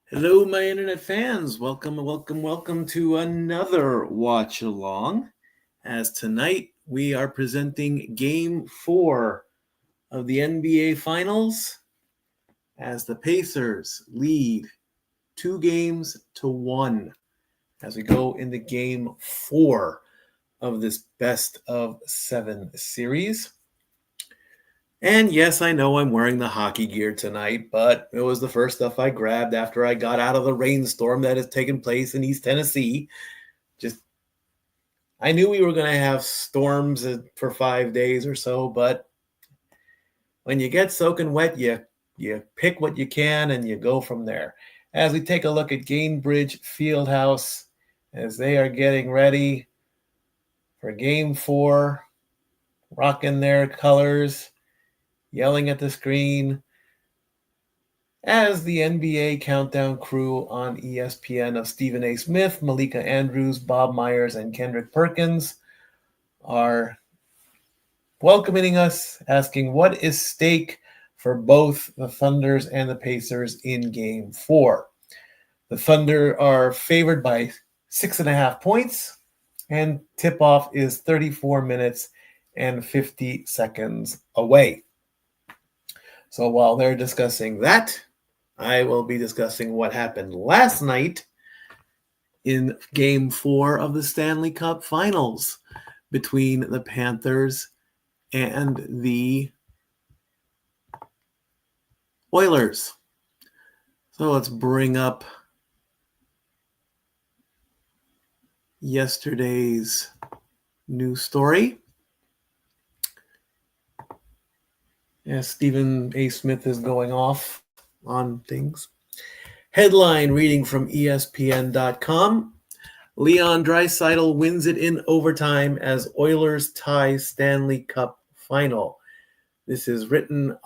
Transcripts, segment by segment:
Hello, my internet fans. Welcome to another watch along. As tonight we are presenting Game 4 of the NBA Finals as the Pacers lead 2-1 as we go into Game 4 of this best of 7 series. And yes, I know I'm wearing the hockey gear tonight, but it was the first stuff I grabbed after I got out of the rainstorm that has taken place in East Tennessee. I knew we were going to have storms for 5 days or so, but when you get soaking wet, you pick what you can and you go from there. As we take a look at Gainbridge Fieldhouse as they are getting ready for Game 4, rocking their colors, yelling at the screen as the NBA countdown crew on ESPN of Stephen A. Smith, Malika Andrews, Bob Myers, and Kendrick Perkins are welcoming us, asking what is stake for both the Thunders and the Pacers in Game 4. The Thunder are favored by 6.5 points, and tip-off is 34 minutes and 50 seconds away. So while they're discussing that, I will be discussing what happened last night in Game 4 of the Stanley Cup Finals between the Panthers and the Oilers. So let's bring up yesterday's news story. As Stephen A. Smith is going off on things. Headline reading from ESPN.com. Leon Draisaitl wins it in overtime as Oilers tie Stanley Cup final. This is written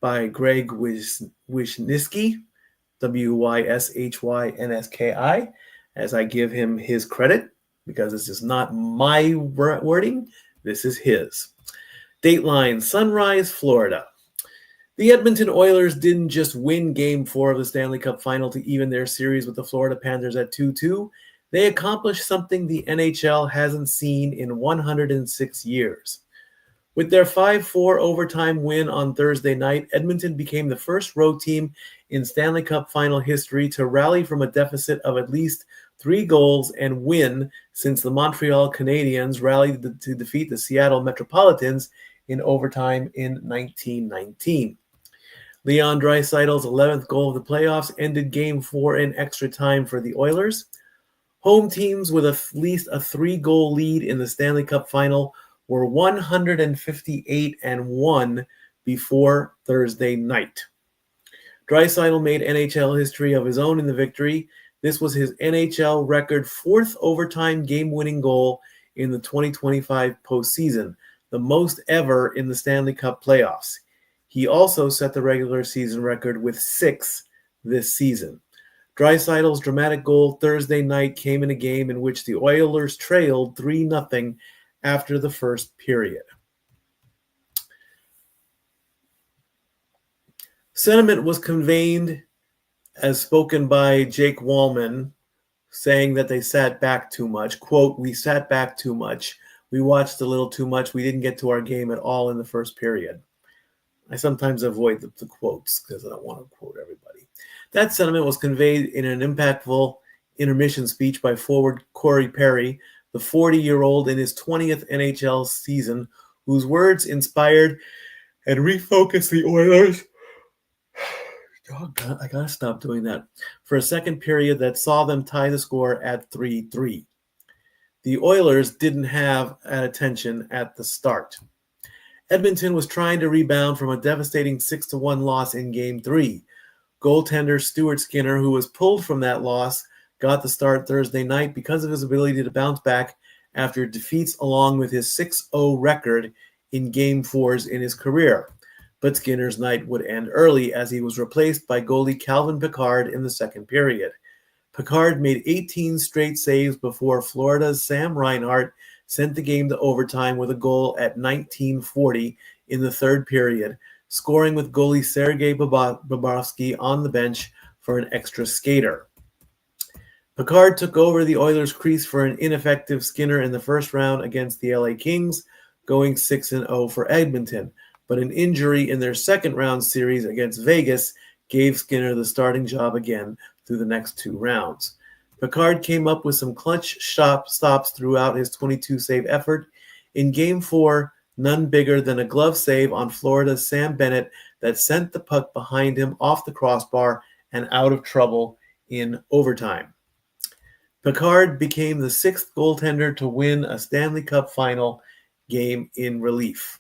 by Greg Wyshynski, Wyshynski, as I give him his credit, because this is not my wording, this is his. Dateline, Sunrise, Florida. The Edmonton Oilers didn't just win Game 4 of the Stanley Cup Final to even their series with the Florida Panthers at 2-2. They accomplished something the NHL hasn't seen in 106 years. With their 5-4 overtime win on Thursday night, Edmonton became the first road team in Stanley Cup Final history to rally from a deficit of at least 3 goals and win since the Montreal Canadiens rallied to defeat the Seattle Metropolitans in overtime in 1919. Leon Draisaitl's 11th goal of the playoffs ended Game 4 in extra time for the Oilers. Home teams with at least a 3-goal lead in the Stanley Cup Final were 158-1 before Thursday night. Draisaitl made NHL history of his own in the victory. This was his NHL record 4th overtime game-winning goal in the 2025 postseason, the most ever in the Stanley Cup playoffs. He also set the regular season record with 6 this season. Draisaitl's dramatic goal Thursday night came in a game in which the Oilers trailed 3-0 after the first period. Sentiment was conveyed as spoken by Jake Wallman, saying that they sat back too much. Quote, "We sat back too much. We watched a little too much. We didn't get to our game at all in the first period." I sometimes avoid the quotes because I don't want to quote everybody. That sentiment was conveyed in an impactful intermission speech by forward Corey Perry, the 40-year-old in his 20th NHL season, whose words inspired and refocused the Oilers. Oh, God, I got to stop doing that. For a second period that saw them tie the score at 3-3. The Oilers didn't have attention at the start. Edmonton was trying to rebound from a devastating 6-1 loss in Game 3. Goaltender Stuart Skinner, who was pulled from that loss, got the start Thursday night because of his ability to bounce back after defeats along with his 6-0 record in Game 4s in his career. But Skinner's night would end early as he was replaced by goalie Calvin Pickard in the second period. Pickard made 18 straight saves before Florida's Sam Reinhart sent the game to overtime with a goal at 19:40 in the third period, scoring with goalie Sergei Bobrovsky on the bench for an extra skater. Pickard took over the Oilers' crease for an ineffective Skinner in the first round against the LA Kings, going 6-0 for Edmonton, but an injury in their second round series against Vegas gave Skinner the starting job again through the next two rounds. Pickard came up with some clutch stops throughout his 22-save effort. In Game 4, none bigger than a glove save on Florida's Sam Bennett that sent the puck behind him off the crossbar and out of trouble in overtime. Pickard became the sixth goaltender to win a Stanley Cup final game in relief.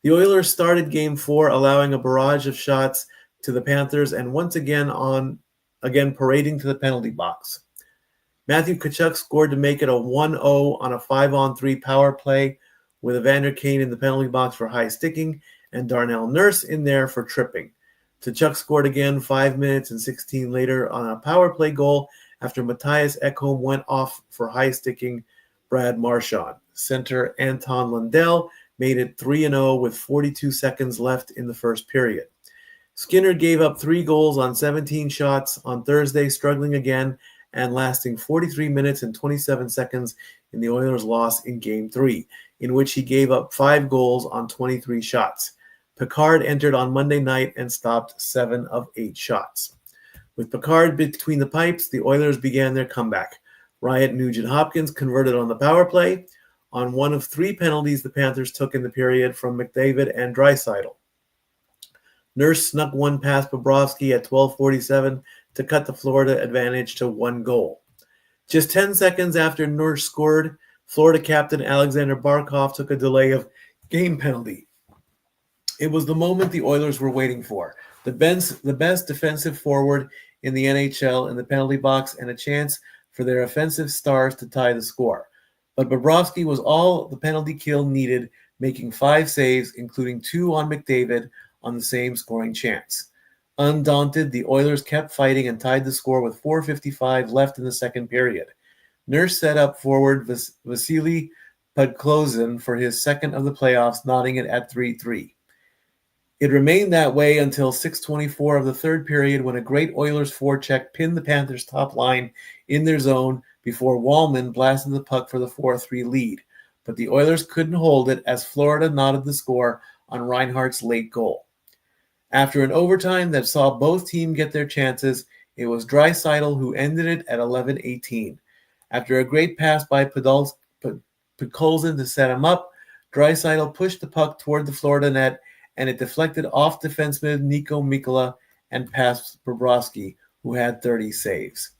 The Oilers started Game 4 allowing a barrage of shots to the Panthers and once again parading to the penalty box. Matthew Tkachuk scored to make it a 1-0 on a 5-on-3 power play with Evander Kane in the penalty box for high sticking and Darnell Nurse in there for tripping. Tkachuk scored again 5 minutes and 16 later on a power play goal after Matthias Ekholm went off for high sticking Brad Marchand. Center Anton Lundell made it 3-0 with 42 seconds left in the first period. Skinner gave up 3 goals on 17 shots on Thursday, struggling again and lasting 43 minutes and 27 seconds in the Oilers' loss in Game 3, in which he gave up 5 goals on 23 shots. Pickard entered on Monday night and stopped 7 of 8 shots. With Pickard between the pipes, the Oilers began their comeback. Ryan Nugent-Hopkins converted on the power play on one of 3 penalties the Panthers took in the period from McDavid and Draisaitl. Nurse snuck one past Bobrovsky at 12:47 to cut the Florida advantage to 1 goal. Just 10 seconds after Nurse scored, Florida captain Alexander Barkov took a delay of game penalty. It was the moment the Oilers were waiting for. The best defensive forward in the NHL in the penalty box and a chance for their offensive stars to tie the score. But Bobrovsky was all the penalty kill needed, making 5 saves, including 2 on McDavid on the same scoring chance. Undaunted, the Oilers kept fighting and tied the score with 4:55 left in the second period. Nurse set up forward Vasily Podkolzin for his second of the playoffs, knotting it at 3-3. It remained that way until 6:24 of the third period when a great Oilers forecheck pinned the Panthers' top line in their zone before Wallman blasted the puck for the 4-3 lead. But the Oilers couldn't hold it as Florida knotted the score on Reinhart's late goal. After an overtime that saw both teams get their chances, it was Draisaitl who ended it at 11:18. After a great pass by Podkolzin to set him up, Draisaitl pushed the puck toward the Florida net, and it deflected off defenseman Nico Mikkola and past Bobrovsky, who had 30 saves.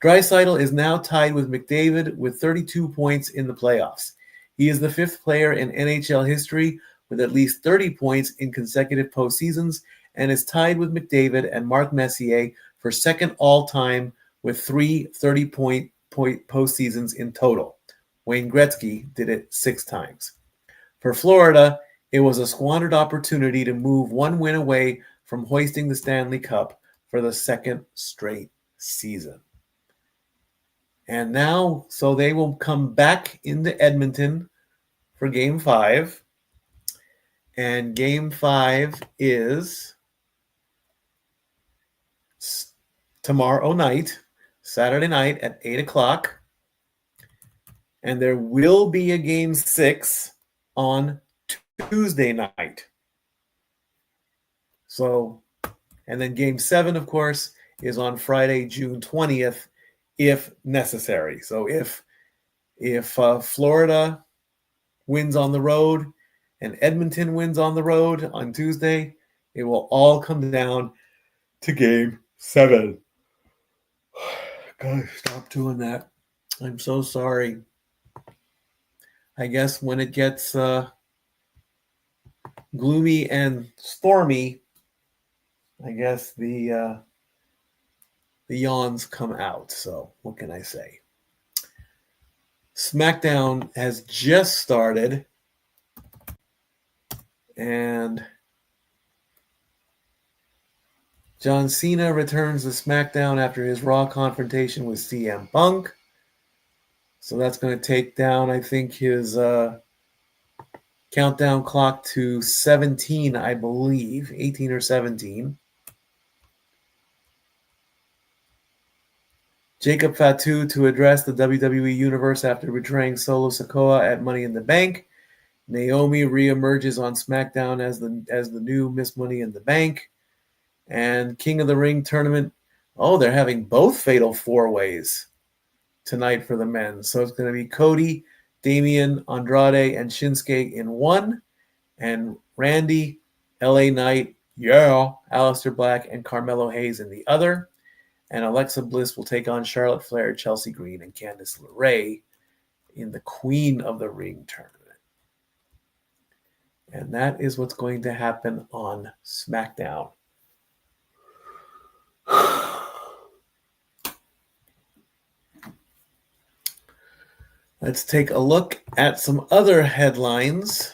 Draisaitl is now tied with McDavid with 32 points in the playoffs. He is the 5th player in NHL history with at least 30 points in consecutive postseasons and is tied with McDavid and Mark Messier for second all-time with 3 30-point postseasons in total. Wayne Gretzky did it 6 times. For Florida, it was a squandered opportunity to move 1 win away from hoisting the Stanley Cup for the 2nd straight season. And now, so they will come back into Edmonton for Game 5. And Game 5 is tomorrow night, Saturday night at 8 o'clock. And there will be a Game 6 on Tuesday night. So, and then Game 7, of course, is on Friday, June 20th, if necessary. So if Florida wins on the road and Edmonton wins on the road on Tuesday, it will all come down to Game 7. Gosh, stop doing that. I'm so sorry. I guess when it gets gloomy and stormy, I guess the yawns come out. So what can I say? SmackDown has just started, and John Cena returns to SmackDown after his Raw confrontation with CM Punk. So that's going to take down, I think, his countdown clock to 17, I believe, 18 or 17. Jacob Fatu to address the WWE Universe after betraying Solo Sikoa at Money in the Bank. Naomi reemerges on SmackDown as the new Miss Money in the Bank. And King of the Ring tournament. Oh, they're having both Fatal 4-Ways tonight for the men. So it's going to be Cody, Damian, Andrade, and Shinsuke in one. And Randy, LA Knight, Aleister Black, and Carmelo Hayes in the other. And Alexa Bliss will take on Charlotte Flair, Chelsea Green, and Candice LeRae in the Queen of the Ring tournament. And that is what's going to happen on SmackDown. Let's take a look at some other headlines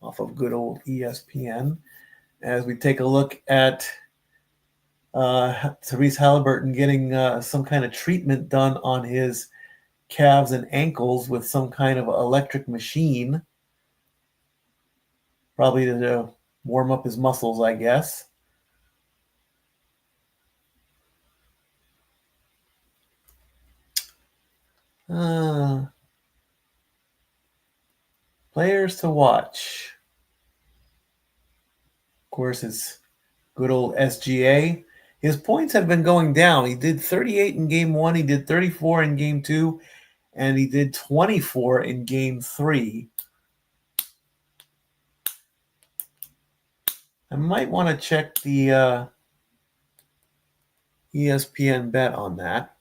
off of good old ESPN as we take a look at Therese Halliburton getting some kind of treatment done on his calves and ankles with some kind of electric machine, probably to warm up his muscles, I guess. Players to watch. Of course, it's good old SGA. His points have been going down. He did 38 in game 1. He did 34 in game 2. And he did 24 in game 3. I might want to check the ESPN bet on that.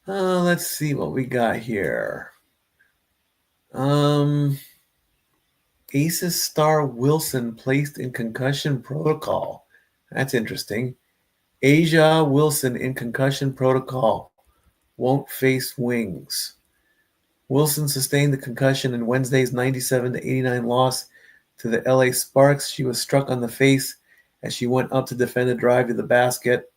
Let's see what we got here. Aces star Wilson placed in concussion protocol. That's interesting. Asia Wilson in concussion protocol. Won't face wings. Wilson sustained the concussion in Wednesday's 97-89 loss to the LA Sparks. She was struck on the face as she went up to defend a drive to the basket.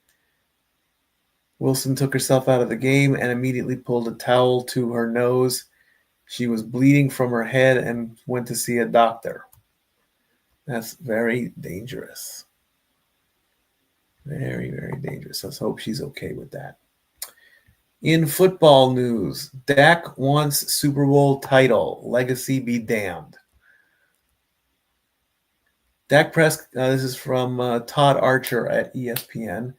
Wilson took herself out of the game and immediately pulled a towel to her nose. She was bleeding from her head and went to see a doctor. That's very dangerous. Very, very dangerous. Let's hope she's okay with that. In football news, Dak wants Super Bowl title. Legacy be damned. Dak Prescott, this is from Todd Archer at ESPN.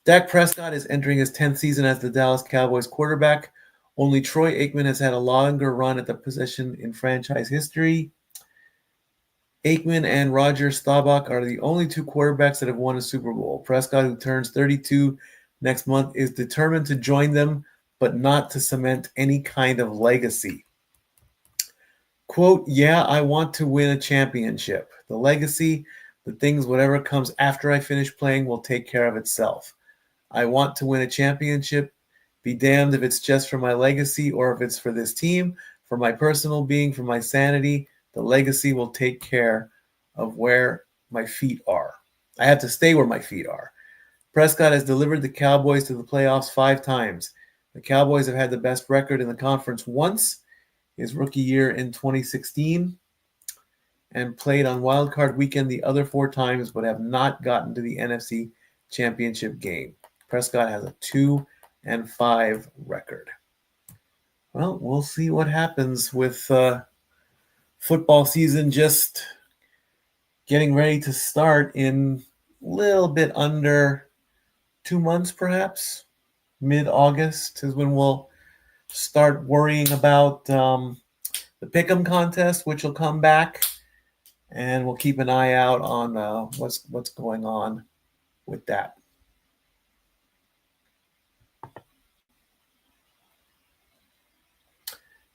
Dak Prescott is entering his 10th season as the Dallas Cowboys quarterback. Only Troy Aikman has had a longer run at the position in franchise history. Aikman and Roger Staubach are the only two quarterbacks that have won a Super Bowl. Prescott, who turns 32 next month, is determined to join them, but not to cement any kind of legacy. Quote, yeah, I want to win a championship. The legacy, the things, whatever comes after I finish playing will take care of itself. I want to win a championship. Be damned if it's just for my legacy or if it's for this team, for my personal being, for my sanity. The legacy will take care of where my feet are. I have to stay where my feet are. Prescott has delivered the Cowboys to the playoffs 5 times. The Cowboys have had the best record in the conference once, his rookie year in 2016, and played on Wild Card Weekend the other 4 times, but have not gotten to the NFC Championship game. Prescott has a 2-5 record. Well, we'll see what happens with football season just getting ready to start in a little bit under 2 months, perhaps. Mid-August is when we'll start worrying about the Pick'em contest, which will come back, and we'll keep an eye out on what's going on with that.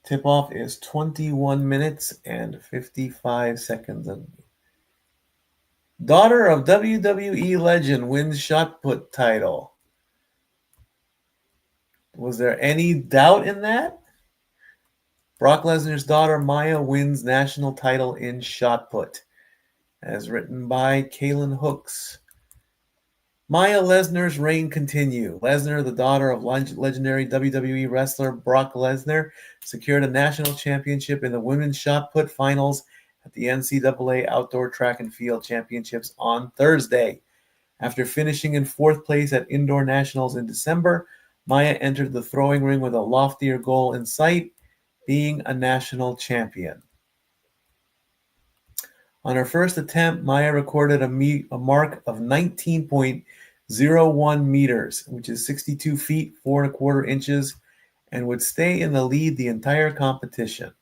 Tip-off is 21 minutes and 55 seconds. Daughter of WWE legend wins shot put title. Was there any doubt in that? Brock Lesnar's daughter Maya wins national title in shot put, as written by Kalen Hooks. Maya Lesnar's reign continue. Lesnar, the daughter of legendary WWE wrestler Brock Lesnar, secured a national championship in the women's shot put finals at the NCAA Outdoor Track and Field Championships on Thursday. After finishing in fourth place at Indoor Nationals in December, Maya entered the throwing ring with a loftier goal in sight, being a national champion. On her first attempt, Maya recorded a mark of 19.01 meters, which is 62 feet, 4 1/4 inches, and would stay in the lead the entire competition.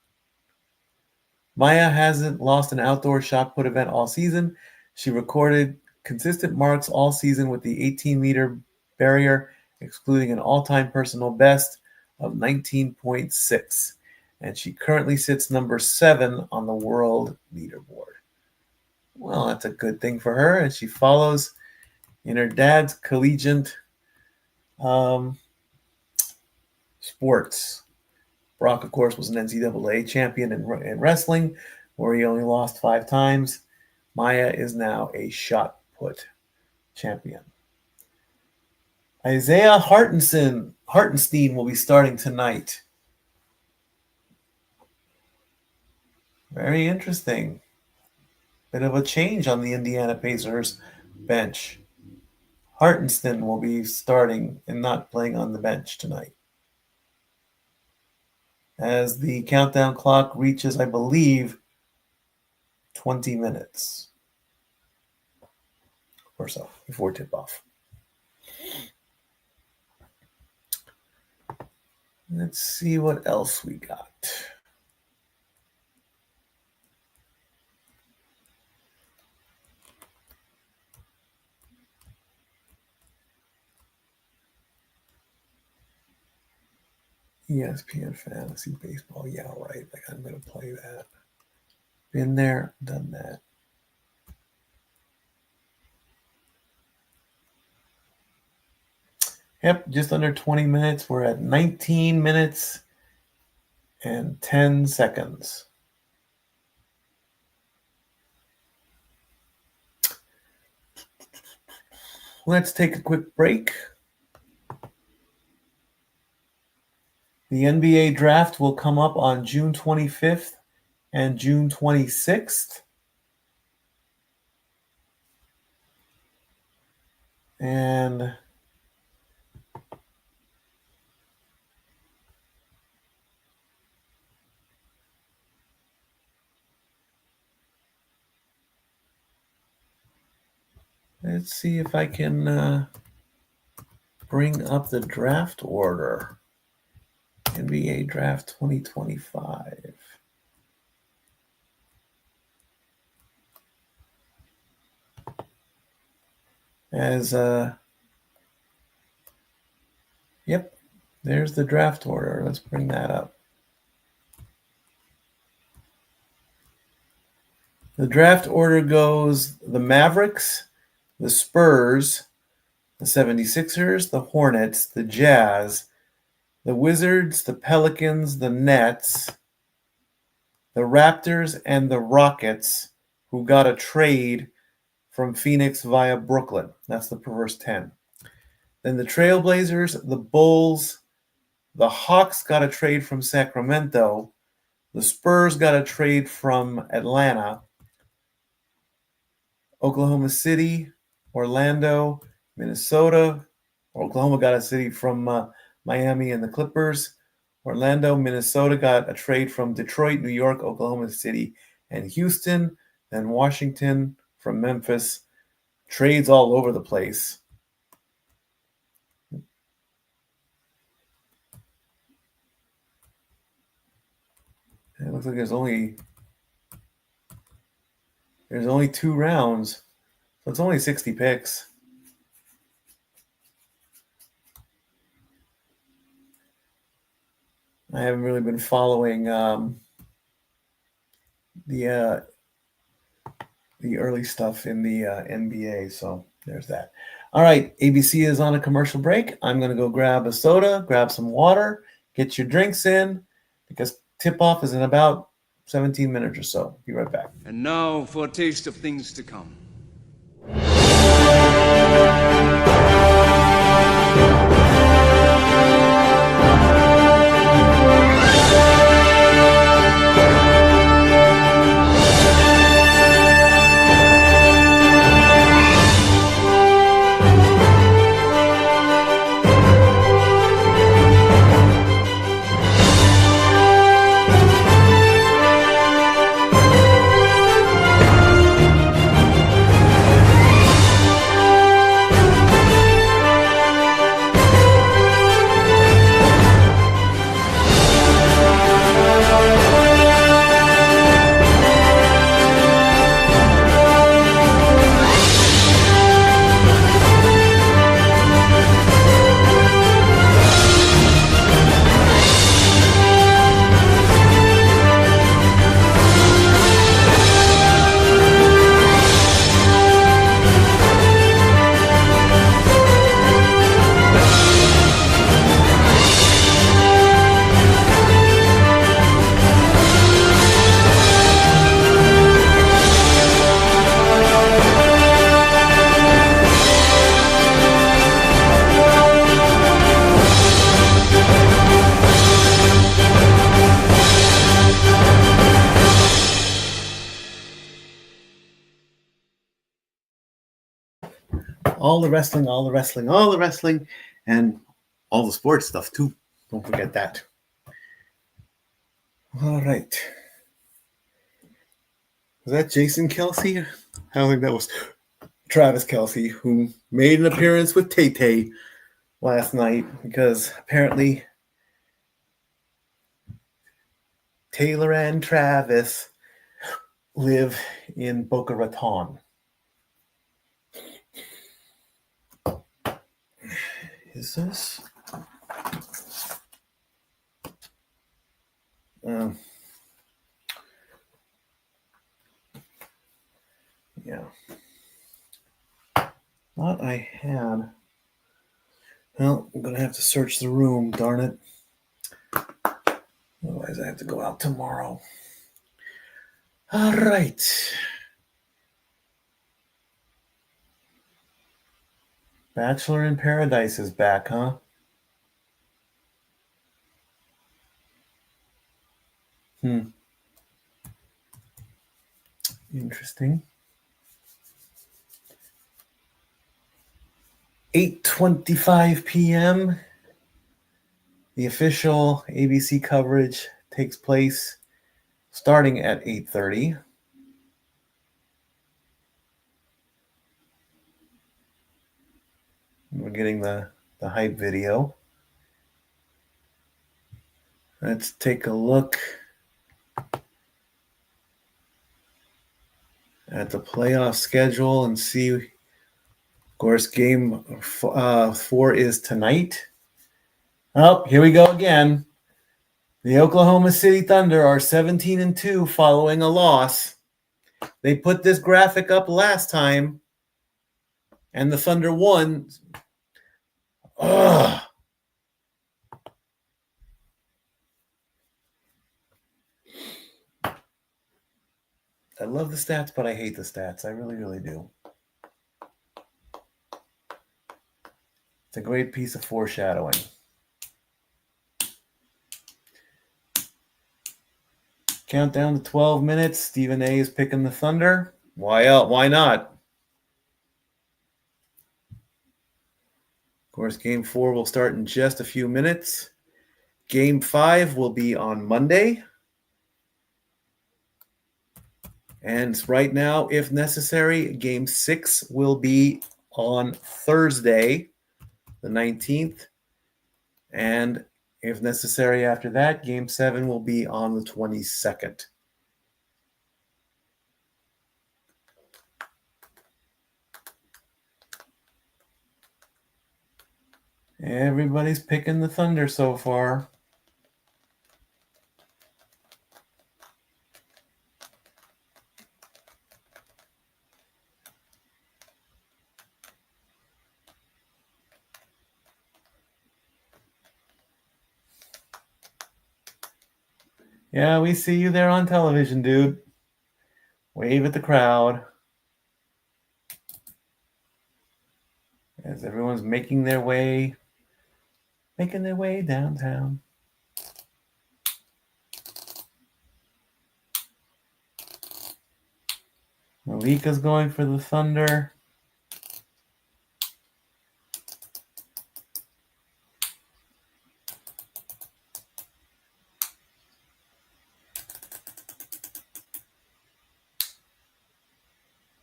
Maya hasn't lost an outdoor shot put event all season. She recorded consistent marks all season with the 18-meter barrier, excluding an all-time personal best of 19.6, and she currently sits number 7 on the world leaderboard. Well, that's a good thing for her, and she follows in her dad's collegiate sports. Brock, of course, was an NCAA champion in wrestling, where he only lost 5 times. Maya is now a shot put champion. Isaiah Hartenstein will be starting tonight. Very interesting. Bit of a change on the Indiana Pacers bench. Hartenstein will be starting and not playing on the bench tonight. As the countdown clock reaches, I believe, 20 minutes or so before tip-off. Let's see what else we got. ESPN Fantasy Baseball. Yeah, right. Like, I'm going to play that. Been there, done that. Yep, just under 20 minutes. We're at 19 minutes and 10 seconds. Let's take a quick break. The NBA draft will come up on June 25th and June 26th. And let's see if I can bring up the draft order. NBA Draft 2025. Yep, there's the draft order. Let's bring that up. The draft order goes the Mavericks, the Spurs, the 76ers, the Hornets, the Jazz, the Wizards, the Pelicans, the Nets, the Raptors, and the Rockets, who got a trade from Phoenix via Brooklyn. That's the perverse 10. Then the Trailblazers, the Bulls, the Hawks got a trade from Sacramento, the Spurs got a trade from Atlanta, Oklahoma City, Orlando, Minnesota. Oklahoma got a city from Miami and the Clippers. Orlando, Minnesota got a trade from Detroit, New York, Oklahoma City, and Houston. Then Washington from Memphis. Trades all over the place. It looks like there's only 2 rounds. So it's only 60 picks. I haven't really been following the early stuff in the NBA, so there's that. All right, ABC is on a commercial break. I'm going to go grab a soda, grab some water, get your drinks in, because tip-off is in about 17 minutes or so. Be right back. And now for a taste of things to come. All the wrestling, and all the sports stuff too. Don't forget that. All right. Was that Jason Kelsey? I don't think that was Travis Kelsey, who made an appearance with Tay-Tay last night, because apparently Taylor and Travis live in Boca Raton. Is this? Yeah. Thought I had. Well, I'm going to have to search the room, darn it. Otherwise, I have to go out tomorrow. All right. Bachelor in Paradise is back, huh? Interesting. 8:25 p.m. The official ABC coverage takes place starting at 8:30. We're getting the hype video. Let's take a look at the playoff schedule and see. Of course, game 4 is tonight. Oh, here we go again. The Oklahoma City Thunder are 17-2 following a loss. They put this graphic up last time, and the Thunder won. Ugh. I love the stats, but I hate the stats. I really, really do. It's a great piece of foreshadowing. Countdown to 12 minutes. Stephen A. is picking the Thunder. Why else? Why not? Of course, Game 4 will start in just a few minutes. Game 5 will be on Monday. And right now, if necessary, Game 6 will be on Thursday, the 19th. And if necessary after that, Game 7 will be on the 22nd. Everybody's picking the Thunder so far. Yeah, we see you there on television, dude. Wave at the crowd as everyone's making their way downtown. Malika's going for the Thunder.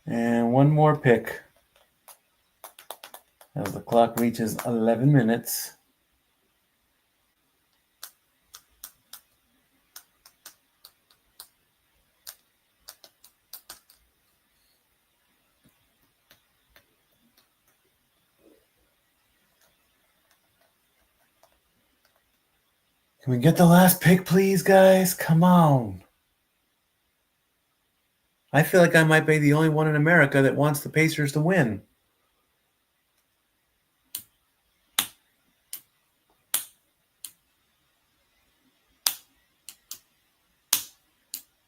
And one more pick as the clock reaches 11 minutes. Can we get the last pick, please, guys? Come on. I feel like I might be the only one in America that wants the Pacers to win.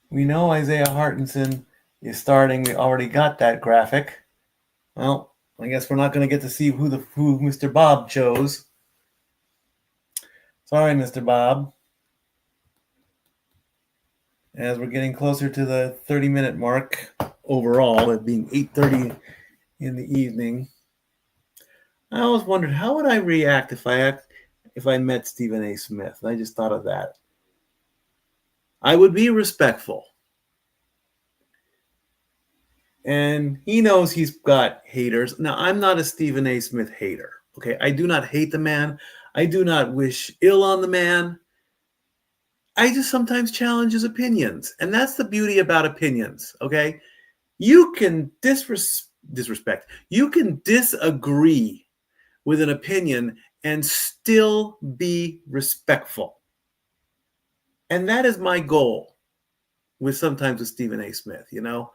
We know Isaiah Hartenson is starting. We already got that graphic. Well, I guess we're not going to get to see who Mr. Bob chose. Sorry, Mr. Bob. As we're getting closer to the 30-minute mark overall, it being 8:30 in the evening, I always wondered how would I react if I met Stephen A. Smith. I just thought of that. I would be respectful. And he knows he's got haters. Now, I'm not a Stephen A. Smith hater. Okay, I do not hate the man. I do not wish ill on the man. I just sometimes challenge his opinions. And that's the beauty about opinions, okay? You can disrespect. You can disagree with an opinion and still be respectful. And that is my goal sometimes with Stephen A. Smith, you know?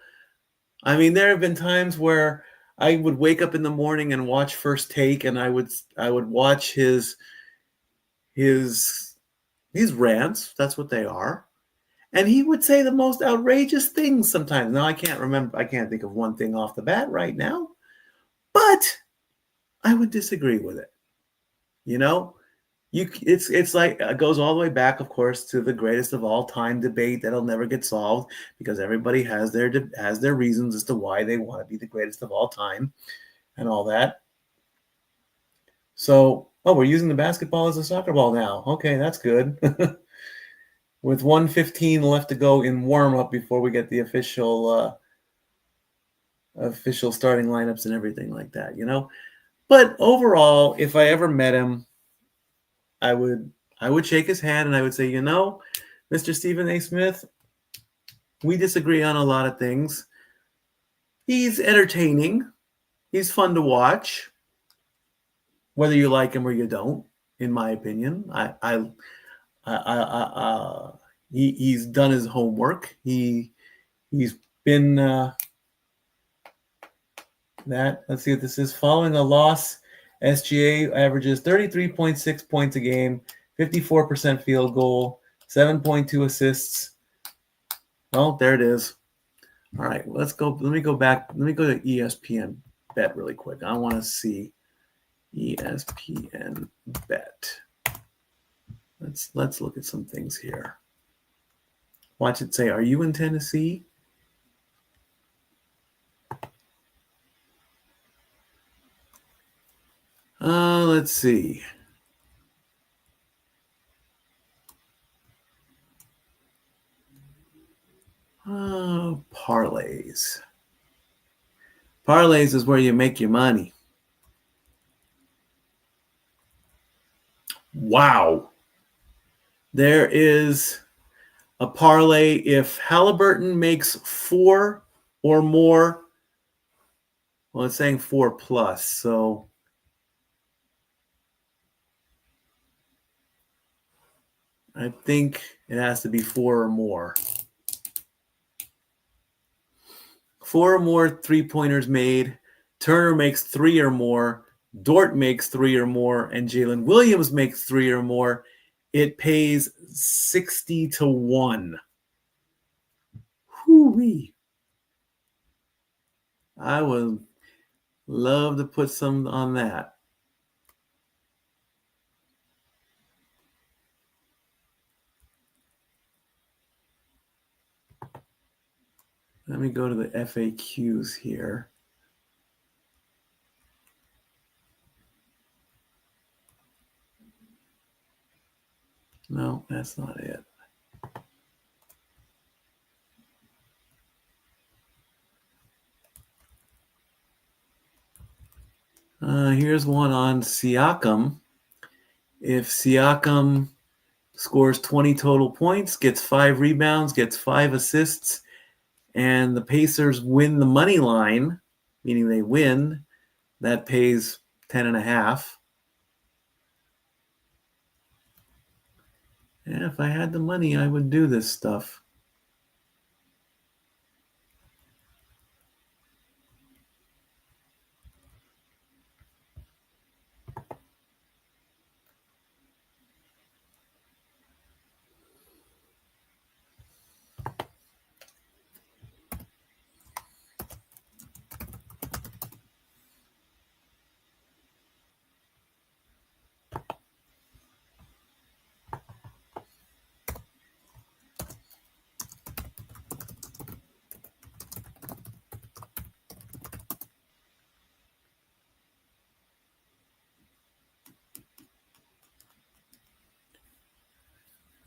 I mean, there have been times where I would wake up in the morning and watch First Take, and I would watch his rants. That's what they are. And he would say the most outrageous things sometimes. Now, I can't think of one thing off the bat right now, but I would disagree with it. You know, it's like it goes all the way back, of course, to the greatest of all time debate that'll never get solved because everybody has their reasons as to why they want to be the greatest of all time and all that. So, we're using the basketball as a soccer ball now. Okay, that's good. With 1:15 left to go in warm-up before we get the official starting lineups and everything like that, you know. But overall, if I ever met him, I would shake his hand and I would say, you know, Mr. Stephen A. Smith, we disagree on a lot of things. He's entertaining. He's fun to watch, whether you like him or you don't. In my opinion, he's done his homework. He's been that. Let's see what this is. Following a loss, SGA averages 33.6 points a game, 54% field goal, 7.2 assists. Well, there it is. All right, let's go. Let me go back. Let me go to ESPN Bet really quick. I want to see ESPN Bet. Let's look at some things here. Watch it say, "Are you in Tennessee?" Let's see. Parlays. Parlays is where you make your money. Wow. There is a parlay if Halliburton makes 4 or more. Well, it's saying 4 plus, so I think it has to be 4 or more. 4 or more three-pointers made. Turner makes 3 or more. Dort makes 3 or more. And Jalen Williams makes 3 or more. It pays 60 to 1. Whoo-wee. I would love to put some on that. Let me go to the FAQs here. No, that's not it. Here's one on Siakam. If Siakam scores 20 total points, gets 5 rebounds, gets 5 assists, and the Pacers win the money line, meaning they win, that pays 10.5. And if I had the money, I would do this stuff.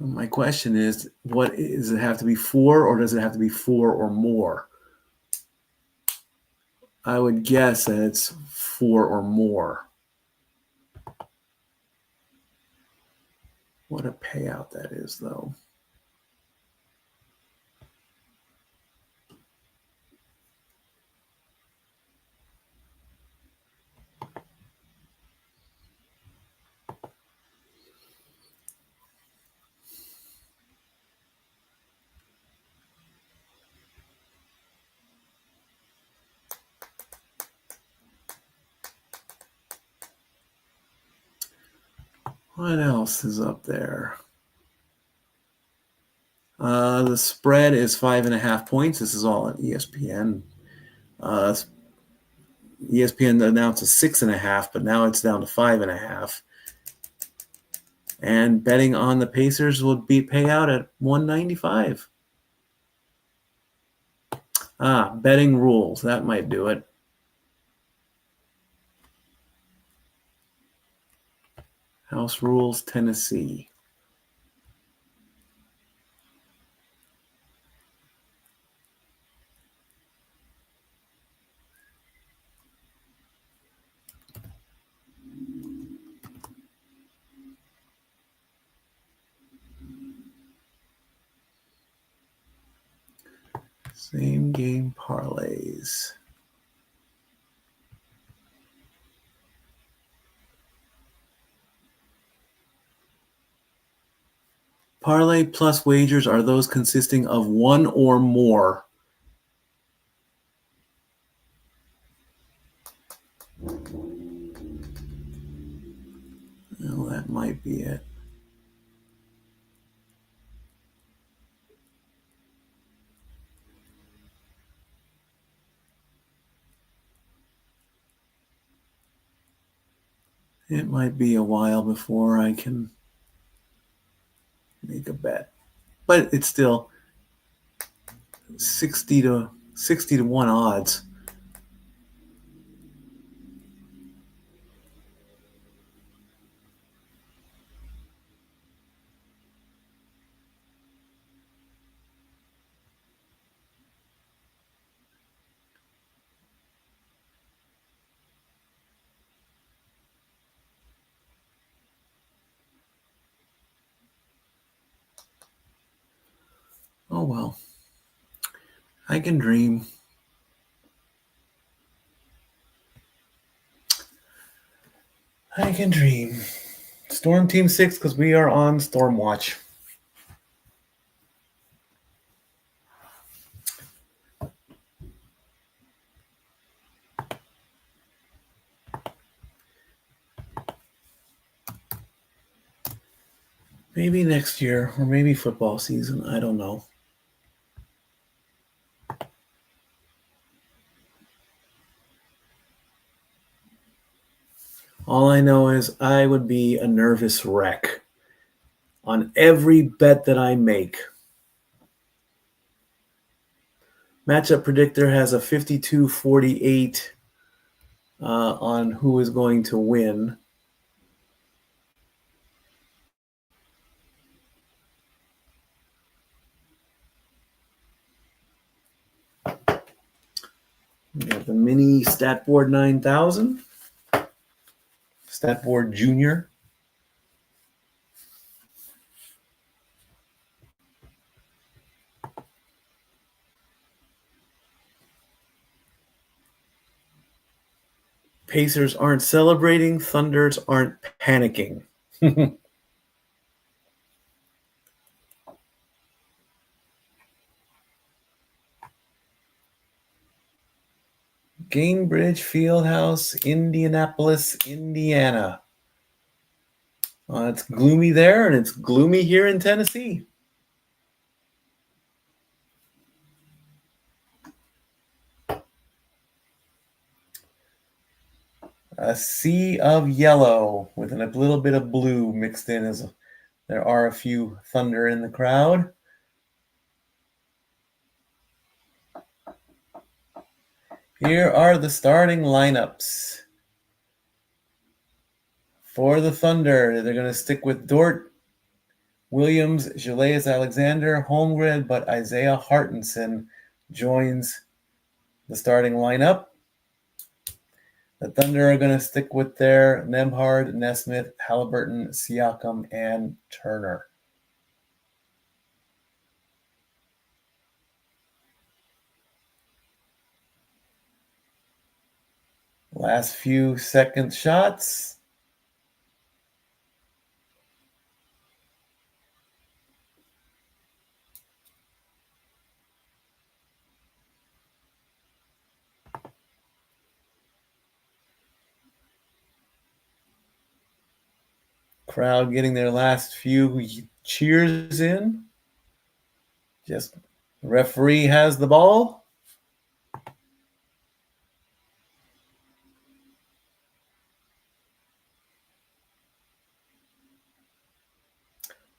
My question is, what does it have to be 4, or does it have to be 4 or more? I would guess that it's 4 or more. What a payout that is, though. What else is up there? The spread is 5.5 points. This is all on ESPN. ESPN announced 6.5, but now it's down to 5.5. And betting on the Pacers would pay out at 195. Betting rules. That might do it. House Rules, Tennessee. Same game parlays. Parlay plus wagers are those consisting of one or more. Well, that might be it. It might be a while before I can make a bet. But it's still 60 to 1 odds. Oh well. I can dream. I can dream. Storm Team 6, because we are on Storm Watch. Maybe next year, or maybe football season. I don't know. All I know is I would be a nervous wreck on every bet that I make. Matchup Predictor has a 52-48 on who is going to win. We got the mini Statboard 9000, Statboard Junior. Pacers aren't celebrating, Thunders aren't panicking. Gainbridge Fieldhouse, Indianapolis, Indiana. It's gloomy there, and it's gloomy here in Tennessee. A sea of yellow with a little bit of blue mixed in, as there are a few Thunder in the crowd. Here are the starting lineups. For the Thunder, they're going to stick with Dort, Williams, Julius Alexander, Holmgren, but Isaiah Hartenson joins the starting lineup. The Thunder are going to stick with their Nembhard, Nesmith, Halliburton, Siakam, and Turner. Last few second shots. Crowd getting their last few cheers in. Just the referee has the ball.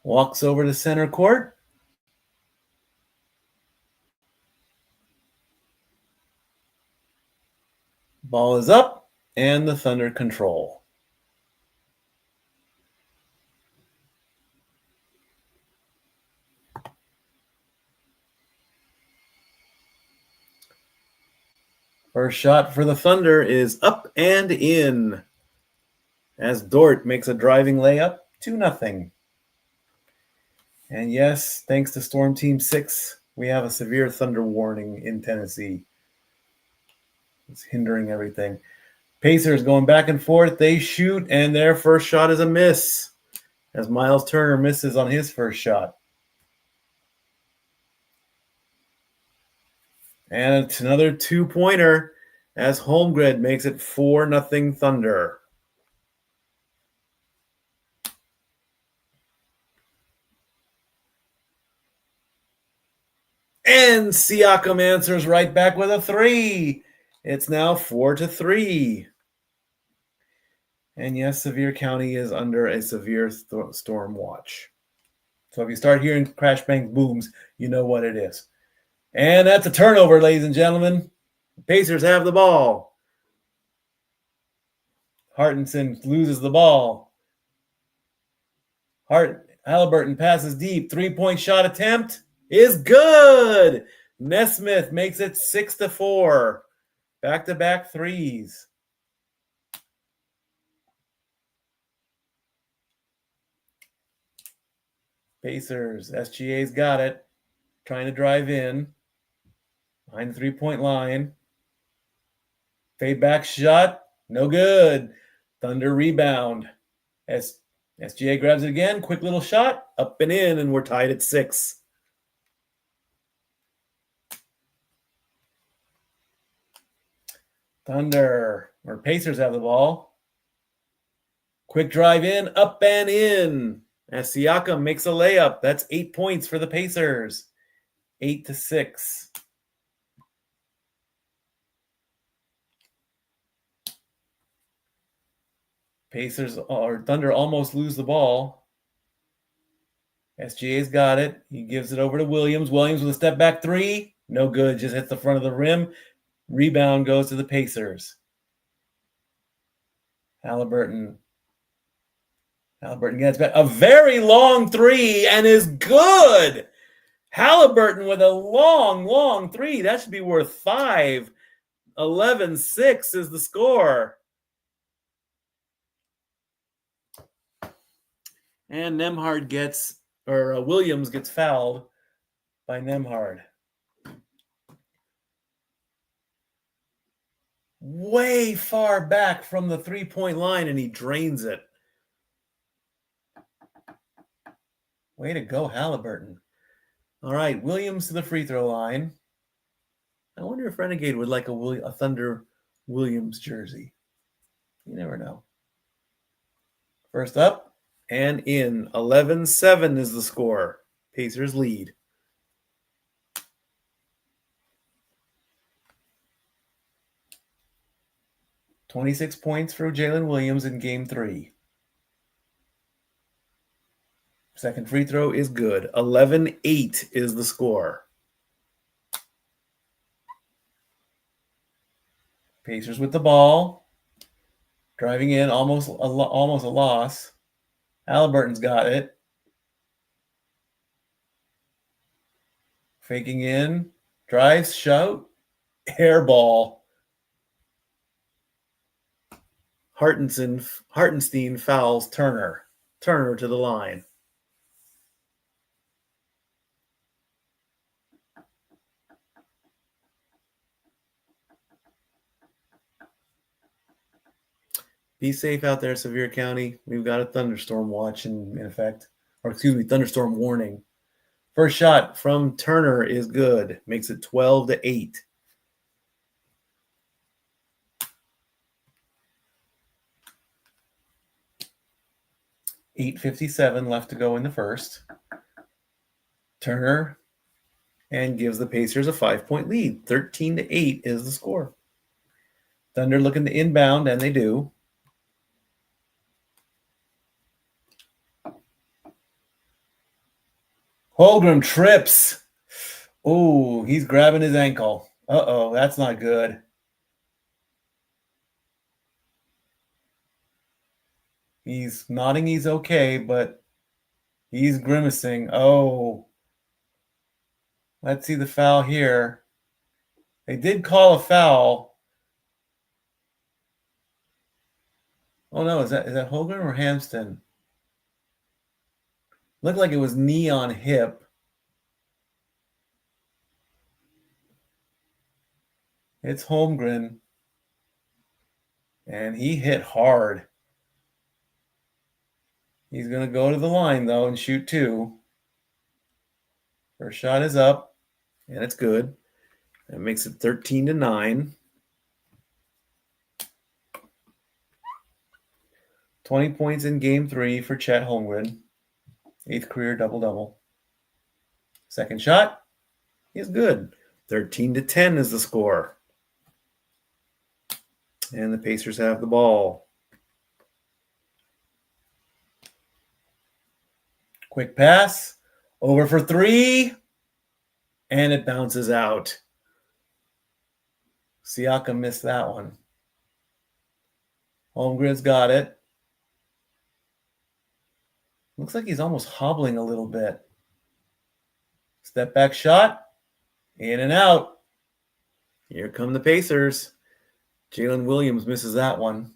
Walks over to center court. Ball is up, and the Thunder control. First shot for the Thunder is up and in, as Dort makes a driving layup, 2-0. And yes, thanks to Storm Team 6, we have a severe thunder warning in Tennessee. It's hindering everything. Pacers going back and forth. They shoot, and their first shot is a miss, as Miles Turner misses on his first shot. And it's another two-pointer, as Holmgren makes it 4-0 Thunder. And Siakam answers right back with a 3. It's now 4-3. And yes, Sevier County is under a severe storm watch. So if you start hearing crash, bang, booms, you know what it is. And that's a turnover, ladies and gentlemen. The Pacers have the ball. Hartenson loses the ball. Halliburton passes deep. 3-point shot attempt is good. Nesmith makes it 6-4. Back-to-back threes. Pacers, SGA's got it. Trying to drive in. Behind the 3-point line. Fade back shot. No good. Thunder rebound. SGA grabs it again. Quick little shot. Up and in, and we're tied at 6. Pacers have the ball. Quick drive in, up and in. As Siakam makes a layup, that's 8 points for the Pacers. 8-6. Pacers or Thunder almost lose the ball. SGA's got it. He gives it over to Williams. Williams with a step back three. No good. Just hits the front of the rim. Rebound goes to the Pacers. Halliburton gets back. A very long three and is good. Halliburton with a long three. That should be worth 5. 11-6 is the score. And Williams gets fouled by Nembhard. Way far back from the three-point line, and he drains it. Way to go, Halliburton. All right, Williams to the free throw line. I wonder if Renegade would like a Thunder Williams jersey. You never know. First up and in. 11-7 is the score. Pacers lead. $26 points for Jalen Williams in Game 3. Second free throw is good. 11-8 is the score. Pacers with the ball. Driving in, almost a loss. Halliburton's got it. Faking in. Drives, shout. Airball. Hartenstein fouls Turner. Turner to the line. Be safe out there, Sevier County. We've got a thunderstorm watch in effect. Thunderstorm warning. First shot from Turner is good. Makes it 12-8. $8:57 left to go in the first. Turner and gives the Pacers a 5-point lead. 13-8 is the score. Thunder looking to inbound, and they do. Holmgren trips. Oh, he's grabbing his ankle. Uh-oh, that's not good. He's nodding he's okay, but he's grimacing. Oh. Let's see the foul here. They did call a foul. Oh no, is that Holmgren or Hampton? Looked like it was knee on hip. It's Holmgren. And he hit hard. He's going to go to the line, though, and shoot 2. First shot is up, and it's good. That makes it 13-9. 20 points in Game 3 for Chet Holmgren. 8th career double-double. Second shot is good. 13-10 is the score. And the Pacers have the ball. Quick pass. Over for 3. And it bounces out. Siakam missed that one. Holmgren's got it. Looks like he's almost hobbling a little bit. Step back shot. In and out. Here come the Pacers. Jalen Williams misses that one.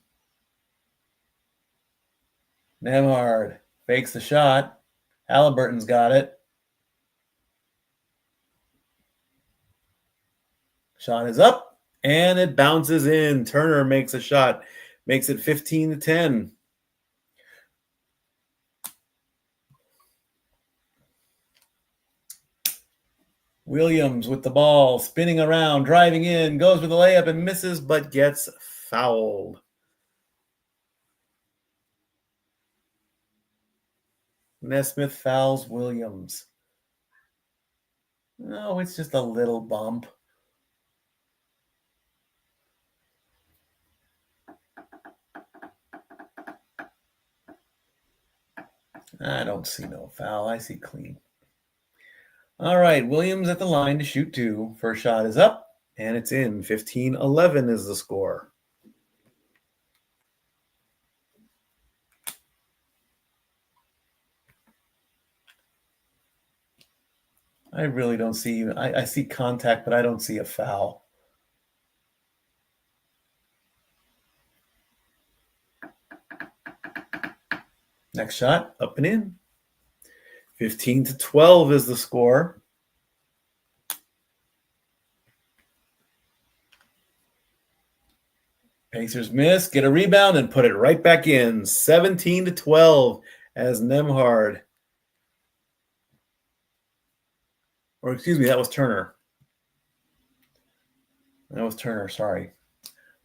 Nembhard fakes the shot. Halliburton's got it. Shot is up, and it bounces in. Turner makes a shot. Makes it 15-10. Williams with the ball, spinning around, driving in, goes with the layup and misses, but gets fouled. Nesmith fouls Williams. No, it's just a little bump. I don't see no foul. I see clean. All right, Williams at the line to shoot two. First shot is up, and it's in. 15-11 is the score. I really don't see, I see contact, but I don't see a foul. Next shot, up and in. 15-12 is the score. Pacers miss, get a rebound, and put it right back in. 17-12 as Nembhard. Or excuse me, that was Turner. Sorry.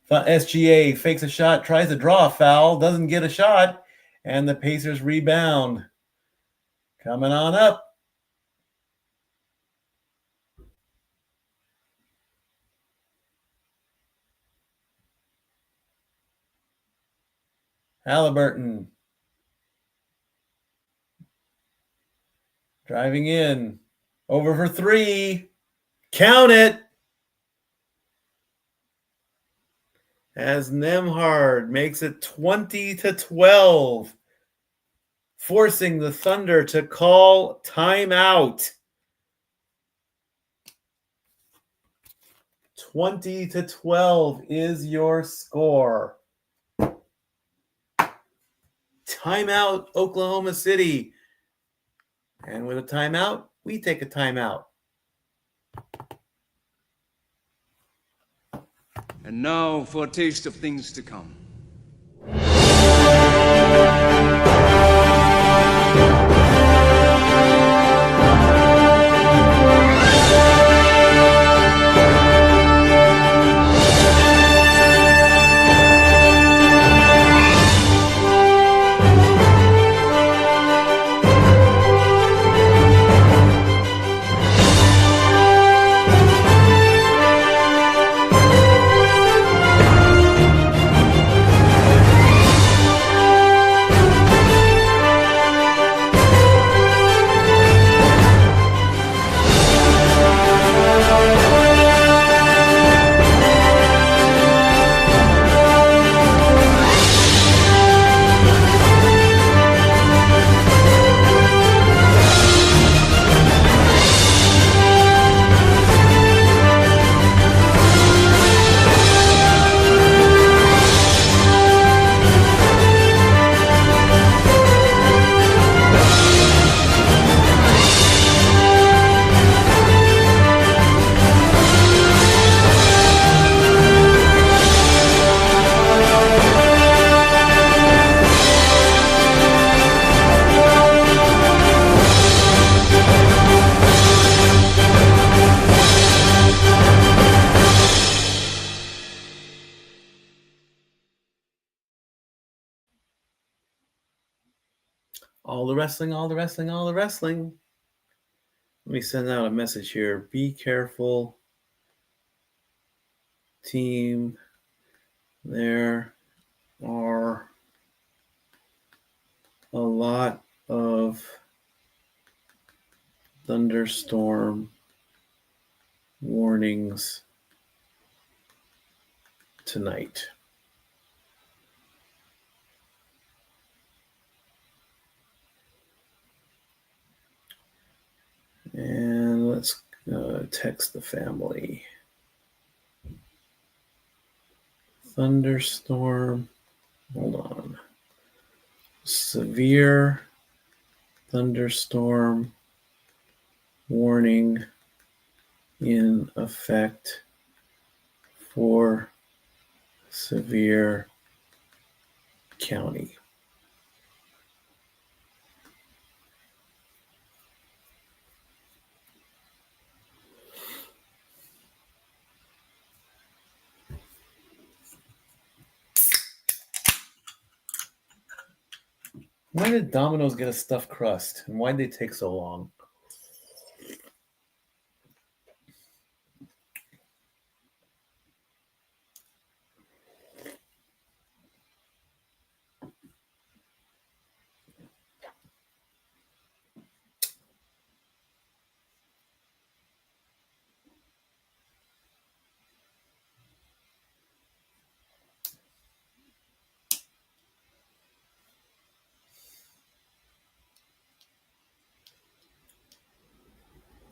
SGA fakes a shot, tries to draw a foul, doesn't get a shot, and the Pacers rebound. Coming on up. Halliburton. Driving in. Over for three. Count it. As Nembhard makes it 20-12. Forcing the Thunder to call timeout. 20-12 is your score. Timeout, Oklahoma City. And with a timeout, we take a timeout. And now for a taste of things to come. All the wrestling. Let me send out a message here. Be careful, team. There are a lot of thunderstorm warnings tonight. And let's text the family. Thunderstorm. Hold on. Severe thunderstorm warning in effect for Sevier County. When did Domino's get a stuffed crust? And why did they take so long?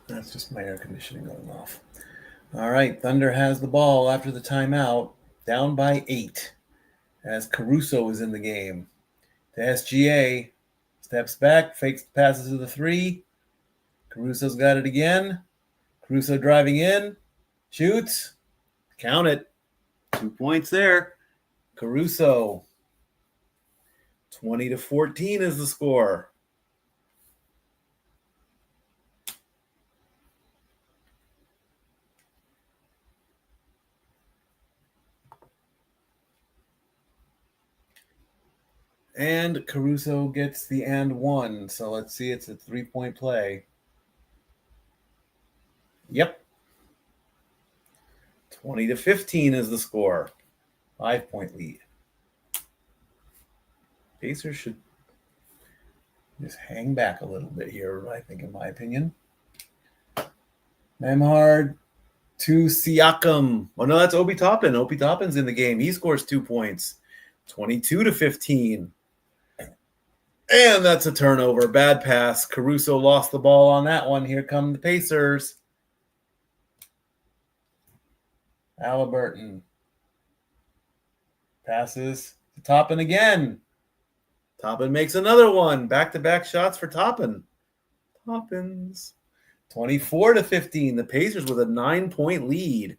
That's just my air conditioning going off. All right, Thunder has the ball after the timeout, down by 8, as Caruso is in the game. To SGA, steps back, fakes passes to the 3. Caruso's got it again. Caruso driving in, shoots, count it. 2 points there. Caruso. 20-14 is the score. And Caruso gets the and 1. So let's see, it's a 3-point play. Yep. 20-15 is the score. 5-point lead. Pacers should just hang back a little bit here, I think, in my opinion. Nembhard to Siakam. Oh, no, that's Obi Toppin. Obi Toppin's in the game. He scores 2 points. 22-15. And that's a turnover. Bad pass. Caruso lost the ball on that one. Here come the Pacers. Halliburton. Passes to Toppin again. Toppin makes another one. Back-to-back shots for Toppin. Toppins. 24-15. The Pacers with a 9-point lead.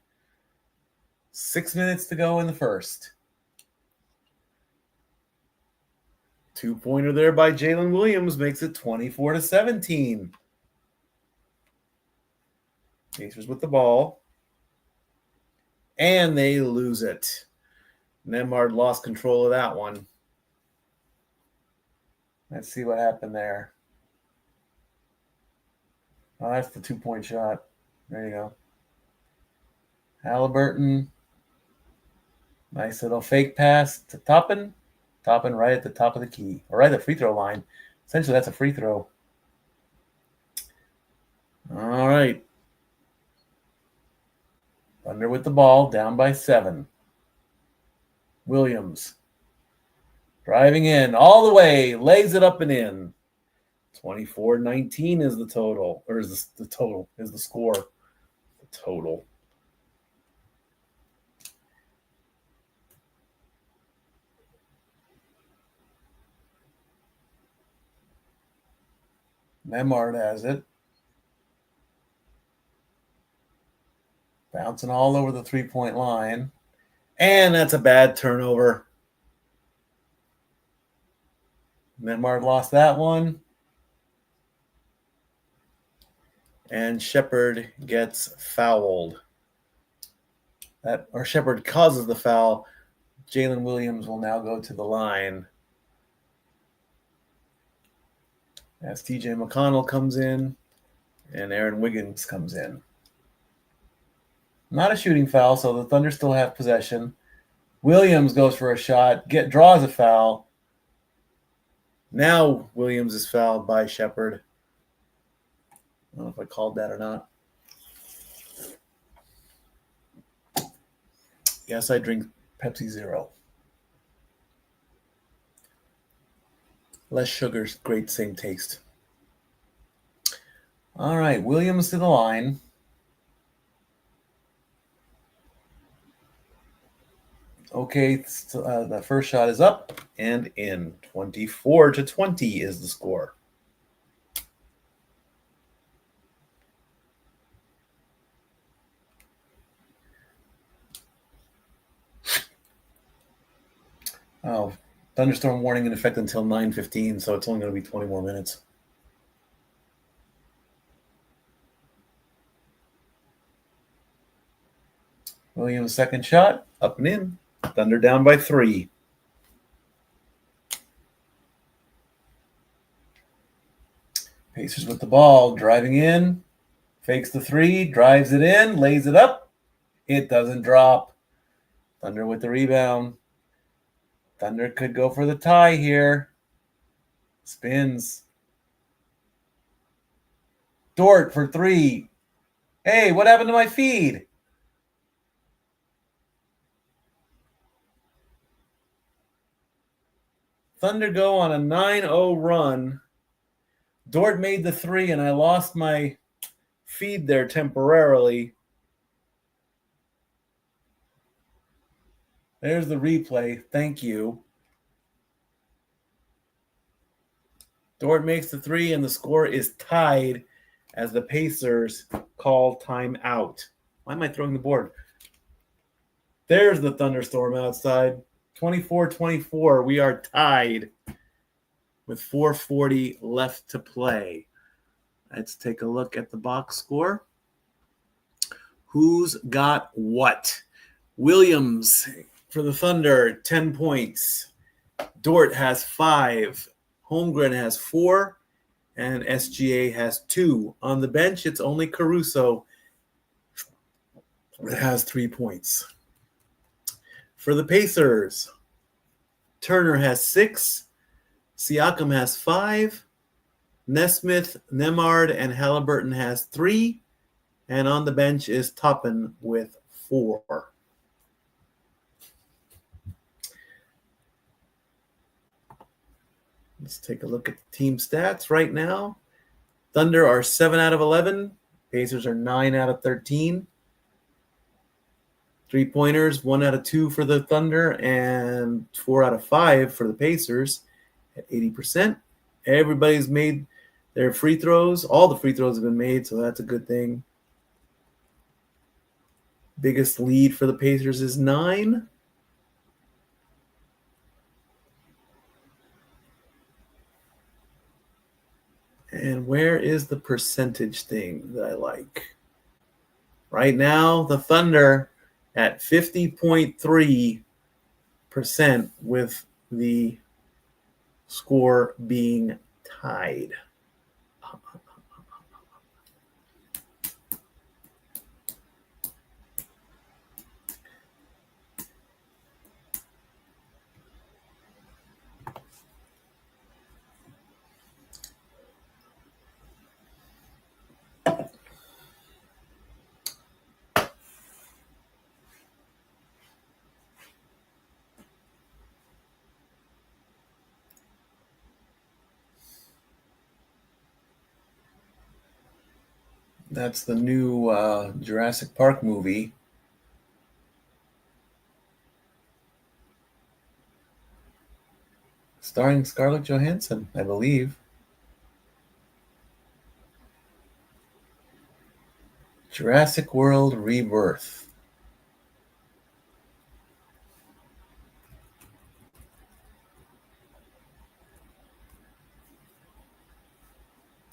6 minutes to go in the first. 2-pointer there by Jalen Williams makes it 24-17. Pacers with the ball. And they lose it. Nembhard lost control of that one. Let's see what happened there. Oh, that's the 2-point shot. There you go. Halliburton. Nice little fake pass to Toppin. Toppin right at the top of the key. Or right at the free throw line. Essentially, that's a free throw. All right. Thunder with the ball, down by 7. Williams. Driving in all the way. Lays it up and in. 24-19 is the total. Or is the total? Is the score. The total. Nembhard has it. Bouncing all over the 3-point line. And that's a bad turnover. Nembhard lost that one. And Shepherd gets fouled. Shepherd causes the foul. Jalen Williams will now go to the line. As TJ McConnell comes in and Aaron Wiggins comes in. Not a shooting foul, so the Thunder still have possession. Williams goes for a shot, draws a foul. Now Williams is fouled by Shepherd. I don't know if I called that or not. Yes, I drink Pepsi Zero. Less sugar, great, same taste. All right, Williams to the line. Okay, the first shot is up and in. 24-20 is the score. Oh, thunderstorm warning in effect until 9:15, so it's only going to be 20 more minutes. Williams' second shot, up and in. Thunder down by 3. Pacers with the ball, driving in, fakes the three, drives it in, lays it up. It doesn't drop. Thunder with the rebound. Thunder could go for the tie here. Spins. Dort for three. Hey, what happened to my feed? Thunder go on a 9-0 run. Dort made the three, and I lost my feed there temporarily. There's the replay. Thank you. Dort makes the three, and the score is tied as the Pacers call timeout. Why am I throwing the board? There's the thunderstorm outside. 24-24. We are tied with 4:40 left to play. Let's take a look at the box score. Who's got what? Williams for the Thunder, 10 points. Dort has 5. Holmgren has 4. And SGA has 2. On the bench, it's only Caruso that has 3 points. For the Pacers, Turner has 6. Siakam has 5. Nesmith, Nemard, and Halliburton has 3. And on the bench is Toppin with 4. Let's take a look at the team stats right now. Thunder are 7 out of 11. Pacers are 9 out of 13. 3-pointers, 1 out of 2 for the Thunder and 4 out of 5 for the Pacers at 80%. Everybody's made their free throws. All the free throws have been made, so that's a good thing. Biggest lead for the Pacers is 9. And where is the percentage thing that I like? Right now, the Thunder at 50.3% with the score being tied. That's the new Jurassic Park movie. Starring Scarlett Johansson, I believe. Jurassic World Rebirth.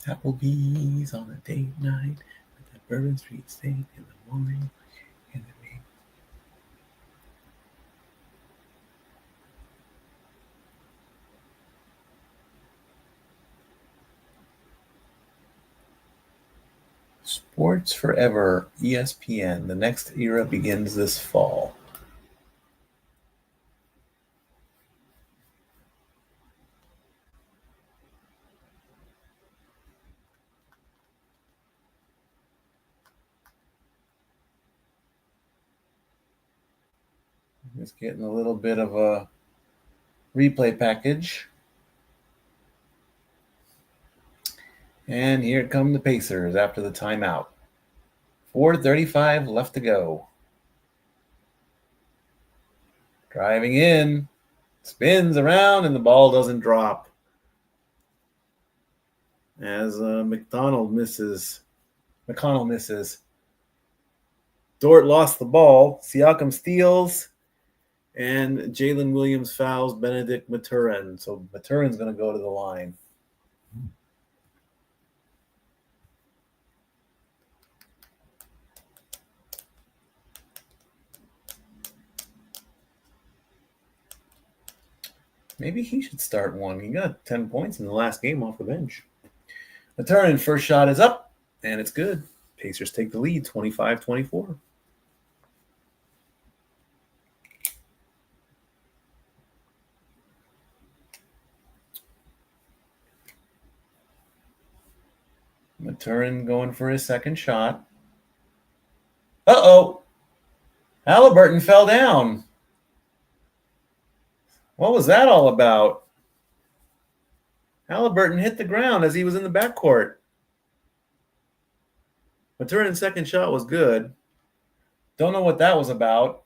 Applebee's on a date night with that Bourbon Street steak in the morning. In the evening. Sports Forever, ESPN. The next era begins this fall. Just getting a little bit of a replay package. And here come the Pacers after the timeout. 4:35 left to go. Driving in, spins around, and the ball doesn't drop. As McConnell misses. Dort lost the ball. Siakam steals. And Jalen Williams fouls Benedict Maturin. So Maturin's going to go to the line. Maybe he should start one. He got 10 points in the last game off the bench. Maturin, first shot is up, and it's good. Pacers take the lead, 25-24. Maturin going for his second shot. Uh-oh. Halliburton fell down. What was that all about? Halliburton hit the ground as he was in the backcourt. Maturin's second shot was good. Don't know what that was about.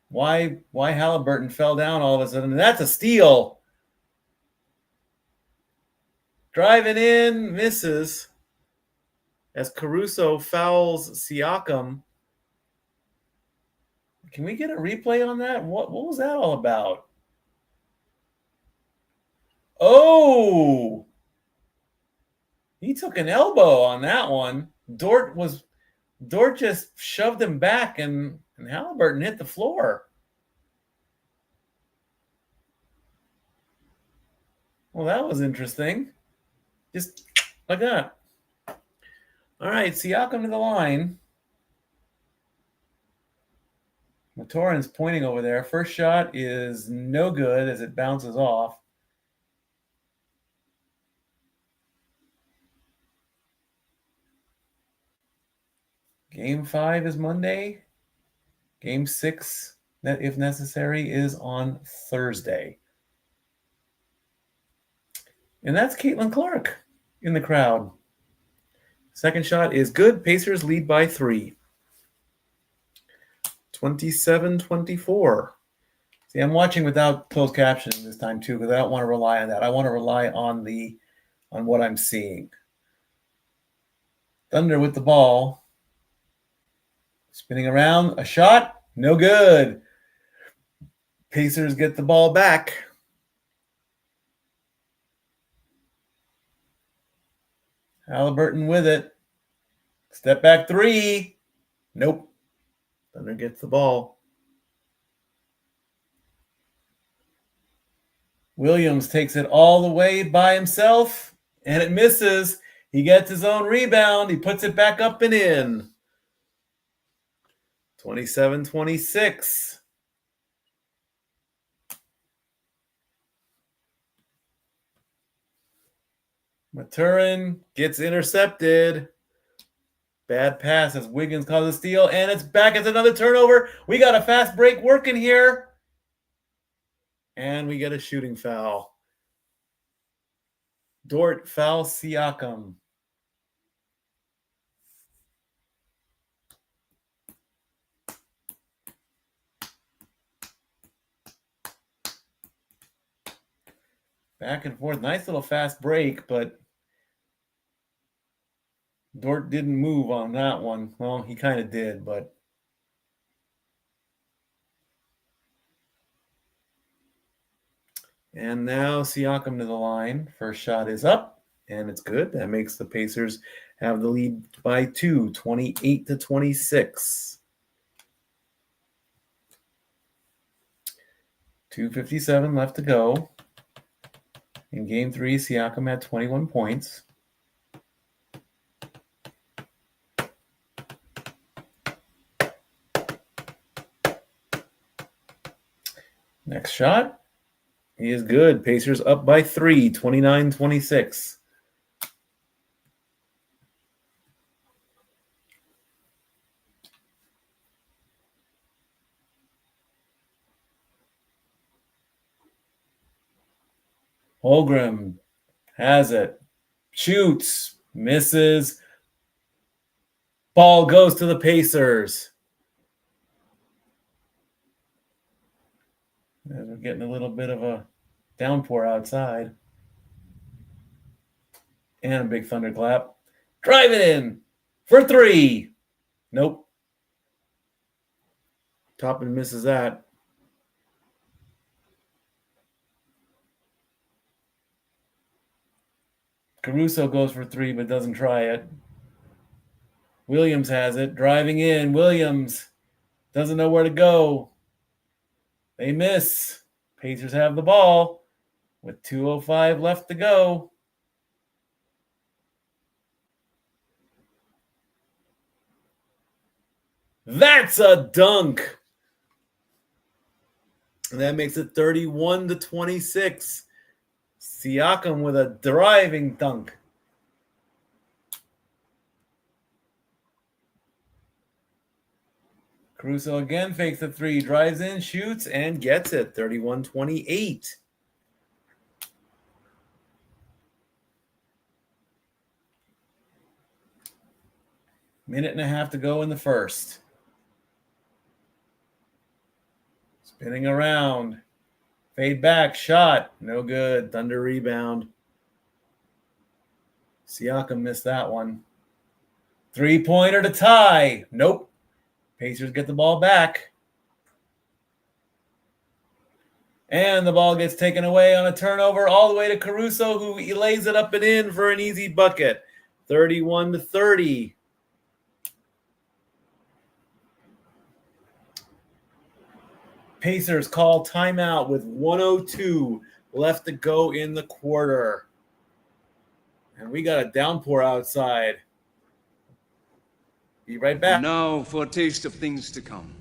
Why Halliburton fell down all of a sudden? That's a steal. Driving in, misses. As Caruso fouls Siakam. Can we get a replay on that? What was that all about? Oh! He took an elbow on that one. Dort just shoved him back, and Halliburton hit the floor. Well, that was interesting. Just like that. All right, Siakam to the line. Maturin's pointing over there. First shot is no good as it bounces off. Game 5 is Monday. Game 6, if necessary, is on Thursday. And that's Caitlin Clark in the crowd. Second shot is good. Pacers lead by 3. 27-24. See, I'm watching without closed captioning this time too, because I don't want to rely on that. I want to rely on what I'm seeing. Thunder with the ball. Spinning around, a shot, no good. Pacers get the ball back. Halliburton with it. Step back three. Nope. Thunder gets the ball. Williams takes it all the way by himself, and it misses. He gets his own rebound. He puts it back up and in. 27-26. Maturin gets intercepted. Bad pass as Wiggins causes a steal, and it's back as another turnover. We got a fast break working here. And we get a shooting foul. Dort fouls Siakam. Back and forth. Nice little fast break, but Dort didn't move on that one. Well, he kind of did, but and now Siakam to the line. First shot is up, and it's good. That makes the Pacers have the lead by 2, 28-26. 2:57 left to go. In Game 3, Siakam had 21 points. Next shot. He is good. Pacers up by 3, 29-26. Holmgren has it. Shoots. Misses. Ball goes to the Pacers. We're getting a little bit of a downpour outside. And a big thunderclap. Drive it in for 3. Nope. Toppin misses that. Caruso goes for 3 but doesn't try it. Williams has it. Driving in. Williams doesn't know where to go. They miss. Pacers have the ball with 2:05 left to go. That's a dunk. And that makes it 31-26. Siakam with a driving dunk. Caruso again fakes the three, drives in, shoots, and gets it. 31-28. Minute and a half to go in the first. Spinning around. Fade back, shot. No good. Thunder rebound. Siakam missed that one. Three-pointer to tie. Nope. Pacers get the ball back. And the ball gets taken away on a turnover all the way to Caruso, who lays it up and in for an easy bucket. 31-30. Pacers call timeout with 1:02 left to go in the quarter. And we got a downpour outside. Be right back. And now for a taste of things to come.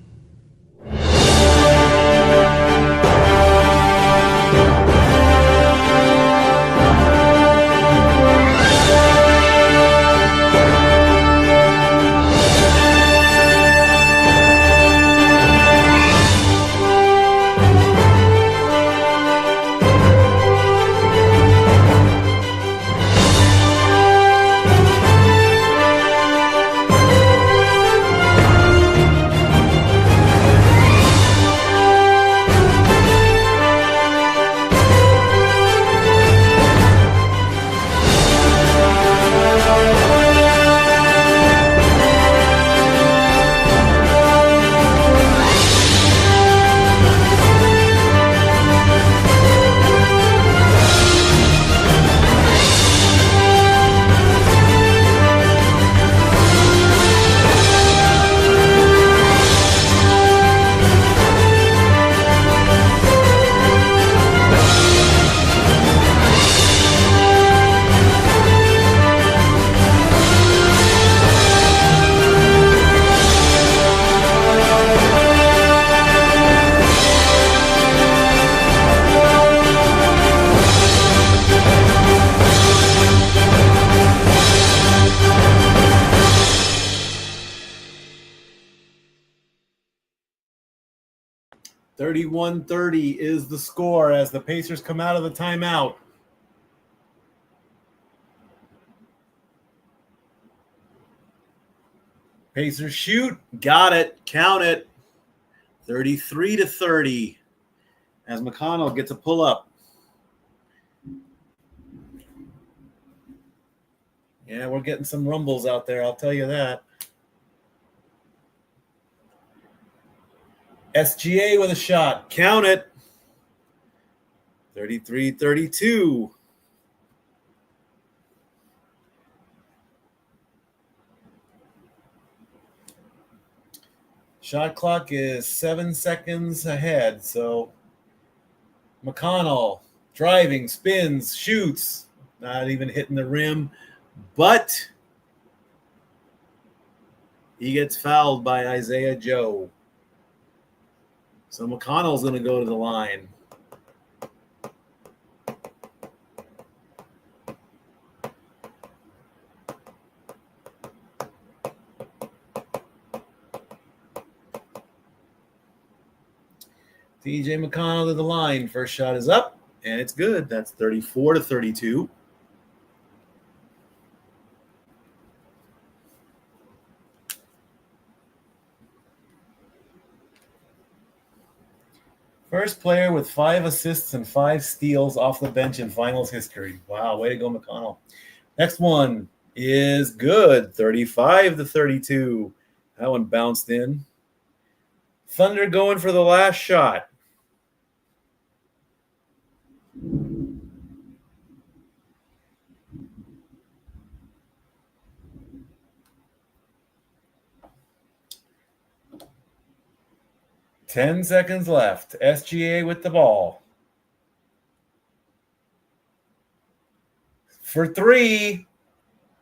$31-30 is the score as the Pacers come out of the timeout. Pacers shoot. Got it. Count it. 33-30 as McConnell gets a pull-up. Yeah, we're getting some rumbles out there, I'll tell you that. SGA with a shot. Count it. 33-32. Shot clock is 7 seconds ahead. So McConnell driving, spins, shoots. Not even hitting the rim. But he gets fouled by Isaiah Joe. So McConnell's going to go to the line. TJ McConnell to the line. First shot is up, and it's good. That's 34-32. First player with 5 assists and 5 steals off the bench in finals history. Wow, way to go, McConnell. Next one is good, 35-32. That one bounced in. Thunder going for the last shot. Ten seconds left. SGA with the ball. For 3.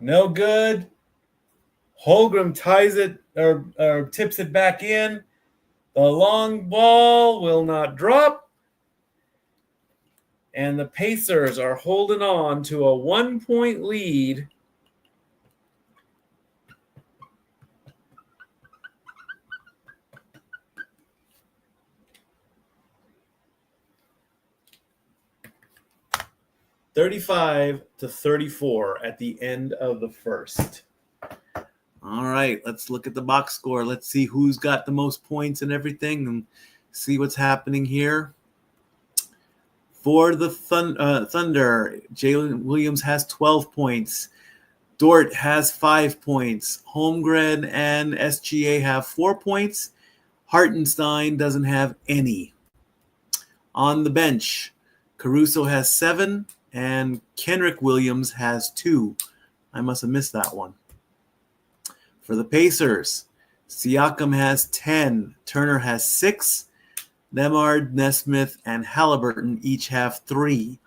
No good. Holmgren ties it or tips it back in. The long ball will not drop. And the Pacers are holding on to a 1-point lead. $35-34 at the end of the first. All right, let's look at the box score. Let's see who's got the most points and everything and see what's happening here. For the Thunder, Jalen Williams has 12 points. Dort has 5 points. Holmgren and SGA have 4 points. Hartenstein doesn't have any. On the bench, Caruso has 7 and Kenrick Williams has 2. I must have missed that one. For the Pacers, Siakam has 10. Turner has 6. Nemard, Nesmith, and Halliburton each have 3.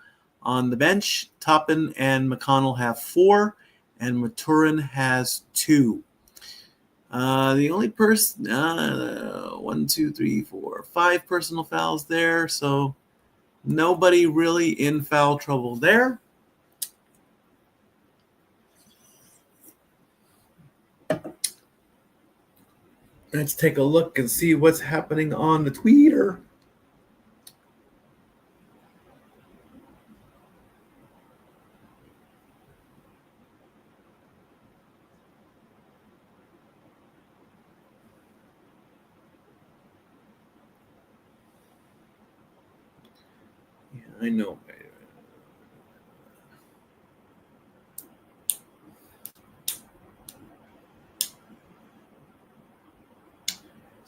On the bench, Toppin and McConnell have 4, and Maturin has 2. The only person, 1, 2, 3, 4, 5 personal fouls there, so nobody really in foul trouble there. Let's take a look and see what's happening on the Twitter. Yeah, I know.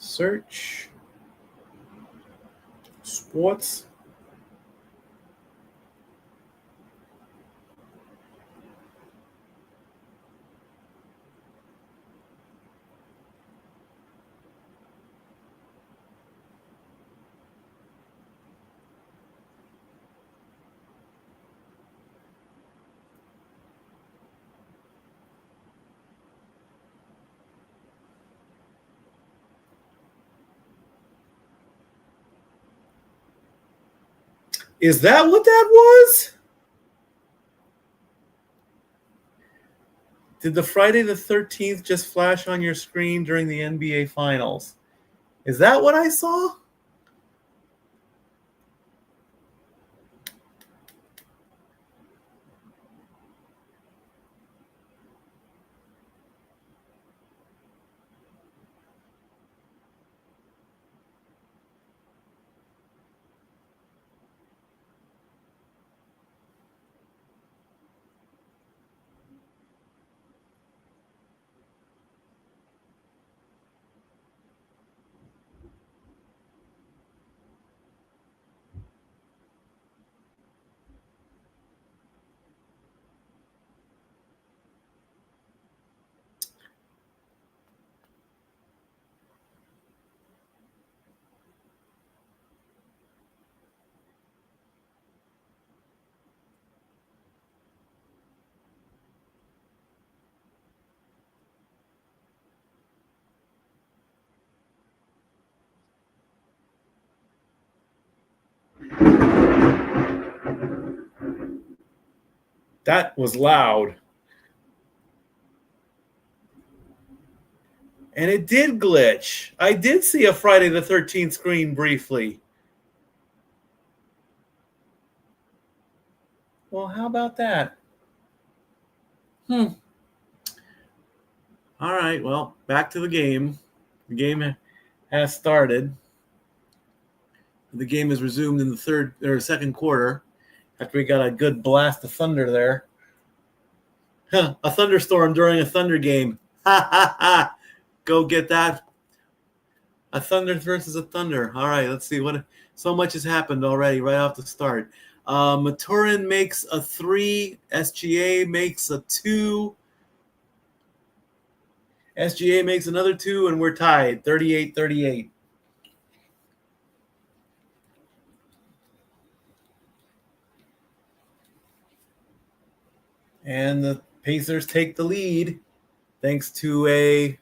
Search sports. Is that what that was? Did the Friday the 13th just flash on your screen during the NBA Finals? Is that what I saw? That was loud. And it did glitch. I did see a Friday the 13th screen briefly. Well, how about that? All right, well, back to the game. The game has started. The game is resumed in the second quarter after we got a good blast of thunder there. A thunderstorm during a Thunder game. Ha ha ha. Go get that. A Thunder versus a Thunder. All right, let's see. So much has happened already right off the start. Maturin makes a 3. SGA makes a 2. SGA makes another 2, and we're tied, 38-38. And the Pacers take the lead thanks to a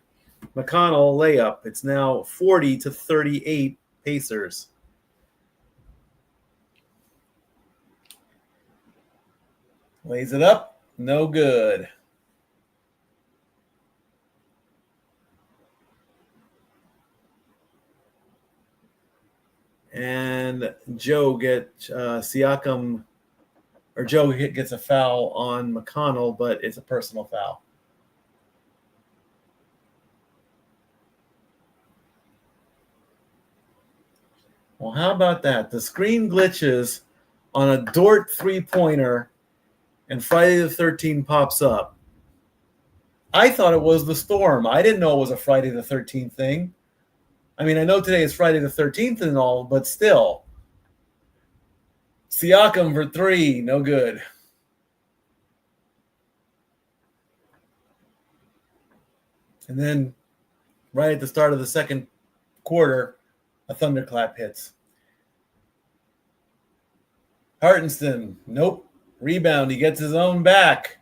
McConnell layup. It's now 40-38 Pacers. Lays it up. No good. And Joe gets Siakam, or Joe gets a foul on McConnell, but it's a personal foul. Well, how about that? The screen glitches on a Dort three-pointer, and Friday the 13th pops up. I thought it was the Storm. I didn't know it was a Friday the 13th thing. I mean, I know today is Friday the 13th and all, but still. Siakam for three, no good. And then right at the start of the second quarter, a thunderclap hits. Hartenstein, nope. Rebound, he gets his own back.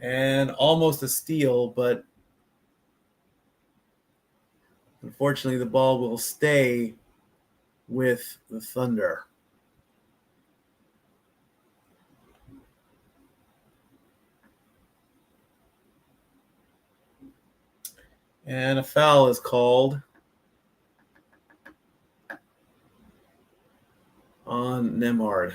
And almost a steal, but unfortunately the ball will stay with the Thunder. And a foul is called on Nemard.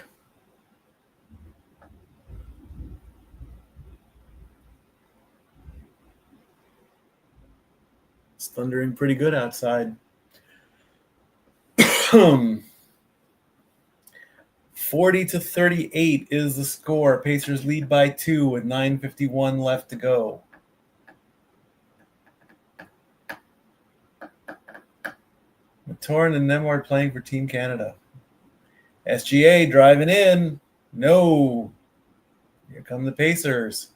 It's thundering pretty good outside. 40-38 is the score. Pacers lead by 2 with 9:51 left to go. Matoran and Nemard playing for Team Canada. SGA driving in. No. Here come the Pacers.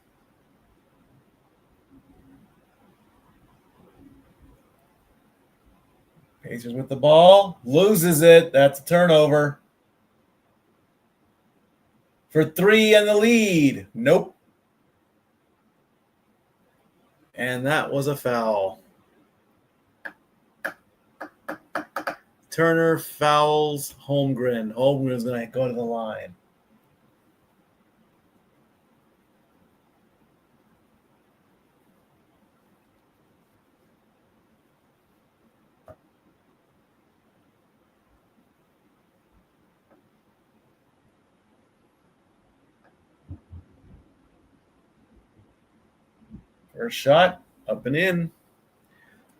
Pacers with the ball. Loses it. That's a turnover. For three and the lead. Nope. And that was a foul. Turner fouls Holmgren. Holmgren's going to go to the line. First shot, up and in.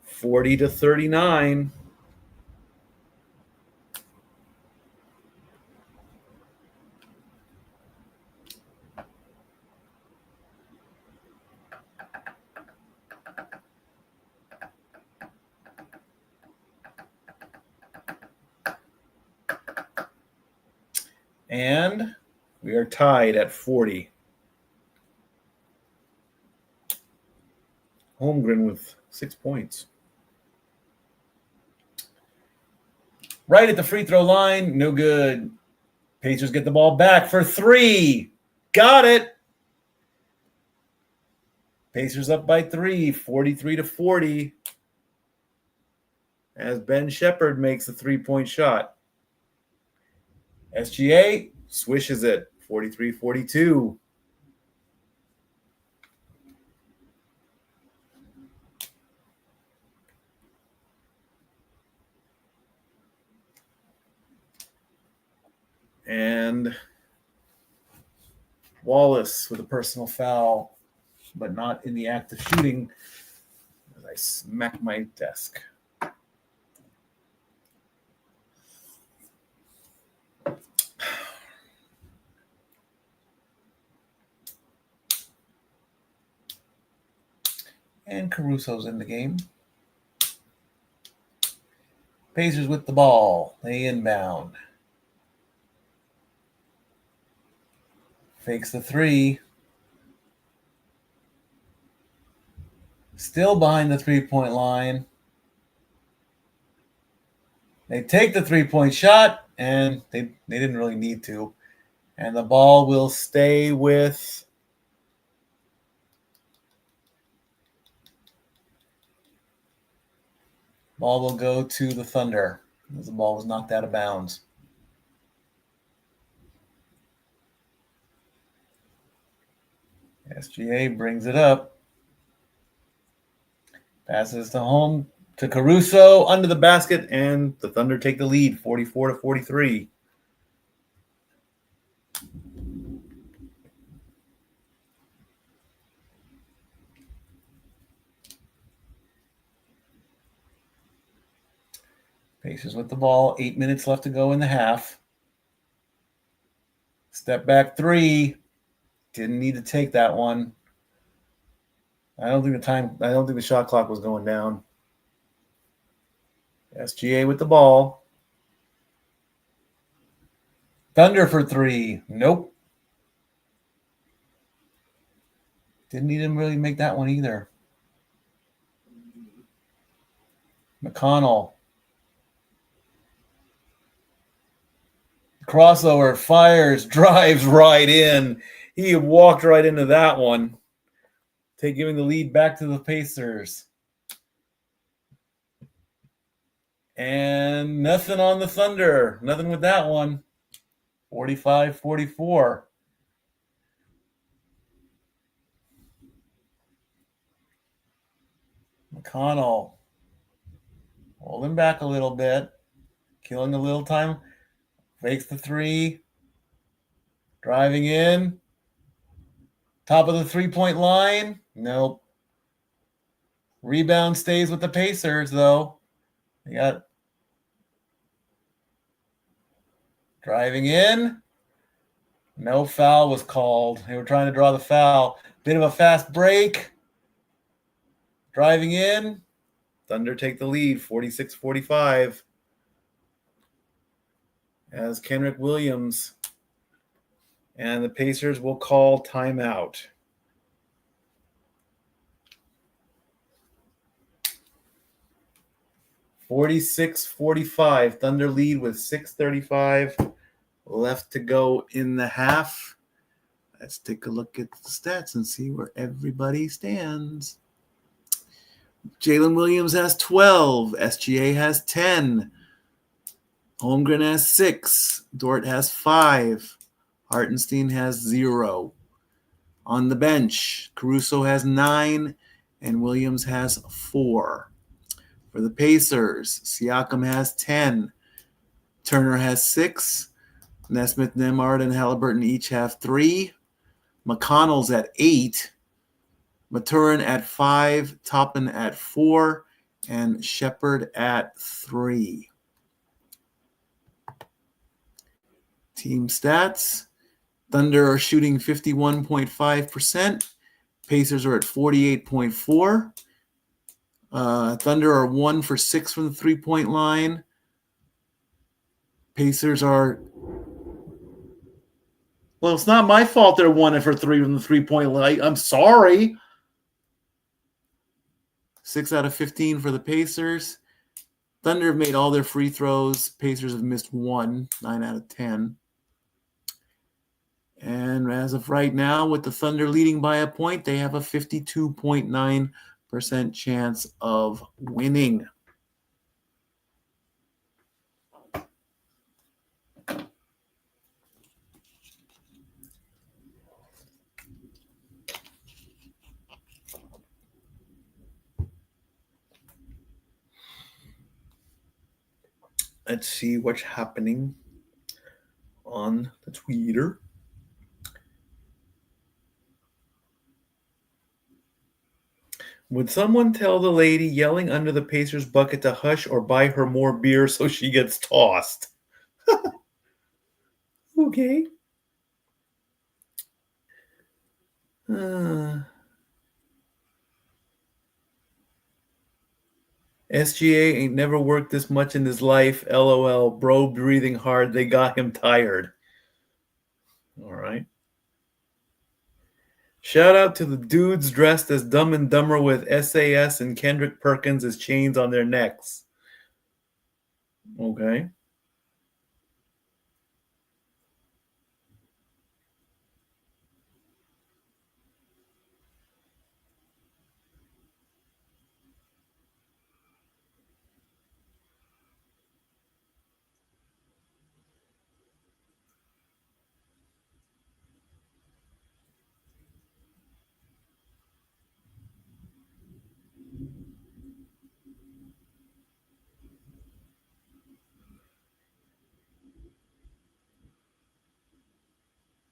40-39. And we are tied at 40. Holmgren with 6 points. Right at the free throw line, no good. Pacers get the ball back for three. Got it. Pacers up by 3, 43-40. As Ben Shepherd makes a three-point shot. SGA swishes it, 43-42. And Wallace with a personal foul, but not in the act of shooting, as I smack my desk. And Caruso's in the game. Pacers with the ball. They inbound. Fakes the three. Still behind the three-point line. They take the three-point shot, and they didn't really need to. And the ball will stay with Ball will go to the Thunder as the ball was knocked out of bounds. SGA brings it up. Passes to home to Caruso under the basket, and the Thunder take the lead, 44-43. Pacers with the ball, 8 minutes left to go in the half. Step back three. Didn't need to take that one. I don't think the shot clock was going down. SGA with the ball. Thunder for three. Nope. Didn't even really make that one either. McConnell. Crossover, fires, drives right in. He walked right into that one. Giving the lead back to the Pacers. And nothing on the Thunder. Nothing with that one. 45-44. McConnell holding back a little bit. Killing a little time. Fakes the three. Driving in. Top of the three-point line. Nope. Rebound stays with the Pacers, though. They got driving in. No foul was called. They were trying to draw the foul. Bit of a fast break. Driving in. Thunder take the lead, 46-45. As Kenrick Williams and the Pacers will call timeout. (46-45). Thunder lead with 6:35 left to go in the half. Let's take a look at the stats and see where everybody stands. Jalen Williams has 12. SGA has 10. Holmgren has 6. Dort has 5. Hartenstein has 0. On the bench, Caruso has 9 and Williams has 4. For the Pacers, Siakam has 10. Turner has 6. Nesmith, Nembhard, and Halliburton each have 3. McConnell's at 8. Maturin at 5. Toppin at 4. And Shepard at 3. Team stats. Thunder are shooting 51.5%. Pacers are at 48.4%. Thunder are 1 for 6 from the three-point line. Pacers are... Well, it's not my fault they're 1 for 3 from the three-point line. I'm sorry. 6 out of 15 for the Pacers. Thunder have made all their free throws. Pacers have missed 1, 9 out of 10. And as of right now, with the Thunder leading by a point, they have a 52.9% chance of winning. Let's see what's happening on the Twitter. Would someone tell the lady yelling under the Pacers bucket to hush or buy her more beer so she gets tossed? Okay. SGA ain't never worked this much in his life. LOL. Bro breathing hard. They got him tired. All right. Shout out to the dudes dressed as Dumb and Dumber with SAS and Kendrick Perkins as chains on their necks. Okay.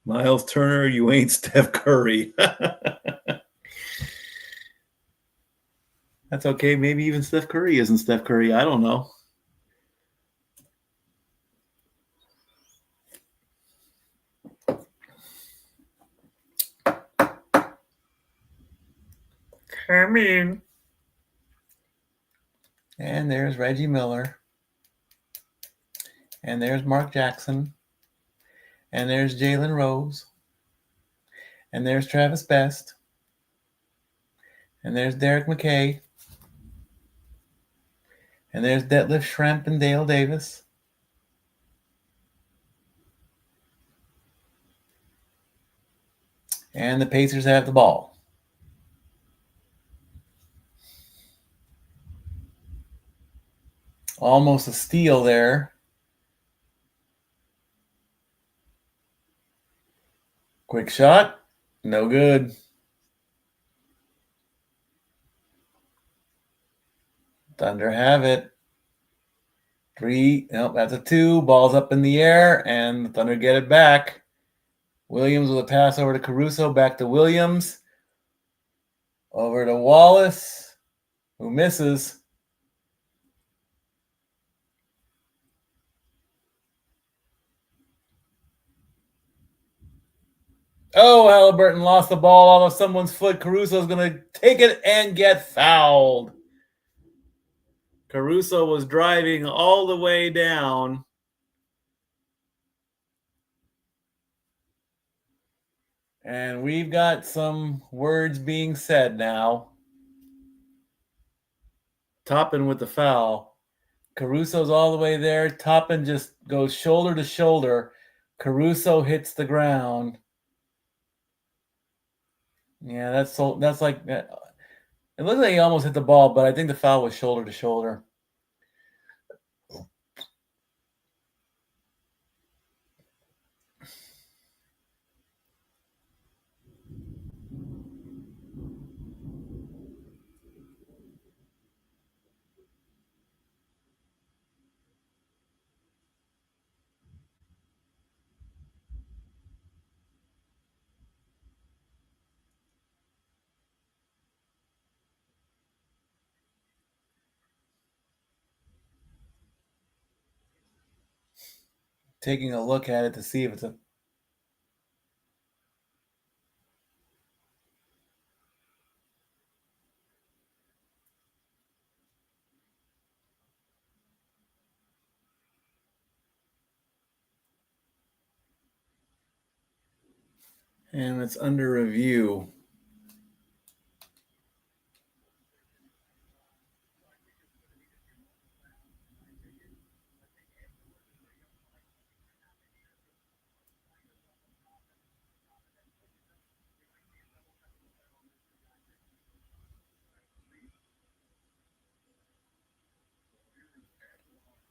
Miles Turner, you ain't Steph Curry. That's okay. Maybe even Steph Curry isn't Steph Curry. I don't know. Come in. And there's Reggie Miller. And there's Mark Jackson. And there's Jalen Rose. And there's Travis Best. And there's Derek McKay. And there's Detlef Schrempf and Dale Davis. And the Pacers have the ball. Almost a steal there. Quick shot. No good. Thunder have it. 3. Nope, that's a 2. Ball's up in the air, and the Thunder get it back. Williams with a pass over to Caruso. Back to Williams. Over to Wallace, who misses. Oh, Halliburton lost the ball off of someone's foot. Caruso's going to take it and get fouled. Caruso was driving all the way down. And we've got some words being said now. Toppin with the foul. Caruso's all the way there. Toppin just goes shoulder to shoulder. Caruso hits the ground. Yeah, that's like that. It looks like he almost hit the ball, but I think the foul was shoulder to shoulder. Taking a look at it to see if it's a. And it's under review.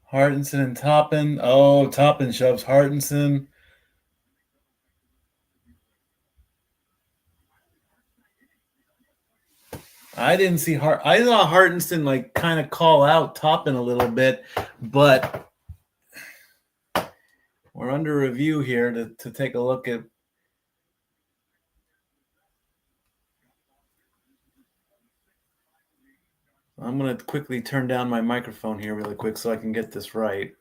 Hartenson and Toppin. Oh, Toppin shoves Hartenson. I didn't see I saw Hartenson like kind of call out Toppin a little bit, but we're under review here to take a look at. I'm going to quickly turn down my microphone here really quick so I can get this right.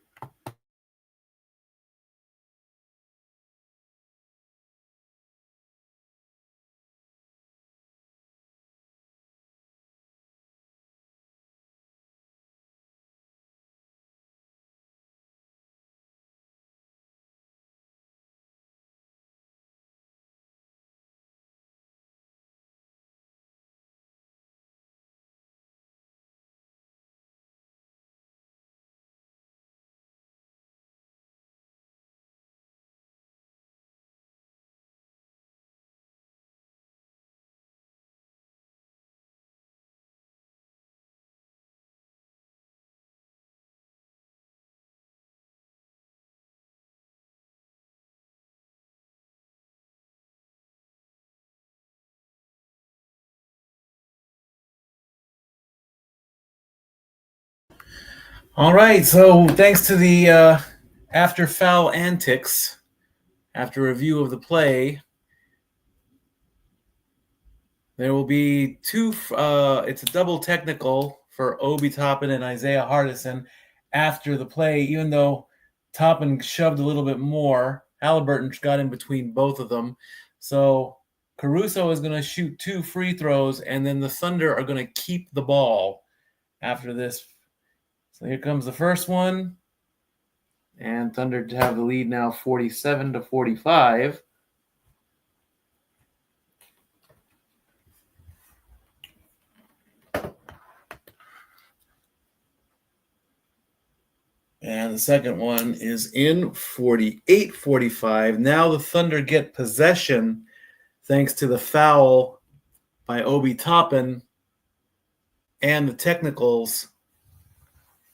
All right, so thanks to the after foul antics After review of the play, there will be it's a double technical for Obi Toppin and Isaiah Hardison after the play, even though Toppin shoved a little bit more. Halliburton got in between both of them. So Caruso is going to shoot 2 free throws, and then the Thunder are going to keep the ball after this. So here comes the first one. And Thunder have the lead now 47-45. And the second one is in 48-45. Now the Thunder get possession thanks to the foul by Obi Toppin and the technicals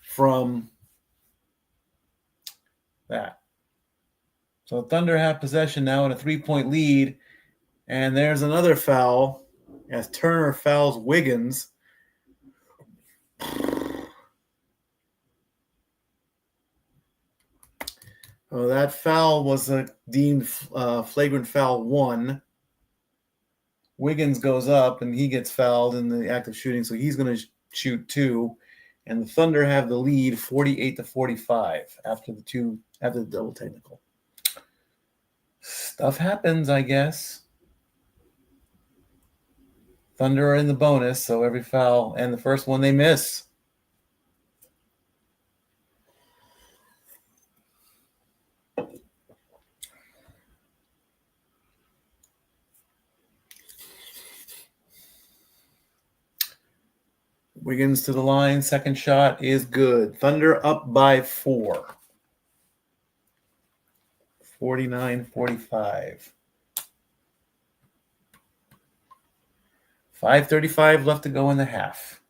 from that. So Thunder have possession now in a 3-point lead. And there's another foul as Turner fouls Wiggins. Oh, that foul was deemed flagrant foul 1. Wiggins goes up and he gets fouled in the act of shooting, so he's going to shoot 2. And the Thunder have the lead 48-45 after the double technical. Stuff happens, I guess. Thunder are in the bonus, so every foul and the first one they miss. Wiggins to the line. Second shot is good. Thunder up by 4. 49-45. 5:35 left to go in the half.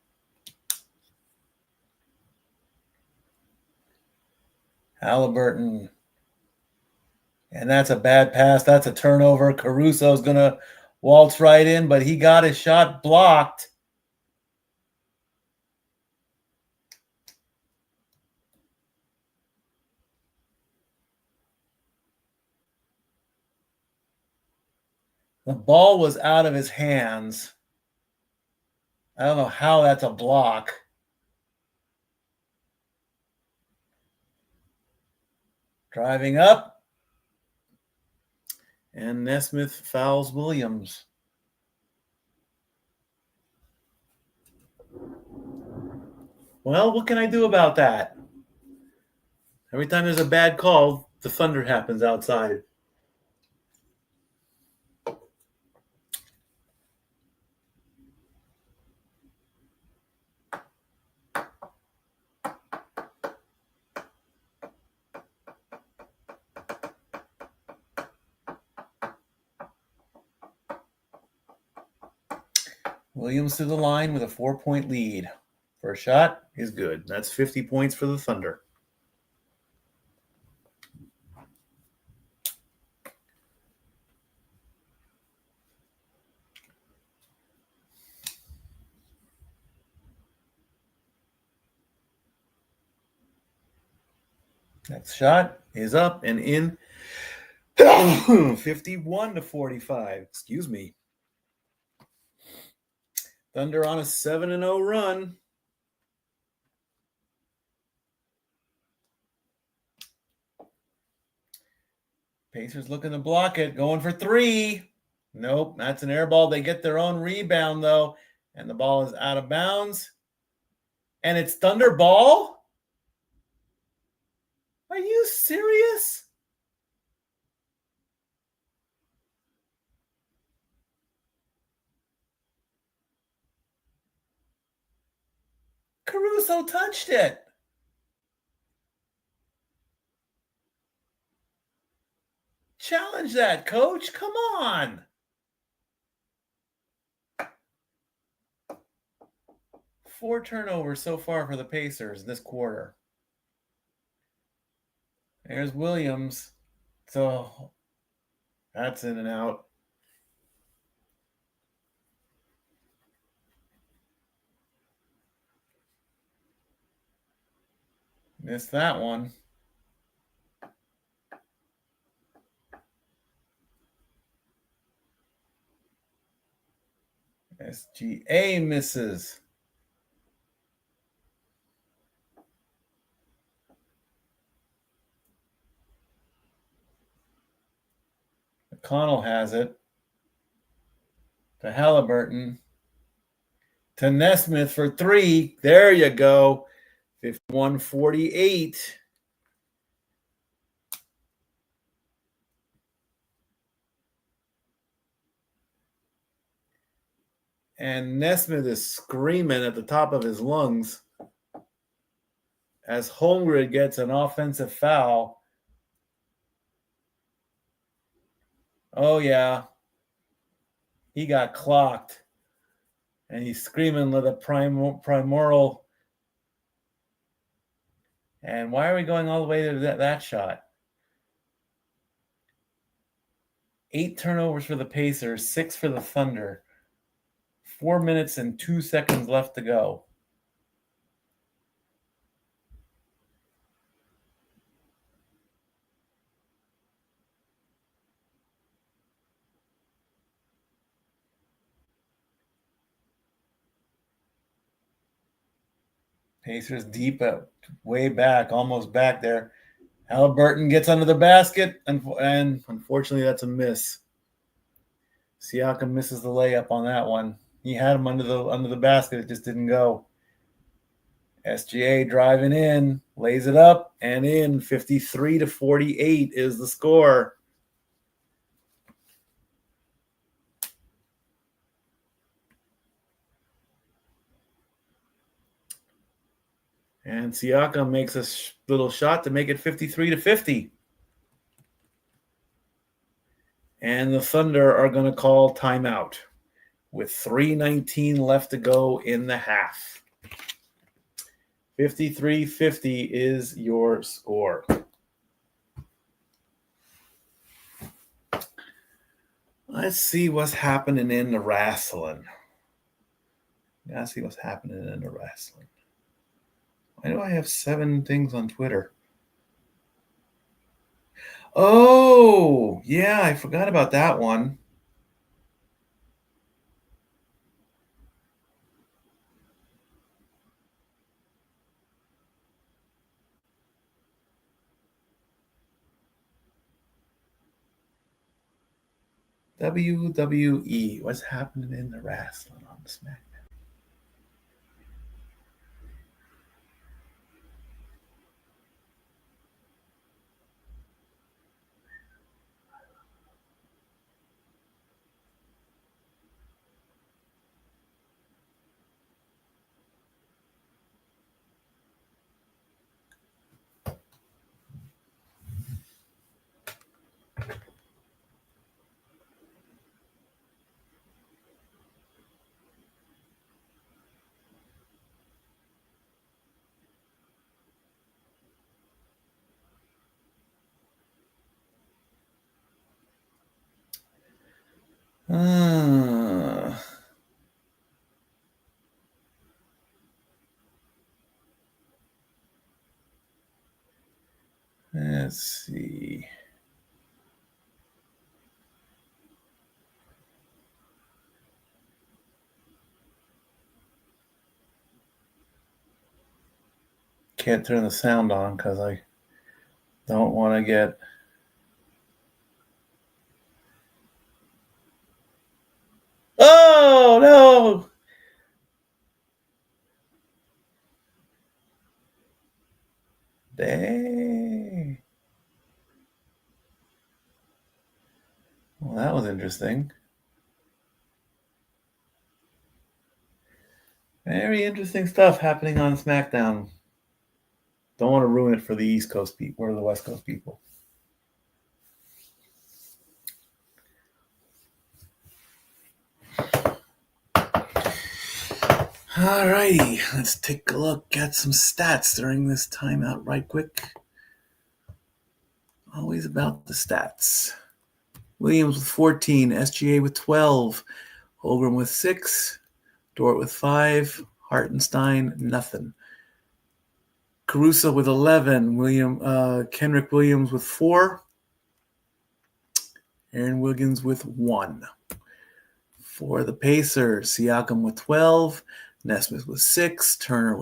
Halliburton. And that's a bad pass. That's a turnover. Caruso's going to waltz right in, but he got his shot blocked. The ball was out of his hands. I don't know how that's a block. Driving up. And Nesmith fouls Williams. Well, what can I do about that? Every time there's a bad call, the Thunder happens outside. Williams to the line with a 4-point lead. First shot is good. That's 50 points for the Thunder. Next shot is up and in. 51-45. Excuse me. Thunder on a 7-0 run. Pacers looking to block it. Going for 3. Nope, that's an air ball. They get their own rebound, though. And the ball is out of bounds. And it's Thunder ball? Are you serious? Caruso touched it. Challenge that, coach. Come on. 4 turnovers so far for the Pacers this quarter. There's Williams. So that's in and out. Missed that one. SGA misses. McConnell has it. To Halliburton. To Nesmith for 3. There you go. 51-48. And Nesmith is screaming at the top of his lungs as Holmgren gets an offensive foul. Oh, yeah. He got clocked. And he's screaming with a primordial. And why are we going all the way to that shot? 8 turnovers for the Pacers, 6 for the Thunder. 4 minutes and 2 seconds left to go. Pacers deep, way back, almost back there. Halliburton gets under the basket, and unfortunately, that's a miss. Siakam misses the layup on that one. He had him under the basket. It just didn't go. SGA driving in, lays it up, and in. 53-48 is the score. And Siakam makes a little shot to make it 53-50. And the Thunder are going to call timeout with 3:19 left to go in the half. 53-50 is your score. Let's see what's happening in the wrestling. Let's see what's happening in the wrestling. Why do I have 7 things on Twitter? Oh, yeah, I forgot about that one. WWE. What's happening in the wrestling on the SmackDown? Let's see. Can't turn the sound on because I don't want to get... Oh, no! Dang. Well, that was interesting. Very interesting stuff happening on SmackDown. Don't want to ruin it for the East Coast people or the West Coast people. All righty, let's take a look at some stats during this timeout right quick. Always about the stats. Williams with 14, SGA with 12, Holmgren with 6, Dort with 5, Hartenstein, nothing. Caruso with 11, Kenrick Williams with 4, Aaron Wiggins with 1. For the Pacers, Siakam with 12, Nesmith with 6, Turner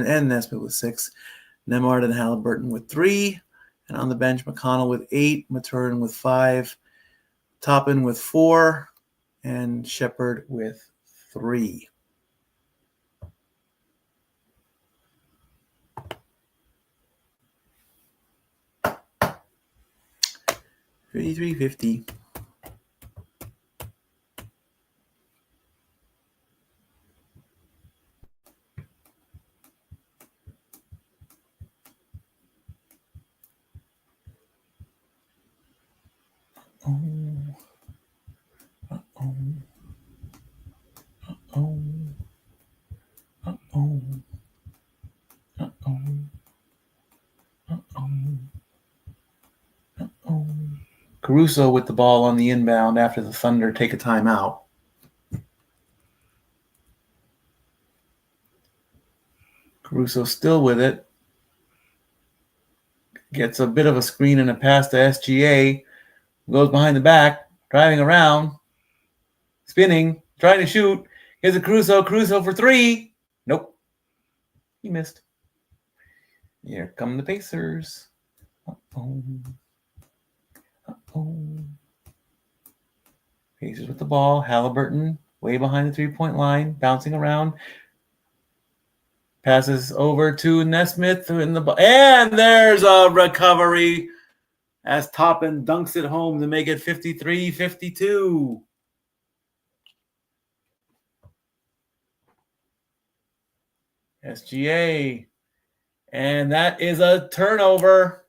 and Nesmith with 6, Nembhard and Halliburton with 3, and on the bench, McConnell with 8, Mathurin with 5, Toppin with 4, and Shepard with 3. $53.50. Caruso with the ball on the inbound after the Thunder take a timeout. Caruso still with it. Gets a bit of a screen and a pass to SGA. Goes behind the back, driving around, spinning, trying to shoot. Here's a Caruso for 3. Nope. He missed. Here come the Pacers. Pacers with the ball. Halliburton way behind the three-point line, bouncing around. Passes over to Nesmith in the and there's a recovery as Toppin dunks it home to make it 53-52. SGA. And that is a turnover.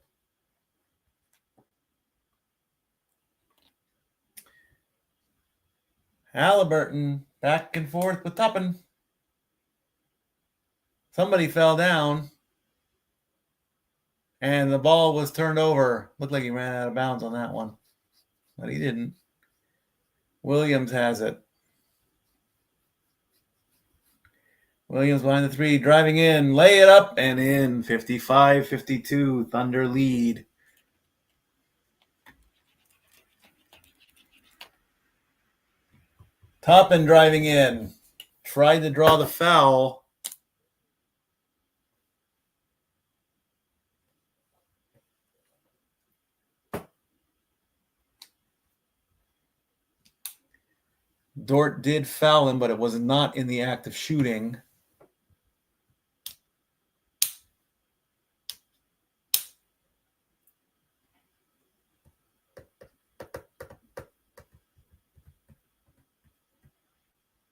Halliburton back and forth with Toppin. Somebody fell down. And the ball was turned over. Looked like he ran out of bounds on that one. But he didn't. Williams has it. Williams behind the 3, driving in, lay it up and in. 55-52, Thunder lead. Toppin driving in, tried to draw the foul. Dort did foul him, but it was not in the act of shooting.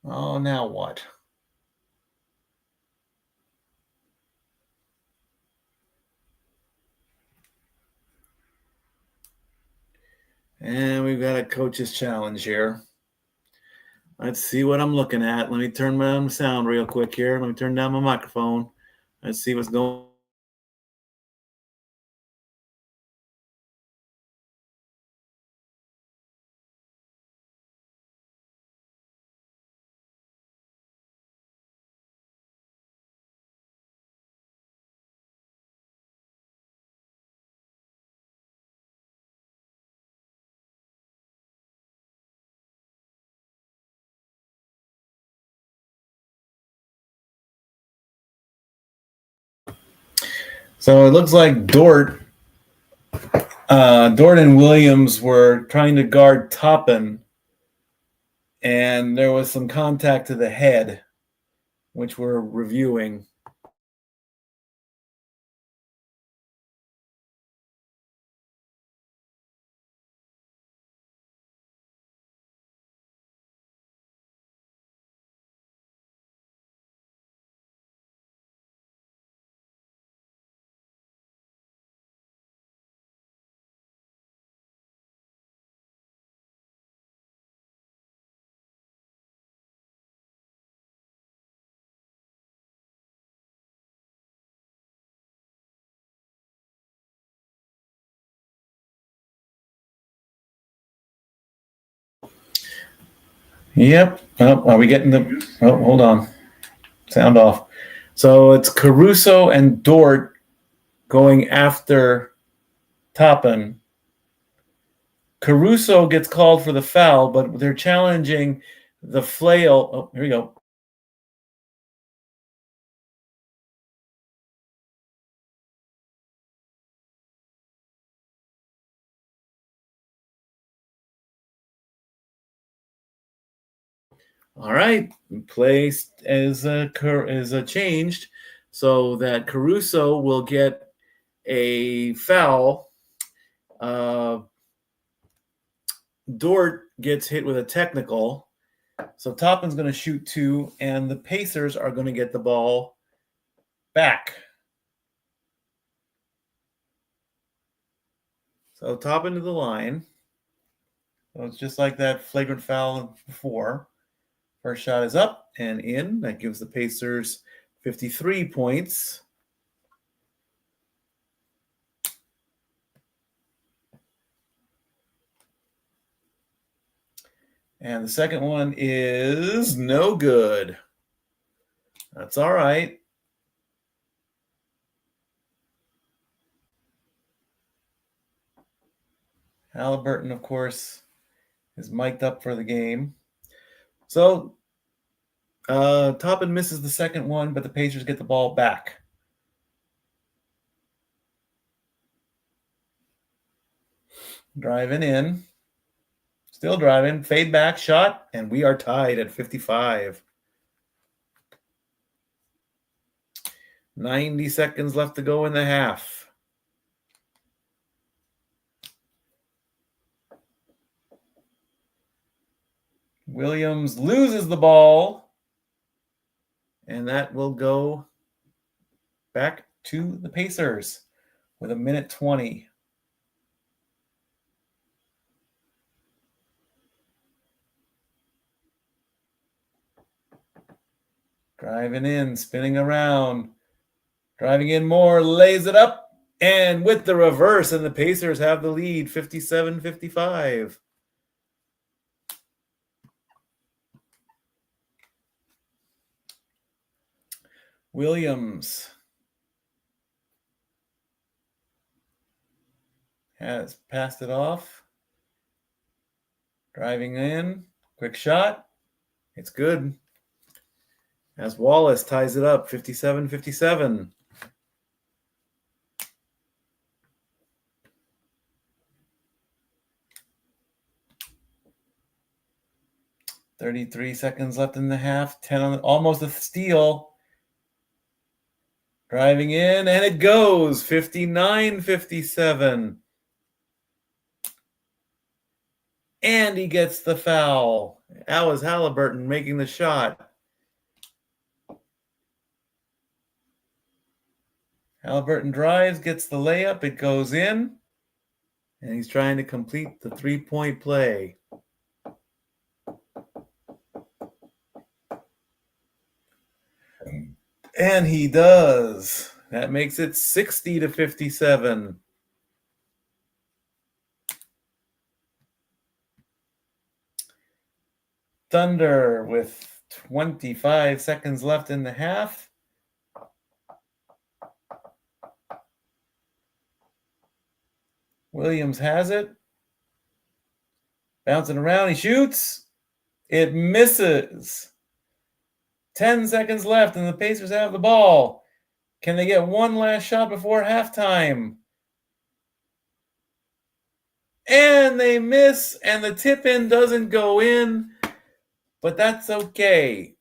Oh, now what? And we've got a coach's challenge here. Let's see what I'm looking at. Let me turn my sound real quick here. Let me turn down my microphone. Let's see what's going on. So it looks like Dort and Williams were trying to guard Toppin, and there was some contact to the head, which we're reviewing. Yep. Oh, are we getting the... Oh, hold on. Sound off. So it's Caruso and Dort going after Toppin. Caruso gets called for the foul, but they're challenging the flail. Oh, here we go. All right, place is changed so that Caruso will get a foul. Dort gets hit with a technical. So Toppin's going to shoot 2, and the Pacers are going to get the ball back. So Toppin to the line. So it's just like that flagrant foul before. First shot is up and in. That gives the Pacers 53 points. And the second one is no good. That's all right. Halliburton, of course, is mic'd up for the game. So Toppin misses the second one, but the Pacers get the ball back. Driving in. Still driving. Fade back shot, and we are tied at 55. 90 seconds left to go in the half. Williams loses the ball, and that will go back to the Pacers with 1:20. Driving in, spinning around, driving in more, lays it up, and with the reverse, and the Pacers have the lead, 57-55. Williams has passed it off. Driving in, quick shot. It's good. As Wallace ties it up, 57-57. $33 seconds left in the half. 10 on almost a steal. Driving in, and it goes 59-57. And he gets the foul. That was Halliburton making the shot. Halliburton drives, gets the layup. It goes in. And he's trying to complete the three-point play. And he does. That makes it 60-57. Thunder with 25 seconds left in the half. Williams has it. Bouncing around, he shoots. It misses. 10 seconds left, and the Pacers have the ball. Can they get one last shot before halftime? And they miss, and the tip-in doesn't go in, but that's okay.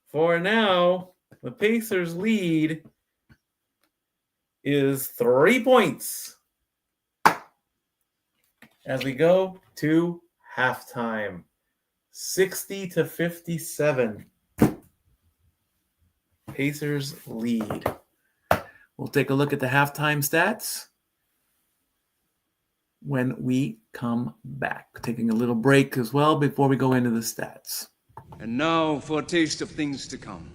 For now, the Pacers' lead is 3 points as we go to halftime. 60-57. Pacers lead. We'll take a look at the halftime stats when we come back. Taking a little break as well before we go into the stats. And now for a taste of things to come.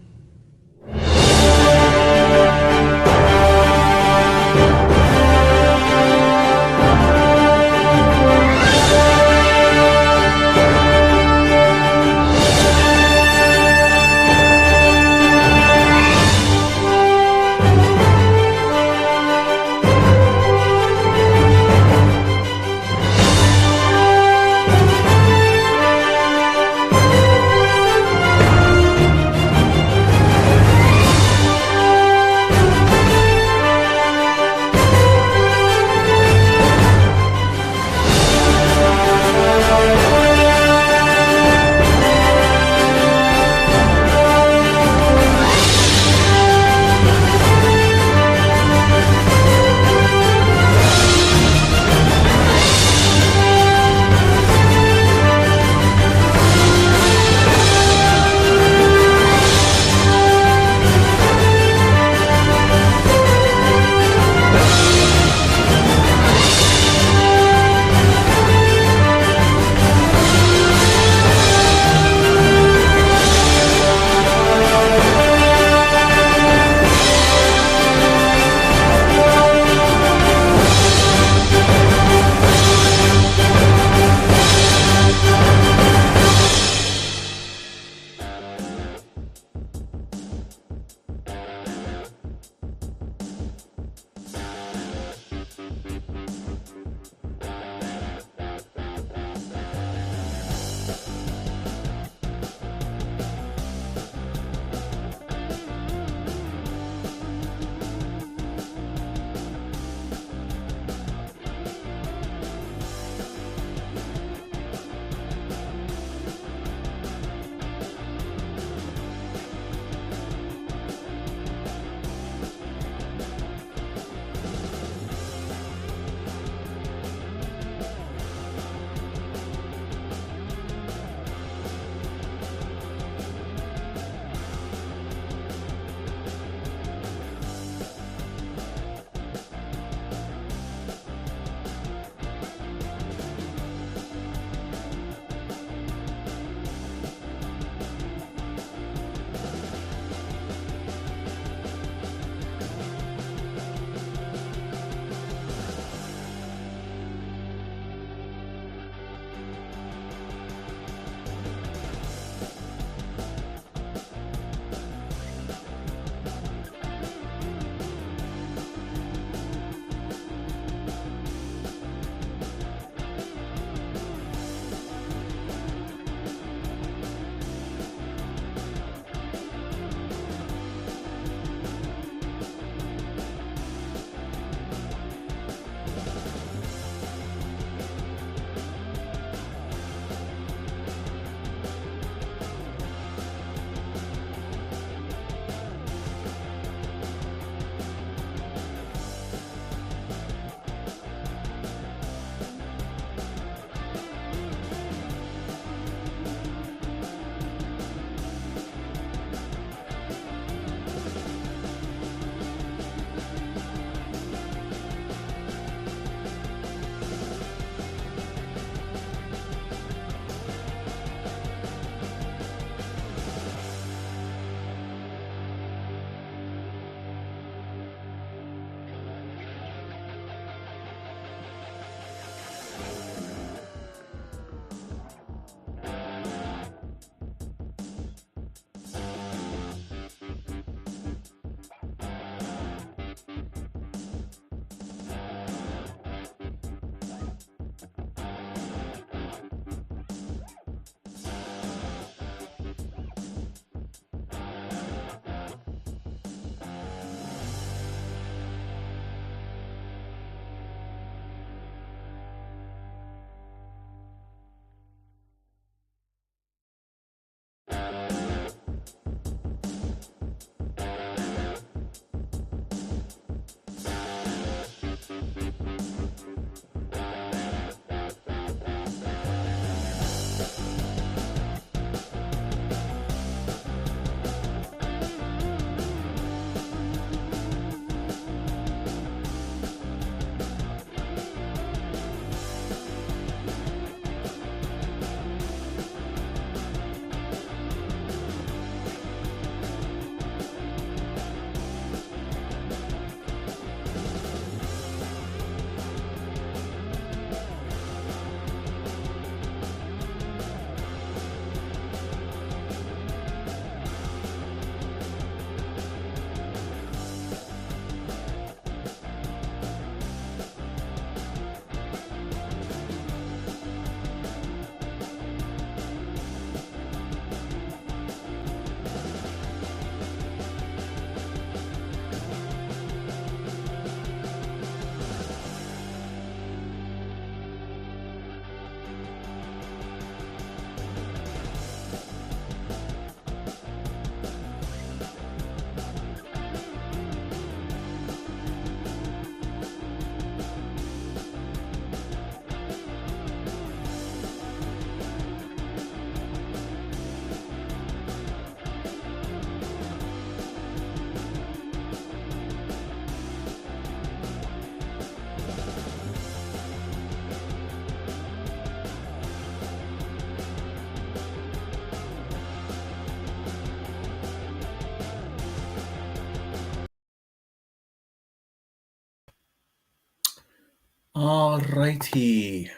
All righty.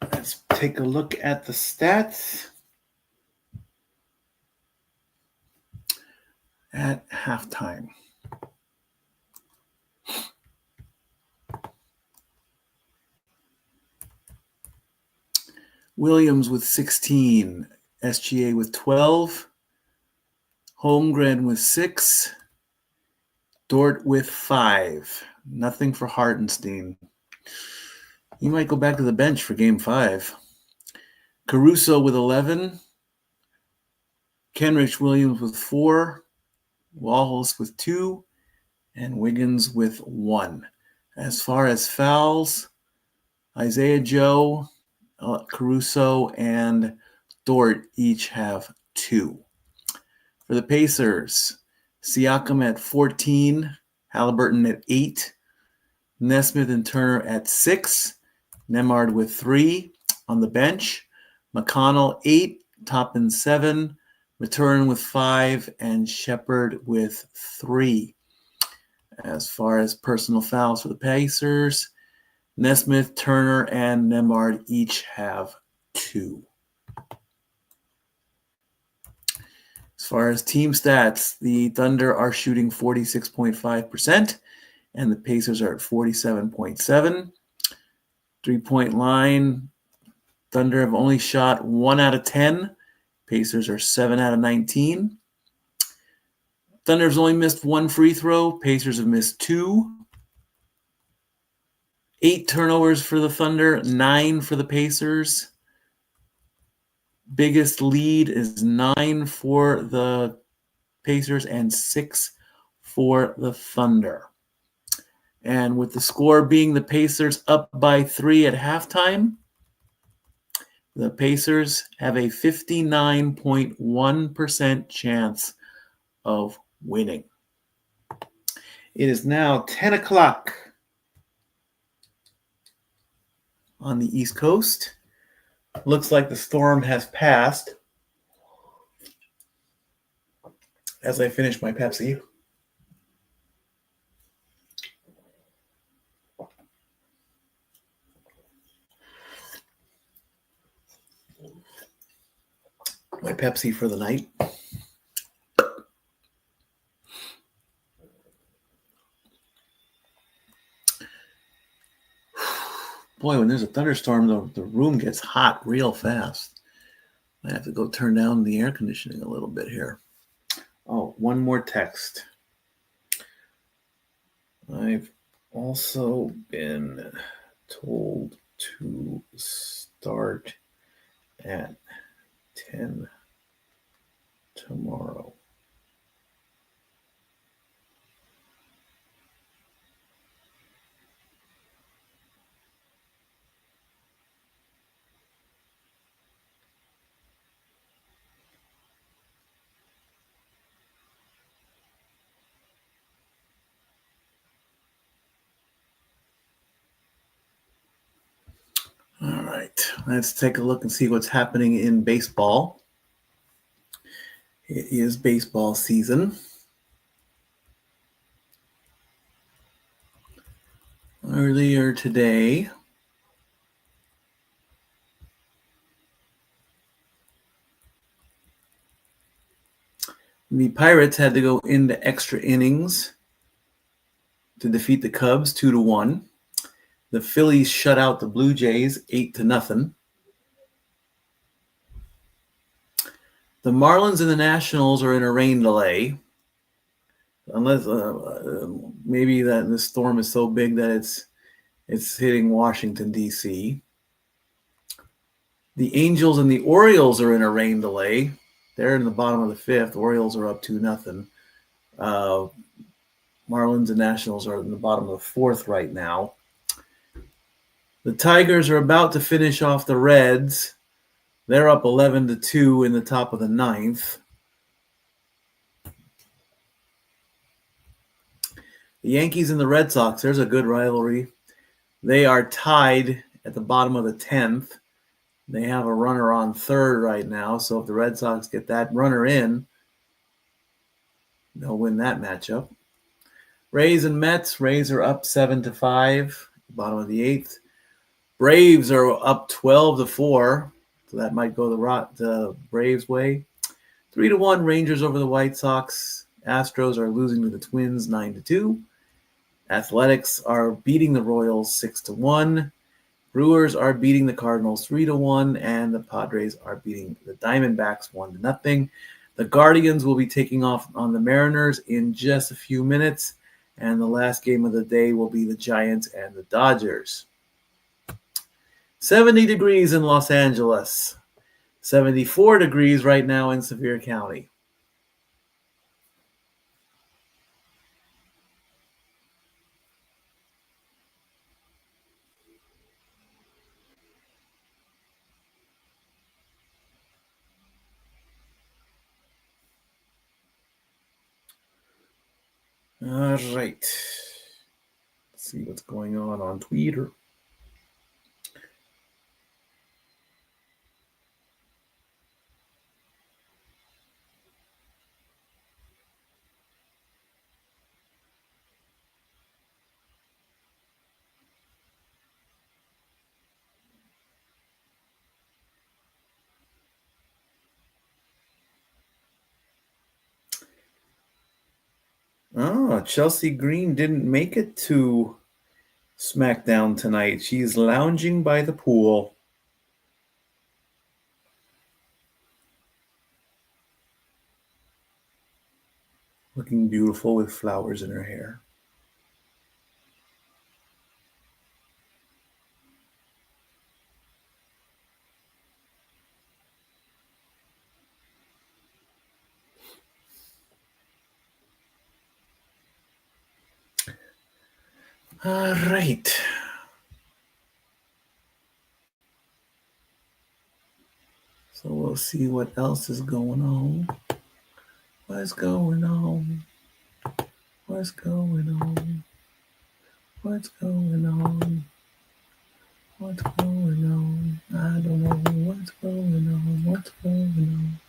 Let's take a look at the stats at halftime. Williams with 16. SGA with 12. Holmgren with 6. Dort with 5. Nothing for Hartenstein. He might go back to the bench for game 5. Caruso with 11. Kenrich Williams with 4. Wallace with 2. And Wiggins with 1. As far as fouls, Isaiah Joe, Caruso, and Dort each have 2. For the Pacers, Siakam at 14, Halliburton at 8, Nesmith and Turner at 6, Nemard with 3 on the bench, McConnell 8, Toppin 7, Maturin with 5, and Shepard with 3. As far as personal fouls for the Pacers, Nesmith, Turner, and Nemard each have 2. As far as team stats, the Thunder are shooting 46.5%, and the Pacers are at 47.7%. 3-point line, Thunder have only shot 1 out of 10. Pacers are 7 out of 19. Thunder's only missed 1 free throw. Pacers have missed 2. 8 turnovers for the Thunder, 9 for the Pacers. Biggest lead is 9 for the Pacers and 6 for the Thunder. And with the score being the Pacers up by 3 at halftime, the Pacers have a 59.1% chance of winning. It is now 10 o'clock on the East Coast. Looks like the storm has passed. As I finish my Pepsi. My Pepsi for the night. Boy, when there's a thunderstorm, the room gets hot real fast. I have to go turn down the air conditioning a little bit here. Oh, one more text. I've also been told to start at 10 tomorrow. All right, let's take a look and see what's happening in baseball. It is baseball season. Earlier today, the Pirates had to go into extra innings to defeat the Cubs 2-1. The Phillies shut out the Blue Jays 8-0. The Marlins and the Nationals are in a rain delay, unless maybe that the storm is so big that it's hitting Washington, D.C. The Angels and the Orioles are in a rain delay. They're in the bottom of the 5th. Orioles are up 2-0. Marlins and Nationals are in the bottom of the 4th right now. The Tigers are about to finish off the Reds. They're up 11-2 in the top of the 9th. The Yankees and the Red Sox, there's a good rivalry. They are tied at the bottom of the 10th. They have a runner on 3rd right now, so if the Red Sox get that runner in, they'll win that matchup. Rays and Mets, Rays are up 7-5, bottom of the 8th. Braves are up 12-4, so that might go the Braves' way. 3-1 Rangers over the White Sox. Astros are losing to the Twins 9-2. Athletics are beating the Royals 6-1. Brewers are beating the Cardinals 3-1, and the Padres are beating the Diamondbacks 1-0. The Guardians will be taking off on the Mariners in just a few minutes, and the last game of the day will be the Giants and the Dodgers. 70 degrees in Los Angeles. 74 degrees right now in Sevier County. All right. Let's see what's going on Twitter. Oh, Chelsea Green didn't make it to SmackDown tonight. She's lounging by the pool. Looking beautiful with flowers in her hair. All right. So we'll see what else is going on. What's going on? What's going on? What's going on? What's going on? I don't know what's going on. What's going on?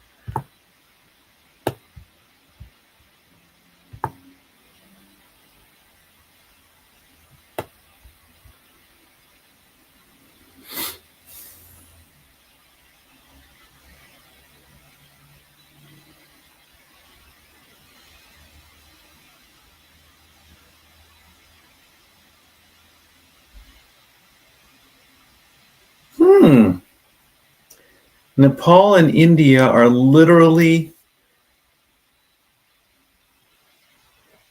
Nepal and India are literally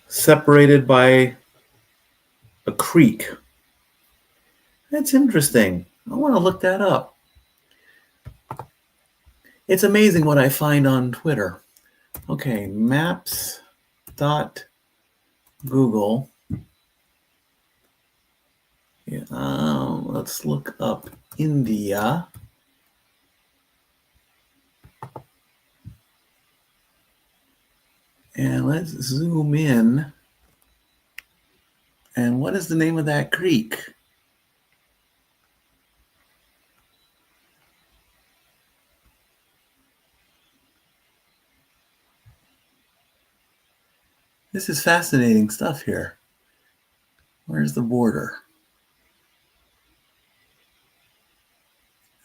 separated by a creek. That's interesting. I want to look that up. It's amazing what I find on Twitter. Okay, maps.google. Yeah, let's look up India. And let's zoom in. And what is the name of that creek? This is fascinating stuff here. Where's the border?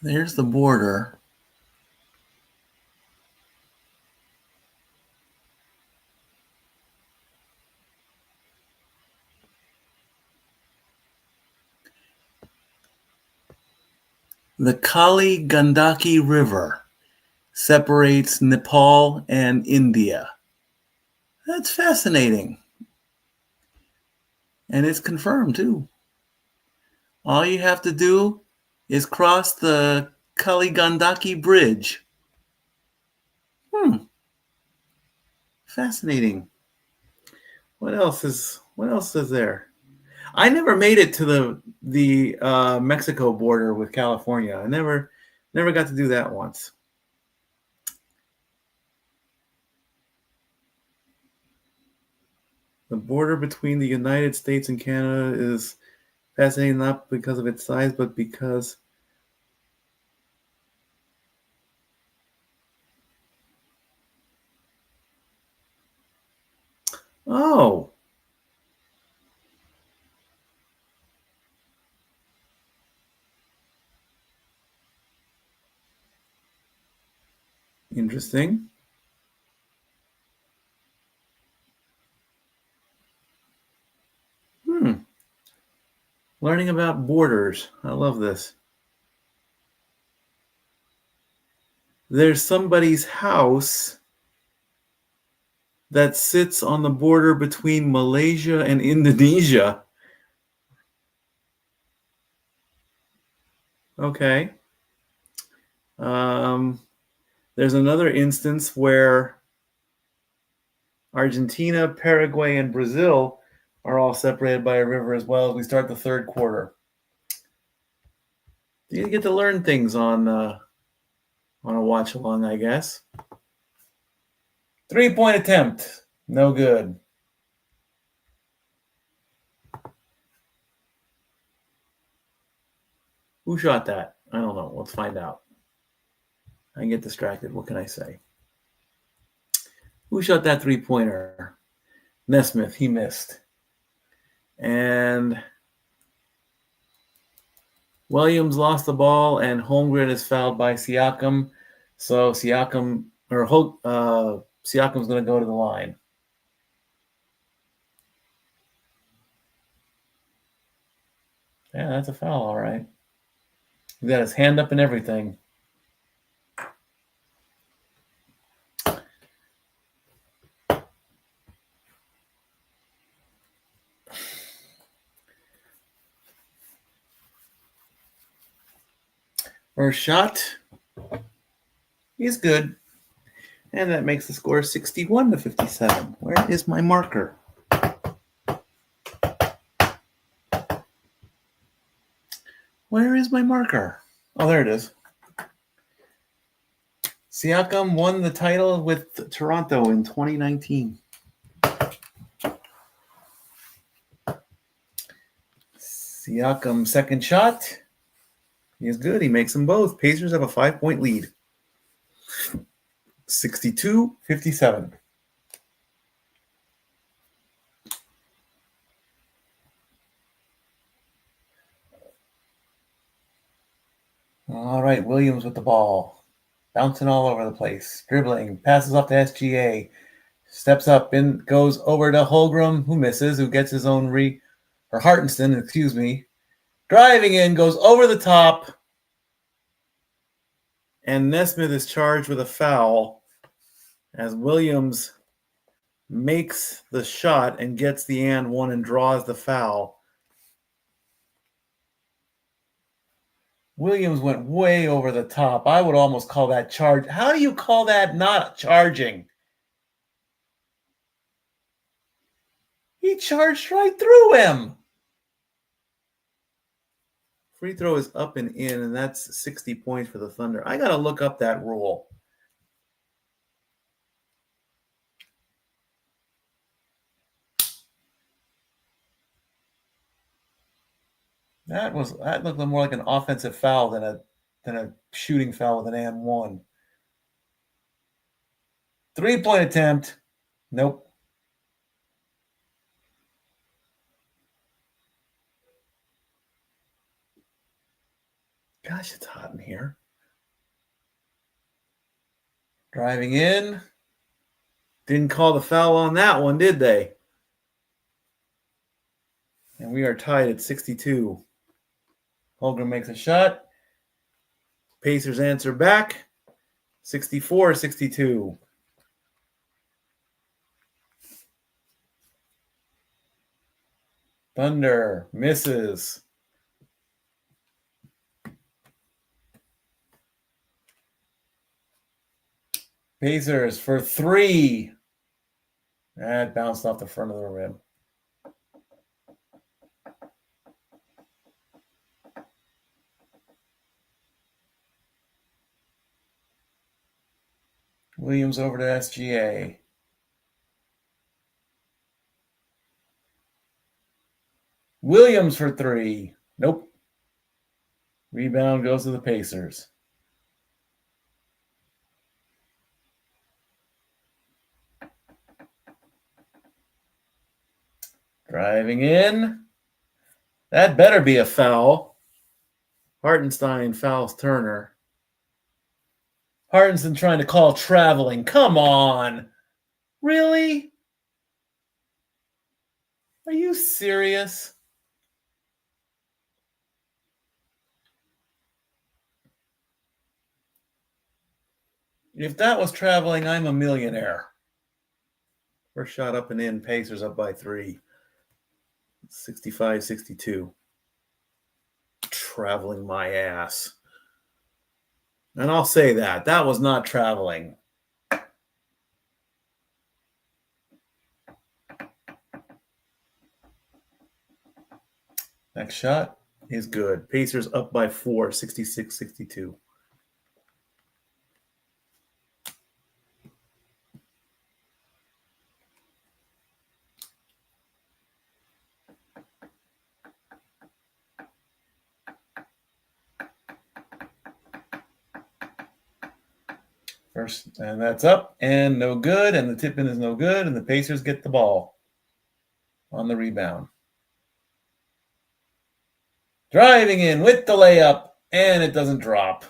There's the border. The Kali Gandaki River separates Nepal and India. That's fascinating. And it's confirmed too. All you have to do is cross the Kali Gandaki Bridge. Fascinating. What else is there? I never made it to the Mexico border with California. I never got to do that once. The border between the United States and Canada is fascinating, not because of its size, but because oh, interesting. Learning about borders. I love this. There's somebody's house that sits on the border between Malaysia and Indonesia. Okay. There's another instance where Argentina, Paraguay, and Brazil are all separated by a river as well as we start the third quarter. You get to learn things on a watch along, I guess. 3-point attempt. No good. Who shot that? I don't know. Let's find out. I get distracted. What can I say? Who shot that 3-pointer? Nesmith. He missed. And Williams lost the ball, and Holmgren is fouled by Siakam. So Siakam's going to go to the line. Yeah, that's a foul, all right. He's got his hand up and everything. First shot is good. And that makes the score 61-57. Where is my marker? Where is my marker? Oh, there it is. Siakam won the title with Toronto in 2019. Siakam second shot. He is good. He makes them both. Pacers have a 5-point lead. 62-57. All right, Williams with the ball. Bouncing all over the place. Dribbling. Passes off to SGA. Steps up and goes over to Holmgren, who misses, who gets his own Hartenstein, excuse me. Driving in, goes over the top. And Nesmith is charged with a foul as Williams makes the shot and gets the and one and draws the foul. Williams went way over the top. I would almost call that charge. How do you call that not charging? He charged right through him. Free throw is up and in, and that's 60 points for the Thunder. I got to look up that rule. That looked more like an offensive foul than a shooting foul with an and one. 3-point attempt. Nope. Gosh, it's hot in here. Driving in. Didn't call the foul on that one, did they? And we are tied at 62. Holmgren makes a shot. Pacers answer back. 64-62. Thunder misses. Pacers for 3. That bounced off the front of the rim. Williams over to SGA. Williams for 3. Nope. Rebound goes to the Pacers. Driving in. That better be a foul. Hartenstein fouls Turner. Hartenstein trying to call traveling. Come on. Really? Are you serious? If that was traveling, I'm a millionaire. First shot up and in. Pacers up by 3. 65-62. Traveling my ass. And I'll say that. That was not traveling. Next shot is good. Pacers up by 4, 66-62. First, and that's up and no good, and the tip-in is no good, and the Pacers get the ball on the rebound. Driving in with the layup, and it doesn't drop.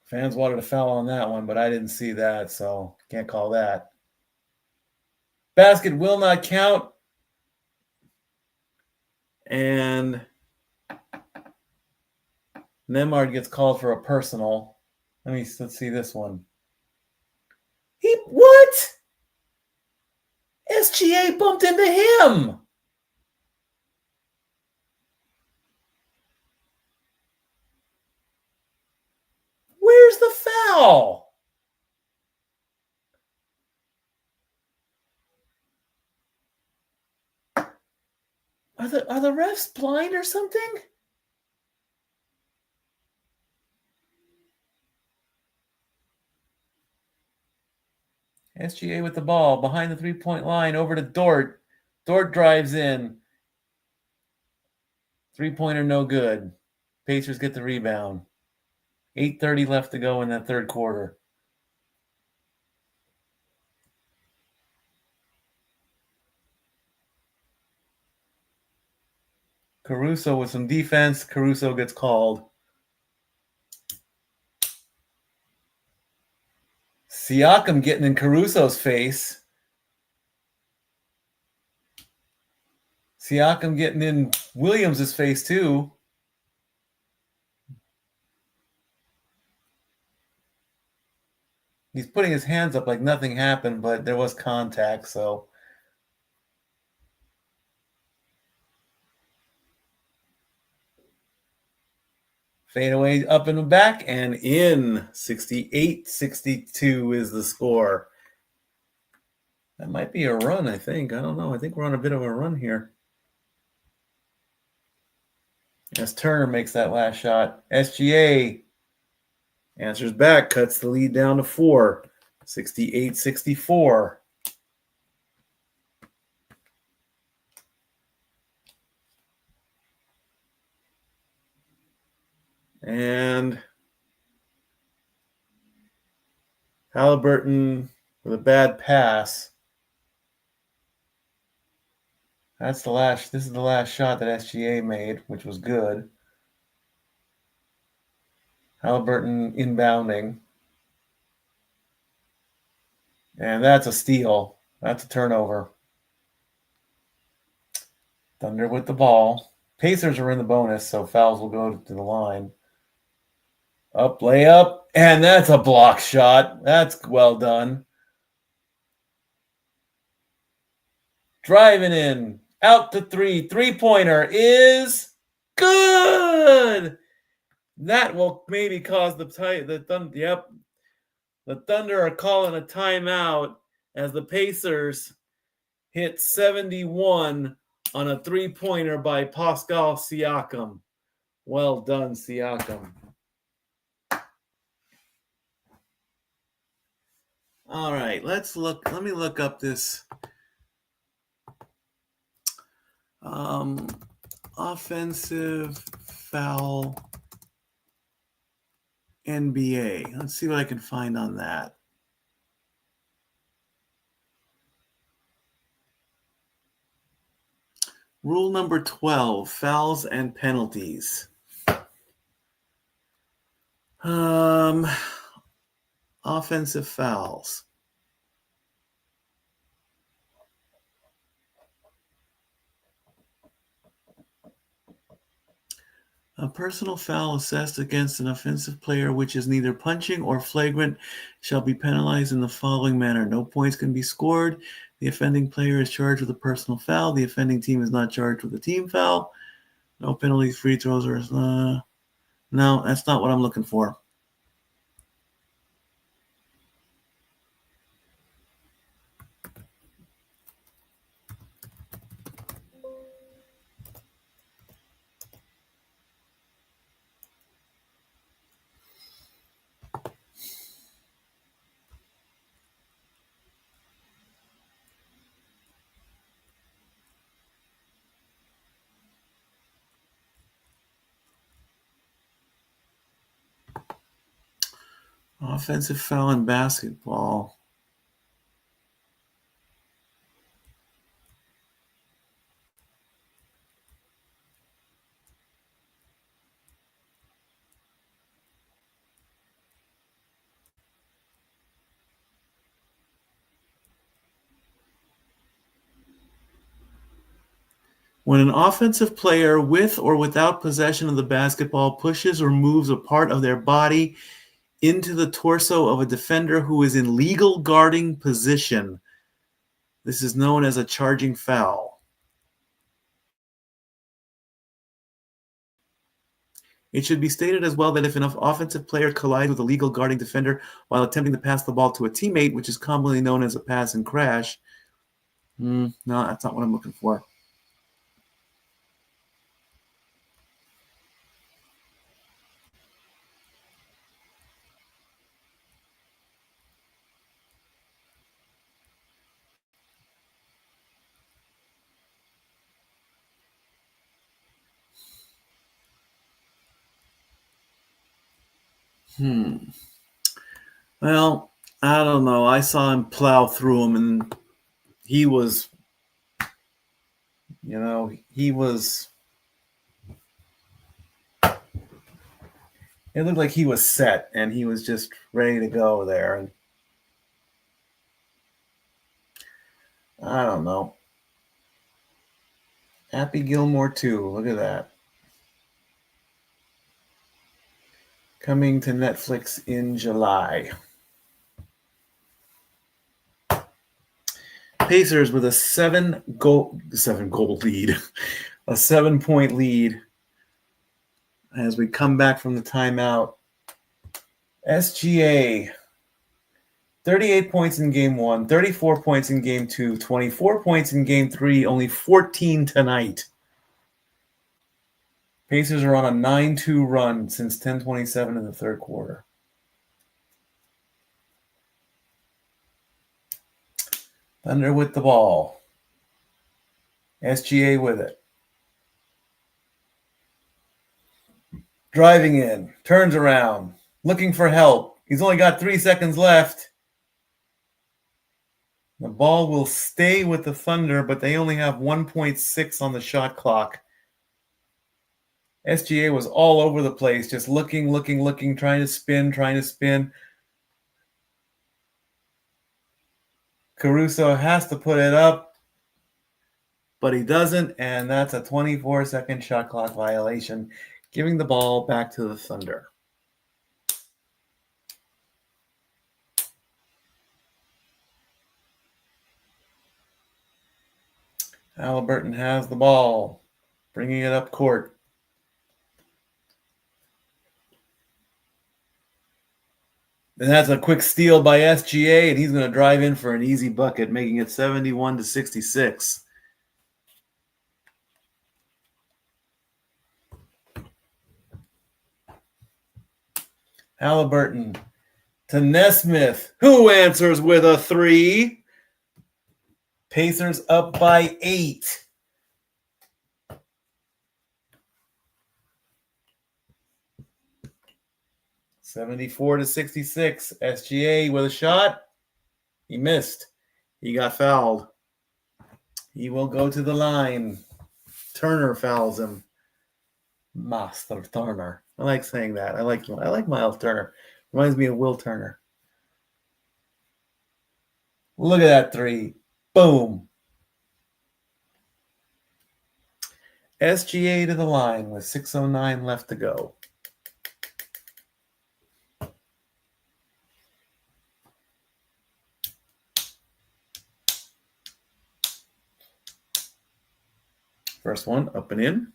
Fans wanted a foul on that one, but I didn't see that, so can't call that. Basket will not count. And Nemard gets called for a personal. Let's see this one. What? SGA bumped into him. Where's the foul? Are the refs blind or something? SGA with the ball behind the three-point line over to Dort. Dort drives in. Three-pointer no good. Pacers get the rebound. 8:30 left to go in that third quarter. Caruso with some defense. Caruso gets called. Siakam getting in Caruso's face. Siakam getting in Williams' face too. He's putting his hands up like nothing happened, but there was contact, so. Fade away up and back and in. 68-62 is the score. That might be a run, I think. I don't know. I think we're on a bit of a run here. As Turner makes that last shot. SGA answers back, cuts the lead down to 4. 68-64. And Halliburton with a bad pass. This is the last shot that SGA made, which was good. Halliburton inbounding. And that's a steal. That's a turnover. Thunder with the ball. Pacers are in the bonus, so fouls will go to the line. Up, layup, and that's a block shot. That's well done. Driving in, out to 3. Three-pointer is good. That will maybe cause the Thunder are calling a timeout as the Pacers hit 71 on a three-pointer by Pascal Siakam. Well done, Siakam. All right, let me look up this offensive foul NBA. Let's see what I can find on that. Rule number 12, fouls and penalties. Offensive fouls. A personal foul assessed against an offensive player which is neither punching or flagrant shall be penalized in the following manner. No points can be scored. The offending player is charged with a personal foul. The offending team is not charged with a team foul. No penalties, free throws, or... no, that's not what I'm looking for. Offensive foul in basketball. When an offensive player with or without possession of the basketball pushes or moves a part of their body into the torso of a defender who is in legal guarding position, this is known as a charging foul. It should be stated as well that if an offensive player collides with a legal guarding defender while attempting to pass the ball to a teammate, which is commonly known as a pass and crash, no, that's not what I'm looking for. Well, I don't know. I saw him plow through him, and he was, it looked like he was set, and he was just ready to go there. And I don't know. Happy Gilmore 2. Look at that. Coming to Netflix in July. Pacers with a 7-goal lead. A 7-point lead as we come back from the timeout. SGA, 38 points in game 1, 34 points in game 2, 24 points in game 3, only 14 tonight. Pacers are on a 9-2 run since 10:27 in the third quarter. Thunder with the ball. SGA with it. Driving in, turns around, looking for help. He's only got 3 seconds left. The ball will stay with the Thunder, but they only have 1.6 on the shot clock. SGA was all over the place, just looking, trying to spin. Caruso has to put it up, but he doesn't, and that's a 24-second shot clock violation, giving the ball back to the Thunder. Halliburton has the ball, bringing it up court. And that's a quick steal by SGA, and he's going to drive in for an easy bucket, making it 71-66. Halliburton to Nesmith, who answers with a 3. Pacers up by 8. (74-66). SGA with a shot. He missed. He got fouled. He will go to the line. Turner fouls him. Master Turner. I like saying that. I like Miles Turner. Reminds me of Will Turner. Look at that 3. Boom. SGA to the line with 6:09 left to go. First one up and in.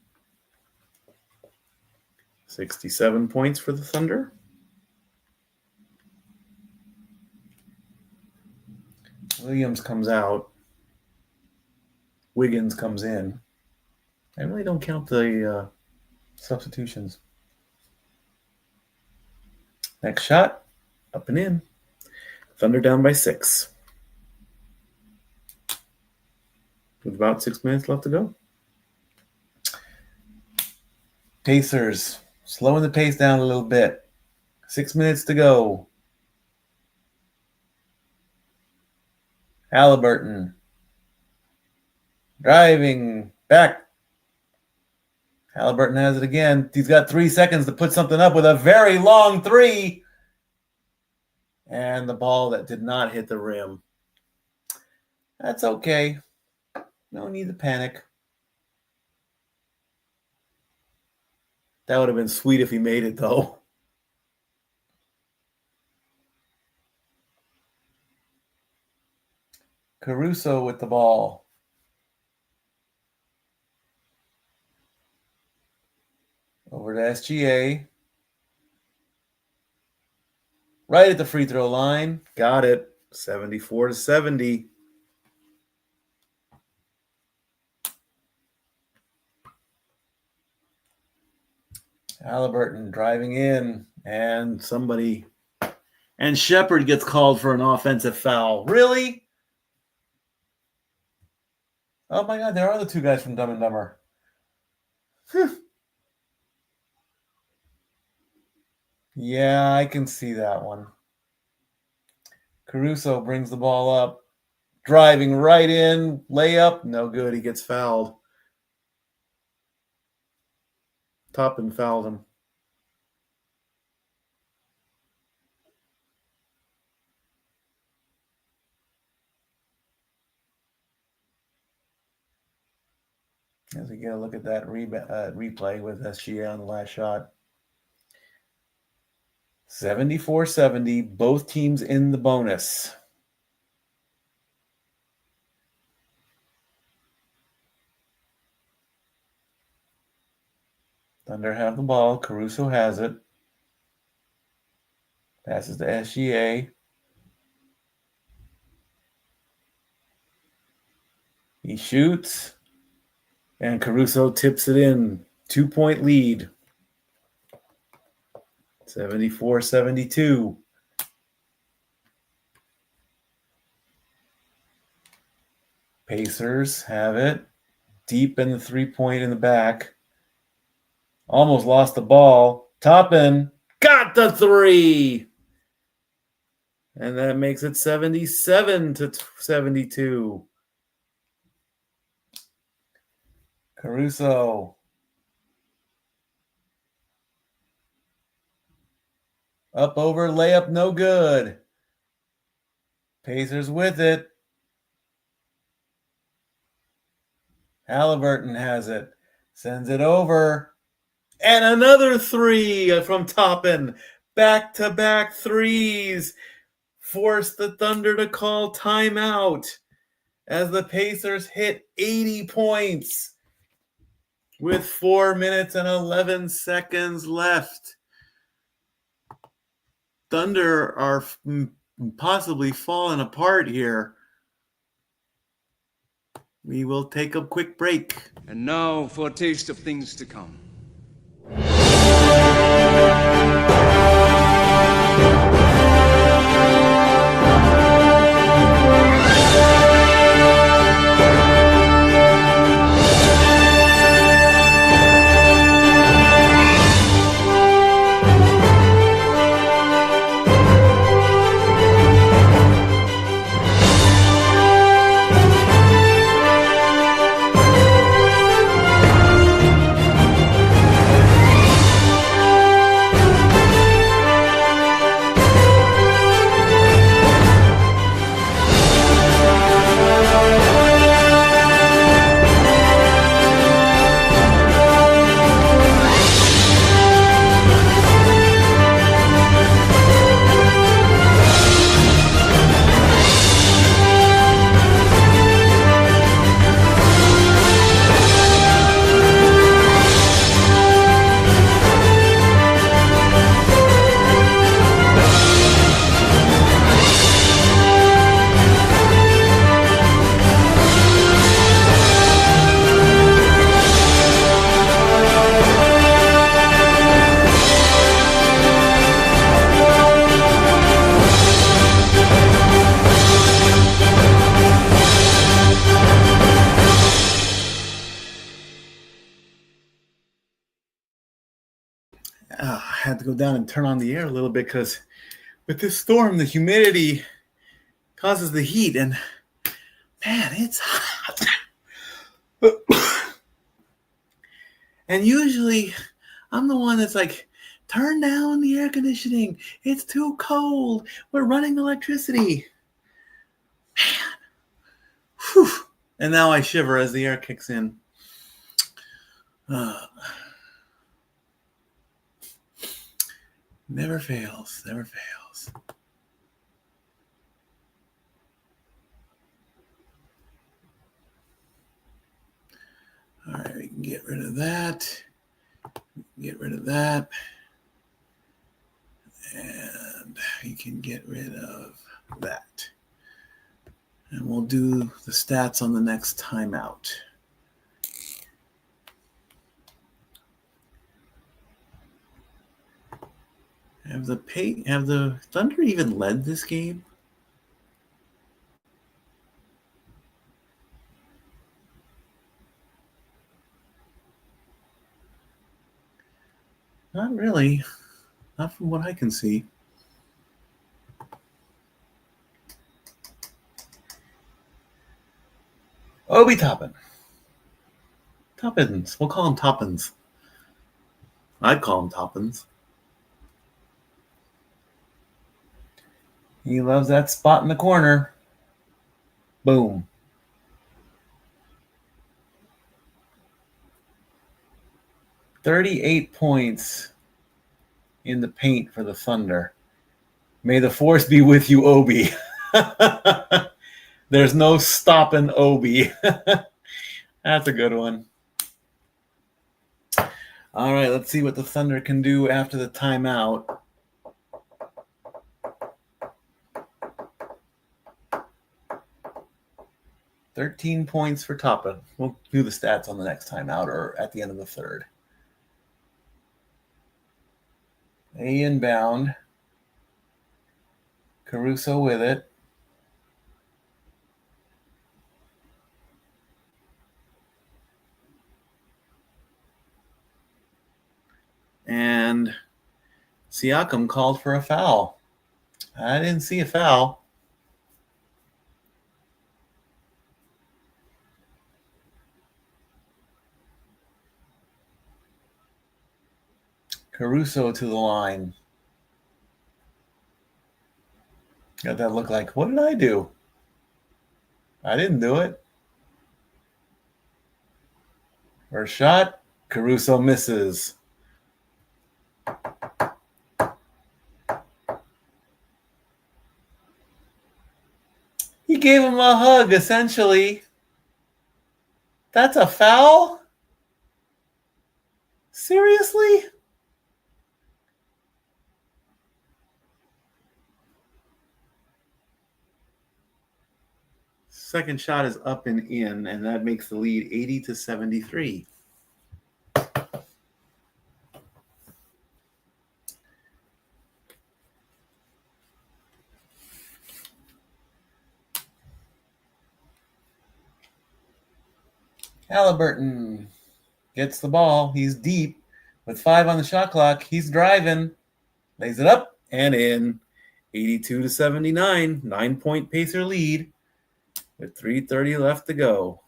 67 points for the Thunder. Williams comes out. Wiggins comes in. I really don't count the substitutions. Next shot, up and in. Thunder down by 6. With about 6 minutes left to go. Pacers slowing the pace down a little bit. 6 minutes to go. Halliburton driving back. Halliburton has it again. He's got 3 seconds to put something up with a very long three. And the ball that did not hit the rim. That's okay. No need to panic. That would have been sweet if he made it, though. Caruso with the ball. Over to SGA. Right at the free throw line. Got it. 74-70. Halliburton driving in, and Shepard gets called for an offensive foul. Really? Oh my God, there are the 2 guys from Dumb and Dumber. Yeah, I can see that one. Caruso brings the ball up, driving right in, layup, no good. He gets fouled. Toppin fouled him. As we get a look at that replay with SGA on the last shot. 74-70, both teams in the bonus. Thunder have the ball. Caruso has it. Passes to SGA. He shoots. And Caruso tips it in. 2-point lead. 74-72. Pacers have it. Deep in the 3-point in the back. Almost lost the ball. Toppin got the 3. And that makes it 77-72. Caruso. Up over, layup, no good. Pacers with it. Halliburton has it. Sends it over. And another 3 from Toppin. Back-to-back 3s. Force the Thunder to call timeout as the Pacers hit 80 points with 4 minutes and 11 seconds left. Thunder are possibly falling apart here. We will take a quick break. And now for a taste of things to come. I had to go down and turn on the air a little bit because with this storm, the humidity causes the heat, and man, it's hot. And usually I'm the one that's like, turn down the air conditioning. It's too cold. We're running electricity. Man. Whew. And now I shiver as the air kicks in. Never fails. Never fails. All right, we can get rid of that. Get rid of that. And you can get rid of that. And we'll do the stats on the next timeout. Have the Thunder even led this game? Not really. Not from what I can see. Obi Toppin. Toppins. We'll call him Toppins. I'd call him Toppins. He loves that spot in the corner. Boom. $38 points in the paint for the Thunder. May the force be with you, Obi. There's no stopping Obi. That's a good one. All right, let's see what the Thunder can do after the timeout. $13 points for Toppin. We'll do the stats on the next timeout or at the end of the third. A inbound. Caruso with it. And Siakam called for a foul. I didn't see a foul. Caruso to the line. Got that look like, what did I do? I didn't do it. First shot, Caruso misses. He gave him a hug, essentially. That's a foul? Seriously? Second shot is up and in, and that makes the lead 80-73. Halliburton gets the ball. He's deep with 5 on the shot clock. He's driving. Lays it up and in. 82-79. 9-point Pacer lead with 3:30 left to go.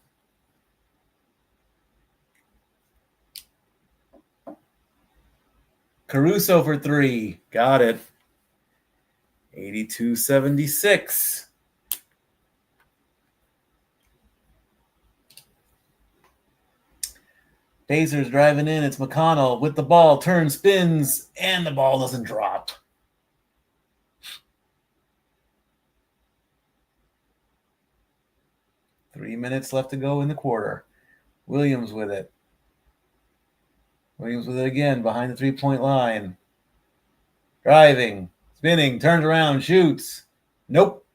Caruso for 3. Got it. 82-76. Pacers driving in. It's McConnell with the ball. Turns, spins, and the ball doesn't drop. Three minutes left to go in the quarter. Williams with it. Williams with it again behind the three-point line. Driving, spinning, turns around, shoots. Nope.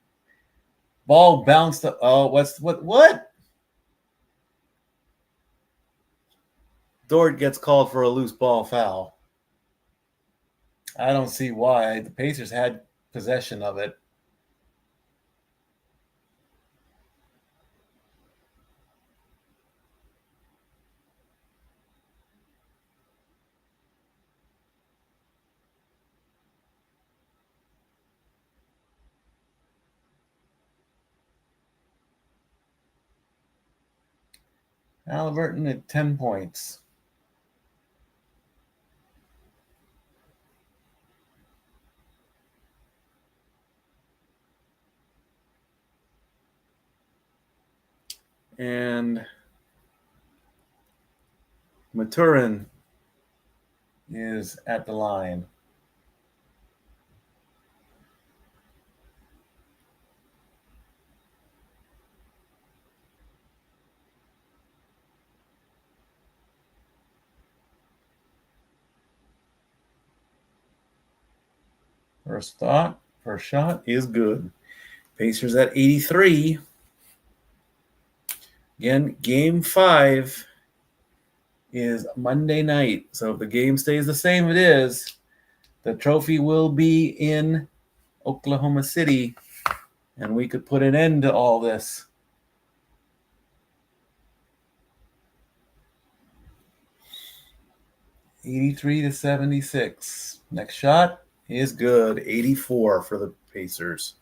Ball bounced. What? Dort gets called for a loose ball foul. I don't see why. The Pacers had possession of it. Halliburton at 10 points. And Maturin is at the line. First shot is good. Pacers at 83. Again, game 5 is Monday night. So if the game stays the same, it is. The trophy will be in Oklahoma City, and we could put an end to all this. $83-76. Next shot is good. 84 for the Pacers.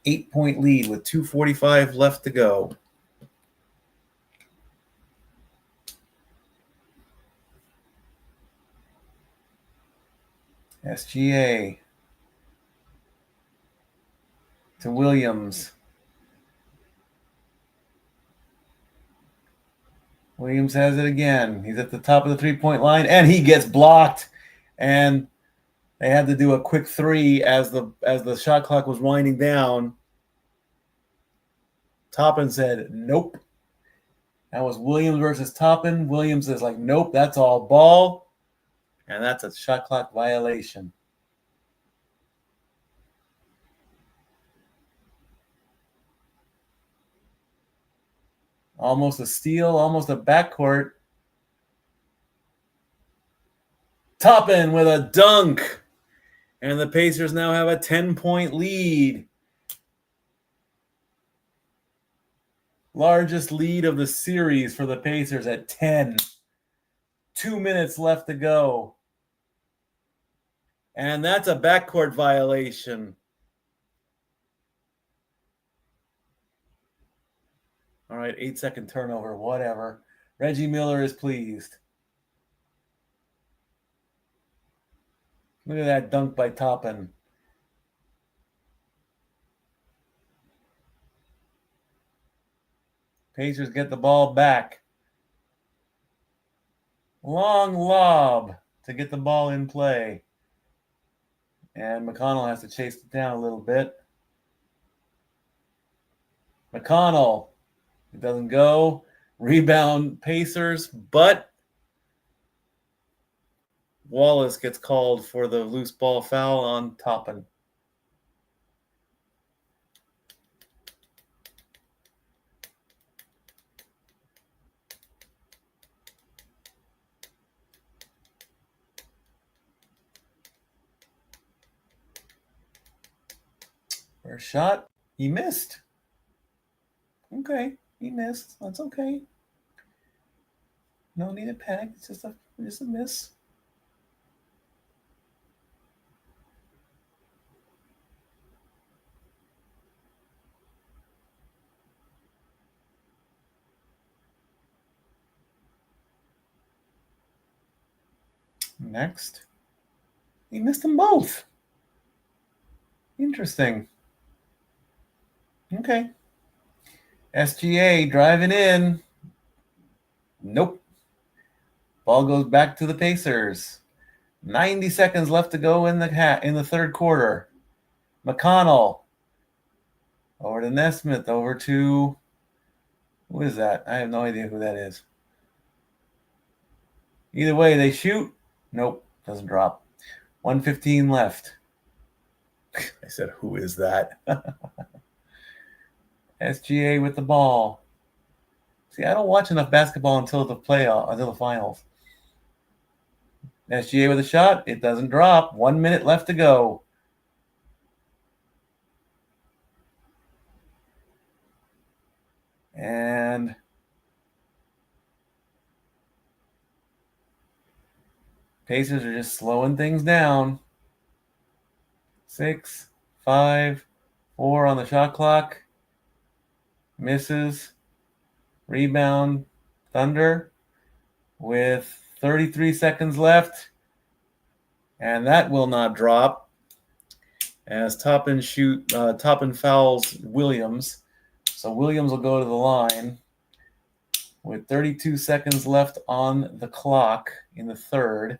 8-point lead with 2:45 left to go. SGA to Williams. Williams has it again. He's at the top of the three-point line, and he gets blocked. And they had to do a quick three as the shot clock was winding down. Toppin said, nope. That was Williams versus Toppin. Williams is like, nope, that's all ball. And that's a shot clock violation. Almost a steal, almost a backcourt. Toppin with a dunk. And the Pacers now have a 10-point lead. Largest lead of the series for the Pacers at 10. 2 minutes left to go. And that's a backcourt violation. All right, 8-second turnover, whatever. Reggie Miller is pleased. Look at that dunk by Toppin. Pacers get the ball back. Long lob to get the ball in play. And McConnell has to chase it down a little bit. McConnell. It doesn't go. Rebound Pacers, but Wallace gets called for the loose ball foul on Toppin. First shot, he missed. Okay, he missed. That's okay. No need to panic. It's just a miss. Next. He missed them both. Interesting. Okay. SGA driving in. Nope. Ball goes back to the Pacers. 90 seconds left to go in the third quarter. McConnell. Over to Nesmith. Over to... Who is that? I have no idea who that is. Either way, they shoot. Nope. Doesn't drop. 1:15 left. I said, who is that? SGA with the ball. See, I don't watch enough basketball until the finals. SGA with a shot. It doesn't drop. 1 minute left to go. And Pacers are just slowing things down. 6, 5, 4 on the shot clock. Misses. Rebound, Thunder with 33 seconds left. And that will not drop as Toppin fouls Williams. So Williams will go to the line with 32 seconds left on the clock in the third.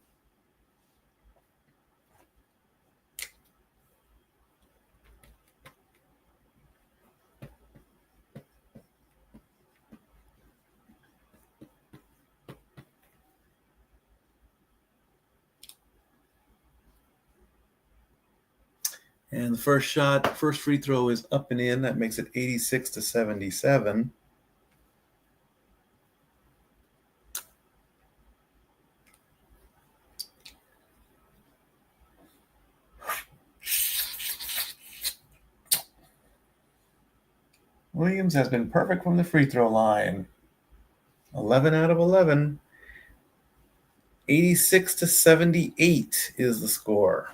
And the first free throw is up and in. That makes it 86-77. Williams has been perfect from the free throw line. 11 out of 11. 86-78 is the score.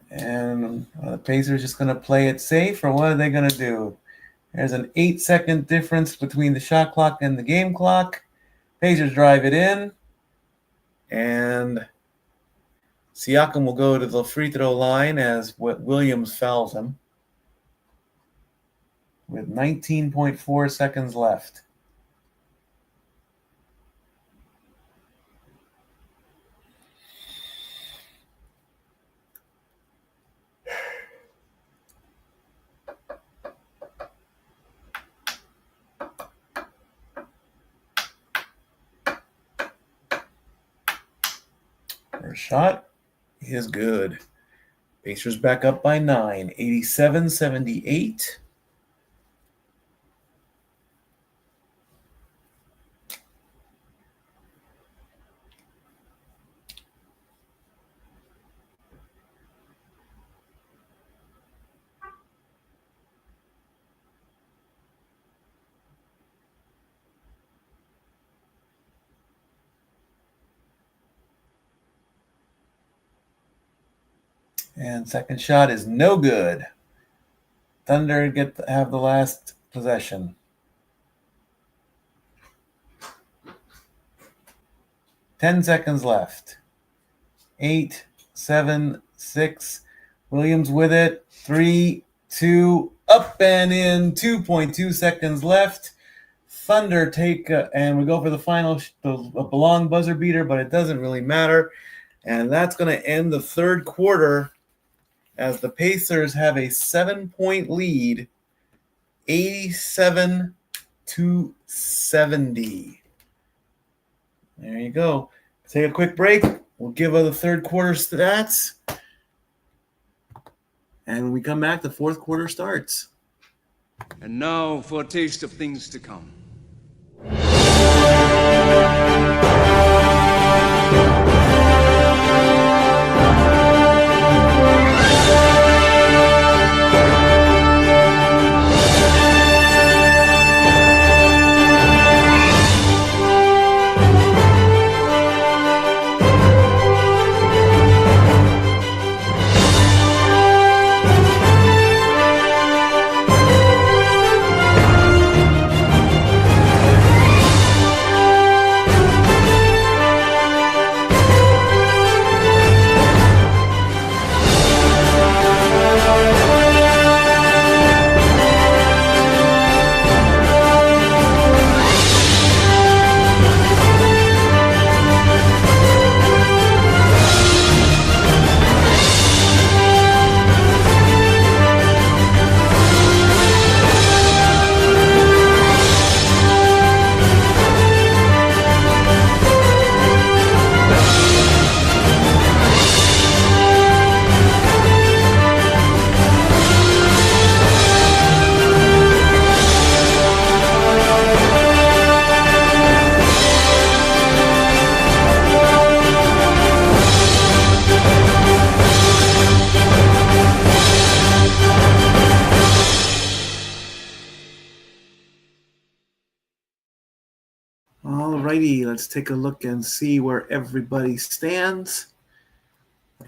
And the Pacers just going to play it safe, or what are they going to do? There's an 8-second difference between the shot clock and the game clock. Pacers drive it in. And Siakam will go to the free throw line as Williams fouls him with 19.4 seconds left. First shot is good. Pacers back up by 9, 87-78. And second shot is no good. Thunder have the last possession. 10 seconds left. 8, 7, 6. Williams with it. 3, 2, up and in. 2.2 seconds left. Thunder take, and we go for the final, a long buzzer beater, but it doesn't really matter. And that's going to end the third quarter as the Pacers have a 7-point lead, 87-70. There you go. Take a quick break. We'll give the third quarter stats. And when we come back, the fourth quarter starts. And now for a taste of things to come. Alrighty, let's take a look and see where everybody stands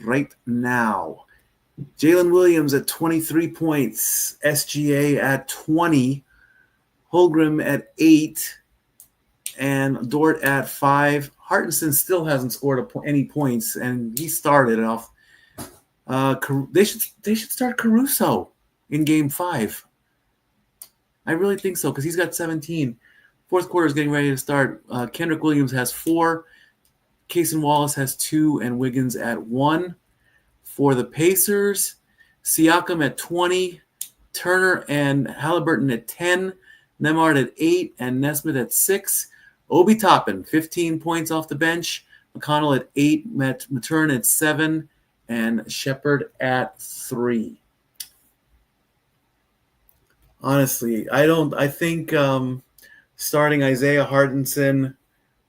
right now. Jalen Williams at 23 points. SGA at 20. Holmgren at 8. And Dort at 5. Hartenson still hasn't scored any points, and he started off. They should start Caruso in Game 5. I really think so because he's got 17. Fourth quarter is getting ready to start. Kendrick Williams has 4. Cason Wallace has 2, and Wiggins at 1. For the Pacers, Siakam at 20, Turner and Halliburton at 10, Nembhard at 8, and Nesmith at 6. Obi Toppin, 15 points off the bench. McConnell at 8, Mathurin at 7, and Shepard at 3. Honestly, I think starting Isaiah Hartenson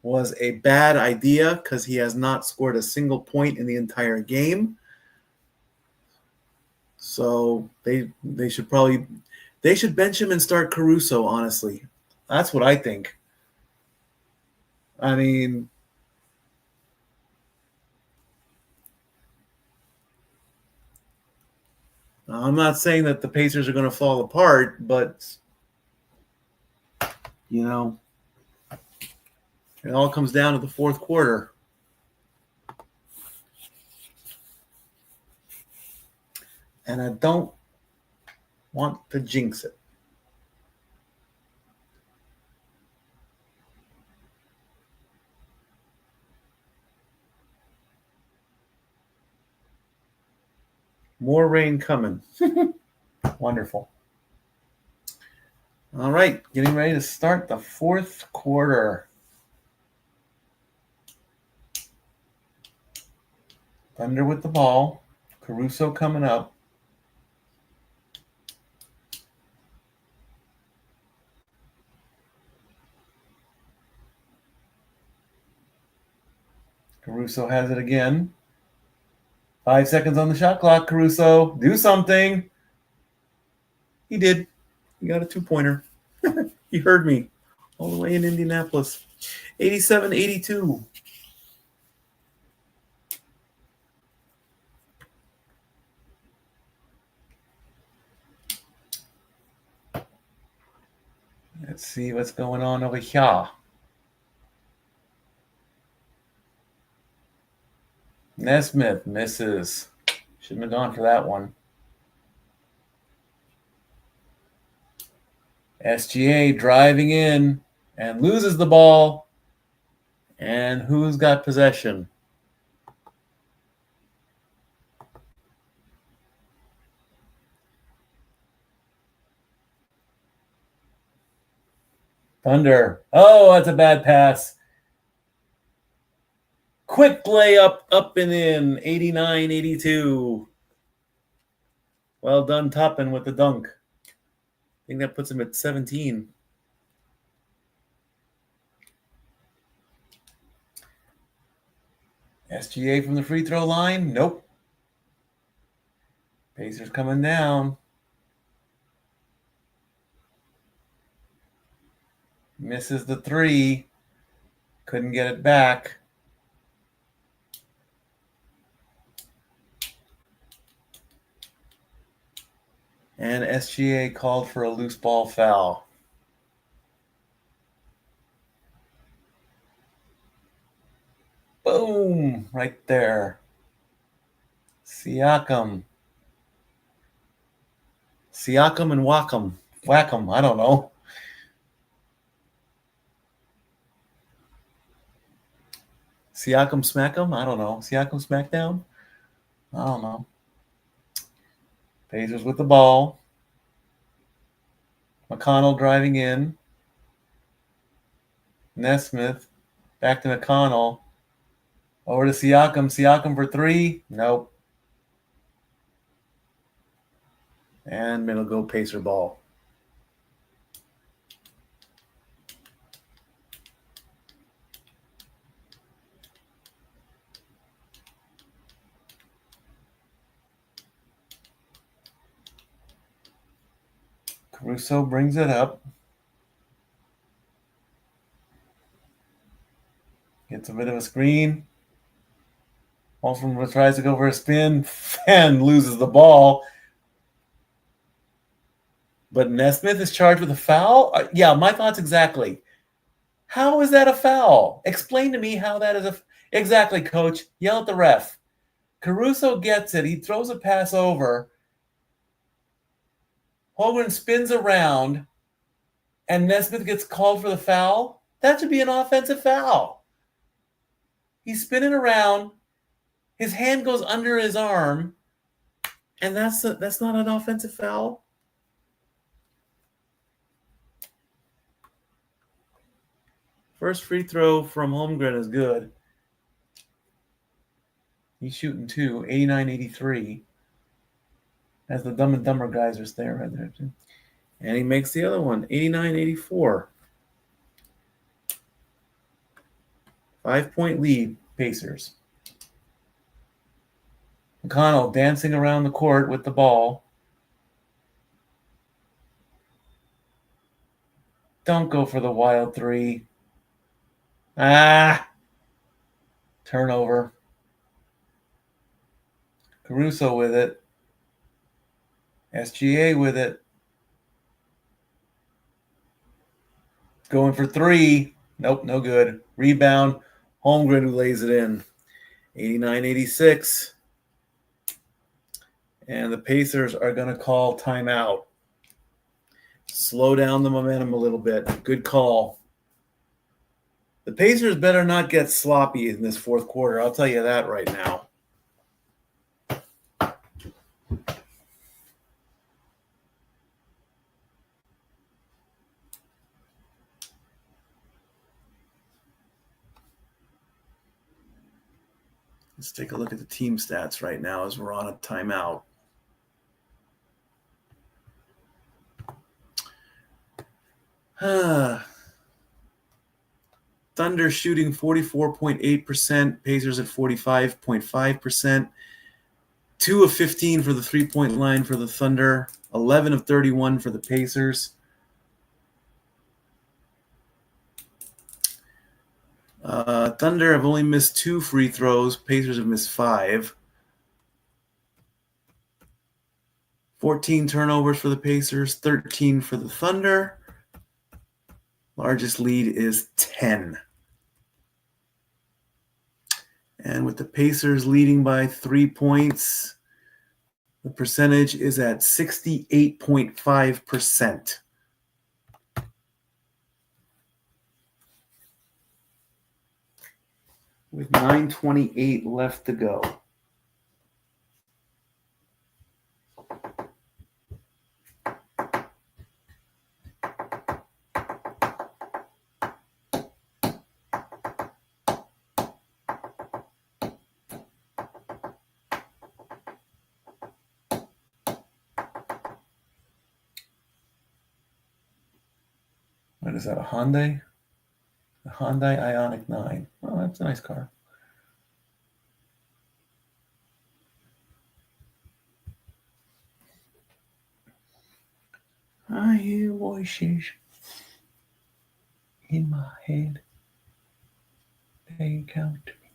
was a bad idea because he has not scored a single point in the entire game. So they should bench him and start Caruso, honestly. That's what I think. I mean, I'm not saying that the Pacers are going to fall apart, but it all comes down to the fourth quarter. And I don't want to jinx it. More rain coming. Wonderful. All right, getting ready to start the fourth quarter. Thunder with the ball. Caruso coming up. Caruso has it again. 5 seconds on the shot clock, Caruso. Do something. He did. He got a 2-pointer. He heard me all the way in Indianapolis. 87-82. Let's see what's going on over here. Nesmith misses. Shouldn't have gone for that one. SGA driving in and loses the ball. And who's got possession? Thunder. Oh, that's a bad pass. Quick layup up and in. 89-82. Well done, Toppin, with the dunk. I think that puts him at 17. SGA from the free throw line? Nope. Pacers coming down. Misses the 3. Couldn't get it back. And SGA called for a loose ball foul. Boom! Right there. Siakam and Wacom. I don't know. Siakam Smack'em? I don't know. Siakam Smackdown? I don't know. Pacers with the ball. McConnell driving in. Nesmith. Back to McConnell. Over to Siakam. Siakam for 3. Nope. And it'll go Pacer ball. Caruso brings it up. Gets a bit of a screen. Holmgren tries to go for a spin and loses the ball. But Nesmith is charged with a foul? Yeah, my thoughts exactly. How is that a foul? Explain to me how that is a... Exactly, coach. Yell at the ref. Caruso gets it. He throws a pass over. Holmgren spins around, and Nesmith gets called for the foul? That should be an offensive foul. He's spinning around. His hand goes under his arm, and that's not an offensive foul? First free throw from Holmgren is good. He's shooting 2, 89-83. As the Dumb and Dumber guys are staying right there, too. And he makes the other one, 89-84. 5-point lead, Pacers. McConnell dancing around the court with the ball. Don't go for the wild three. Turnover. Caruso with it. SGA with it. Going for three. Nope, no good. Rebound. Holmgren who lays it in. 89-86. And the Pacers are going to call timeout. Slow down the momentum a little bit. Good call. The Pacers better not get sloppy in this fourth quarter. I'll tell you that right now. Let's take a look at the team stats right now as we're on a timeout. Thunder shooting 44.8%, Pacers at 45.5%. 2 of 15 for the three-point line for the Thunder, 11 of 31 for the Pacers. Thunder have only missed 2 free throws. Pacers have missed 5. 14 turnovers for the Pacers, 13 for the Thunder. Largest lead is 10. And with the Pacers leading by 3 points, the percentage is at 68.5%. With 9:28 left to go. What is that, a Hyundai? A Hyundai Ioniq 9. Oh, that's a nice car. I hear voices in my head. They count to me.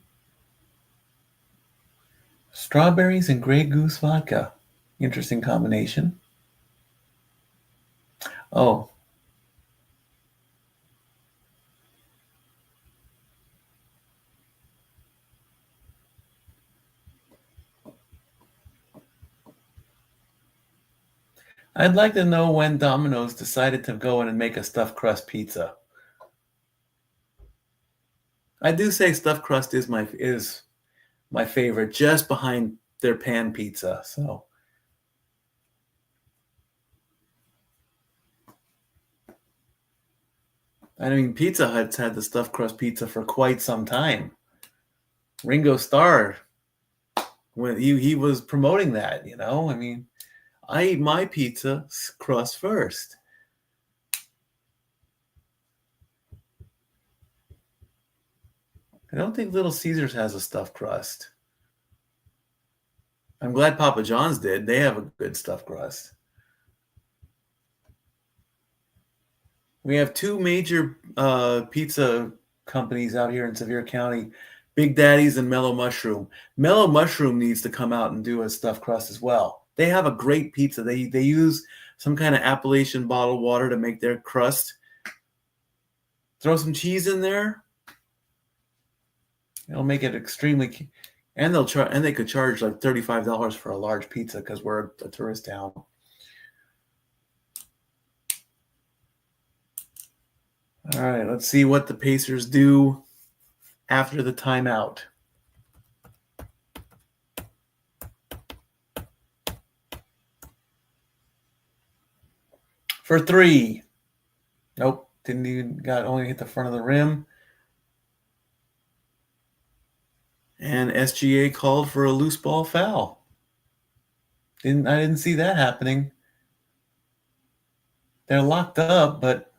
Strawberries and Grey Goose vodka. Interesting combination. Oh. I'd like to know when Domino's decided to go in and make a stuffed crust pizza. I do say stuffed crust is my favorite, just behind their pan pizza. So I mean, Pizza Hut's had the stuffed crust pizza for quite some time. Ringo Starr, when he was promoting that, you know, I mean, I eat my pizza crust first. I don't think Little Caesars has a stuffed crust. I'm glad Papa John's did. They have a good stuffed crust. We have 2 major pizza companies out here in Sevier County, Big Daddy's and Mellow Mushroom. Mellow Mushroom needs to come out and do a stuffed crust as well. They have a great pizza. They use some kind of Appalachian bottled water to make their crust. Throw some cheese in there. It'll make it extremely, and they could charge like $35 for a large pizza because we're a tourist town. All right, let's see what the Pacers do after the timeout. For three. Nope, only hit the front of the rim. And SGA called for a loose ball foul. I didn't see that happening. They're locked up, but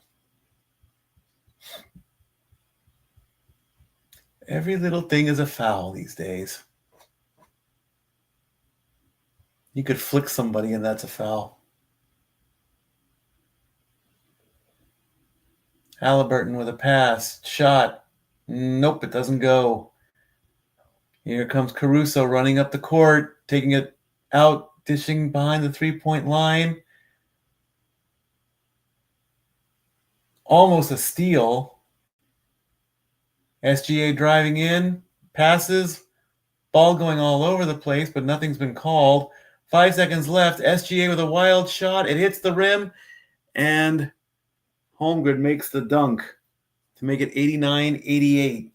every little thing is a foul these days. You could flick somebody and that's a foul. Halliburton with a pass. Shot. Nope, it doesn't go. Here comes Caruso running up the court, taking it out, dishing behind the three-point line. Almost a steal. SGA driving in, passes, ball going all over the place, but nothing's been called. 5 seconds left. SGA with a wild shot. It hits the rim, and Holmgren makes the dunk to make it 89-88.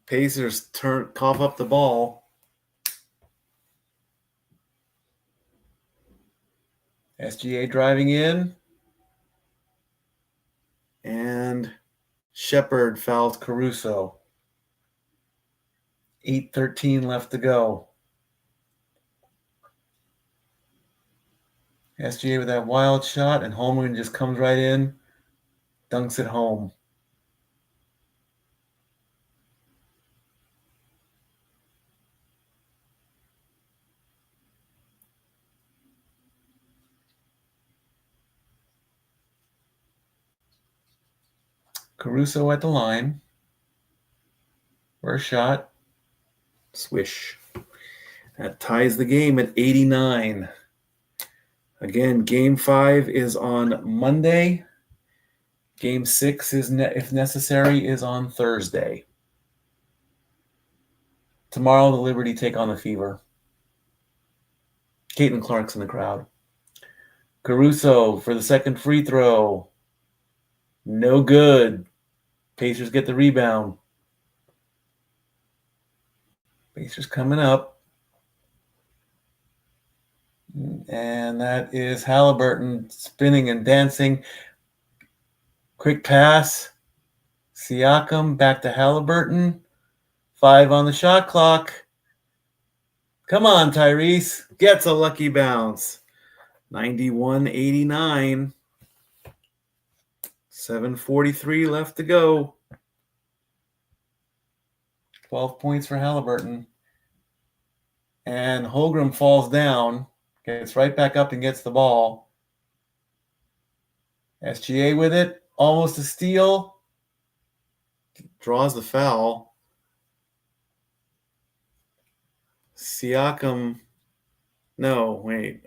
Pacers cough up the ball. SGA driving in. And Shepard fouls Caruso. 8:13 left to go. SGA with that wild shot, and Holmgren just comes right in, dunks it home. Caruso at the line. First shot. Swish. That ties the game at 89. Again, Game 5 is on Monday. Game 6, if necessary, is on Thursday. Tomorrow, the Liberty take on the Fever. Caitlin Clark's in the crowd. Caruso for the second free throw. No good. Pacers get the rebound. Pacers coming up. And that is Halliburton spinning and dancing. Quick pass. Siakam back to Halliburton. 5 on the shot clock. Come on, Tyrese. Gets a lucky bounce. 91-89. 7:43 left to go. 12 points for Halliburton. And Holmgren falls down, gets right back up and gets the ball. SGA with it, almost a steal. Draws the foul. Siakam, no, wait.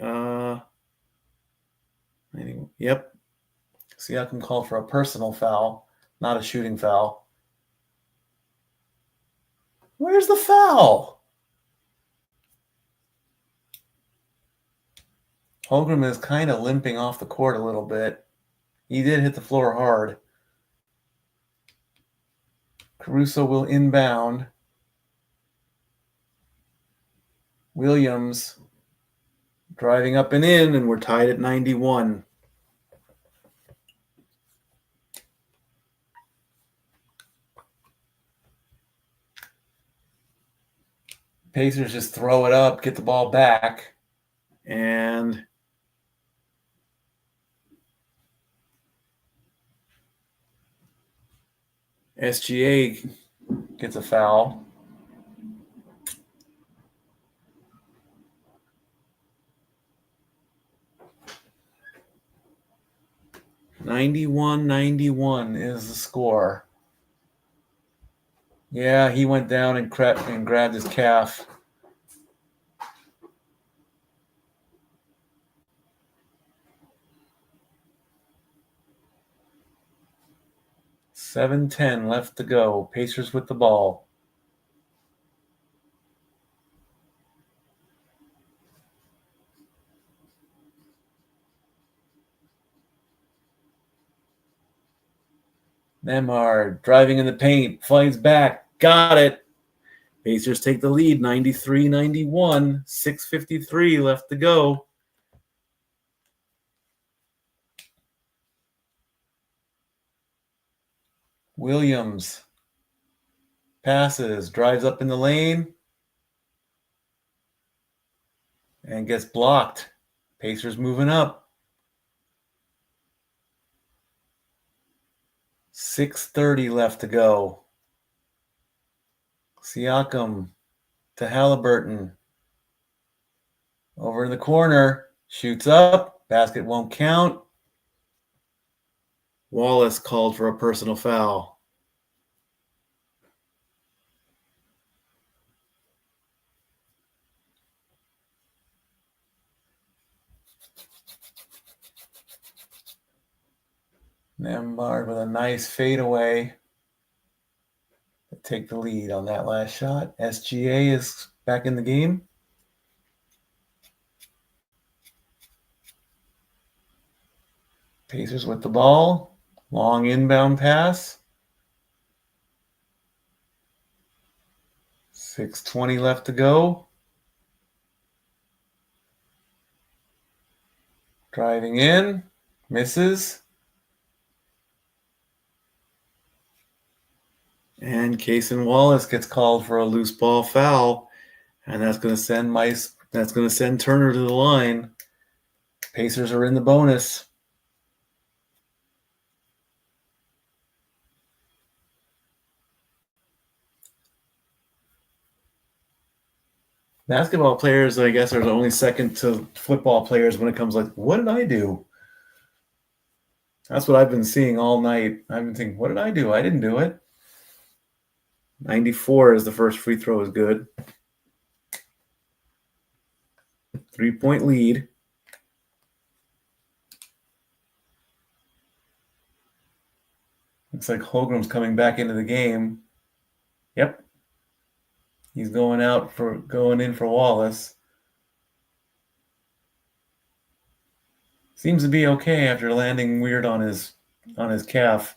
Yep. Siakam called for a personal foul, not a shooting foul. Where's the foul? Holmgren is kind of limping off the court a little bit. He did hit the floor hard. Caruso will inbound. Williams driving up and in, and we're tied at 91. Pacers just throw it up, get the ball back, and SGA gets a foul. 91-91 is the score. Yeah, he went down and grabbed his calf. $7:10 left to go. Pacers with the ball. Nembhard driving in the paint, flies back, got it. Pacers take the lead, 93-91, 6:53 left to go. Williams passes, drives up in the lane, and gets blocked. Pacers moving up. 6:30 left to go. Siakam to Halliburton. Over in the corner, shoots up, basket won't count. Wallace called for a personal foul. Nembhard with a nice fadeaway to take the lead on that last shot. SGA is back in the game. Pacers with the ball. Long inbound pass. 6:20 left to go. Driving in. Misses. And Cason Wallace gets called for a loose ball foul. And that's going to send Turner to the line. Pacers are in the bonus. Basketball players, I guess, are only second to football players when it comes like, what did I do? That's what I've been seeing all night. I've been thinking, what did I do? I didn't do it. 94 is the first free throw is good. 3-point lead. Looks like Holmgren's coming back into the game. Yep. He's going in for Wallace. Seems to be okay after landing weird on his calf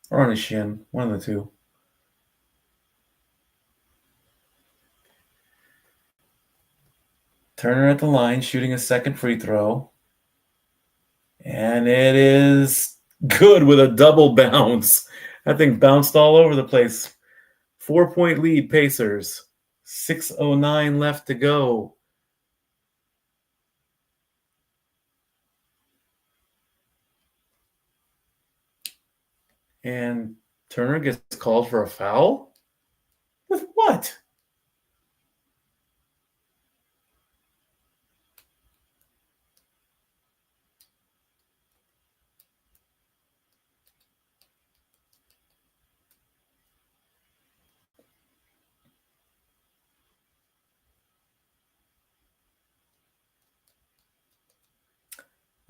or on his shin, one of the two. Turner at the line, shooting a second free throw. And it is good with a double bounce. That thing bounced all over the place. 4-point lead, Pacers. 6:09 left to go. And Turner gets called for a foul? With what?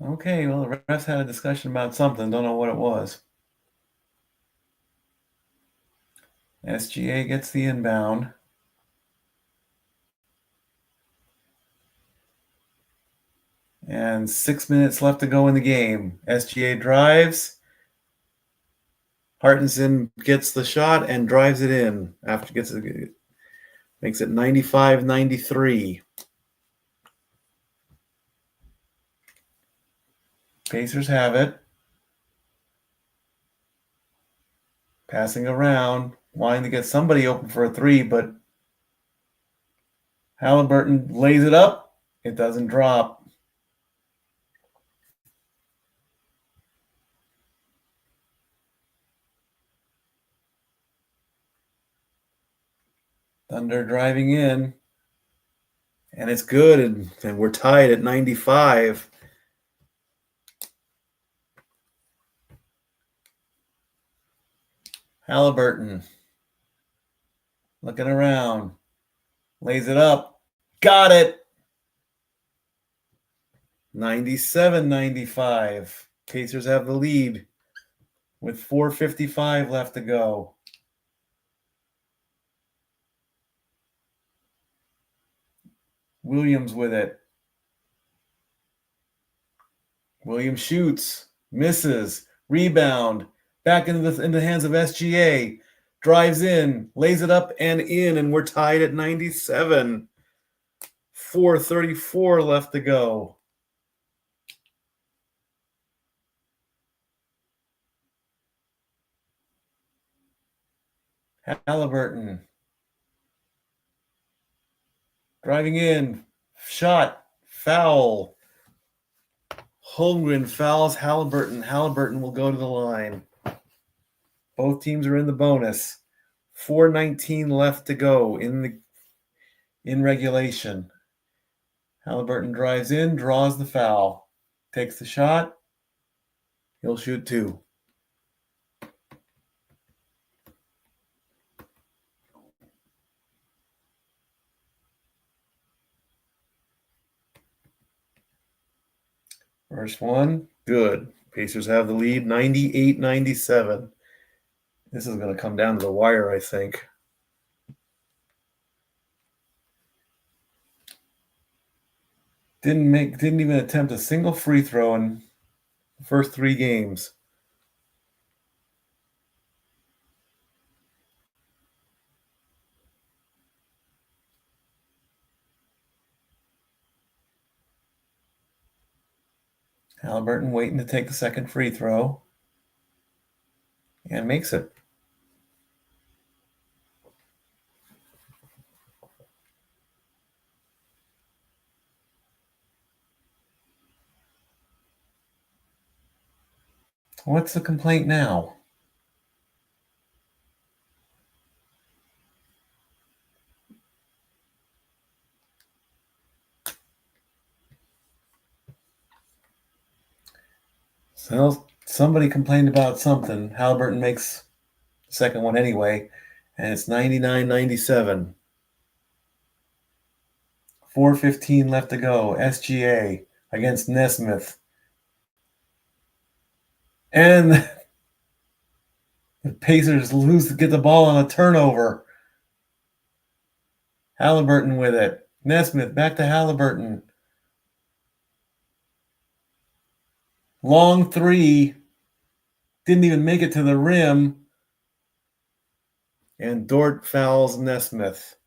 Okay, well, the refs had a discussion about something. Don't know what it was. SGA gets the inbound. And 6 minutes left to go in the game. SGA drives. Hartenson gets the shot and drives it in. Makes it 95-93. Pacers have it. Passing around, wanting to get somebody open for a three, but Halliburton lays it up. It doesn't drop. Thunder driving in. And it's good, and we're tied at 95. Halliburton. Looking around. Lays it up. Got it. 97-95. Pacers have the lead with 4:55 left to go. Williams with it. Williams shoots, misses, rebound, back into the hands of SGA, drives in, lays it up and in, and we're tied at 97. 4:34 left to go. Halliburton. Driving in, shot, foul. Holmgren fouls Halliburton. Halliburton will go to the line. Both teams are in the bonus. 4:19 left to go in regulation. Halliburton drives in, draws the foul, takes the shot. He'll shoot two. First one, good. Pacers have the lead, 98-97. This is going to come down to the wire, I think. Didn't even attempt a single free throw in the first three games. Halliburton waiting to take the second free throw and makes it. What's the complaint now? So somebody complained about something. Halliburton makes the second one anyway, and it's 99-97. 4:15 left to go. SGA against Nesmith. And the Pacers get the ball on a turnover. Halliburton with it. Nesmith back to Halliburton. Long three. Didn't even make it to the rim. And Dort fouls Nesmith.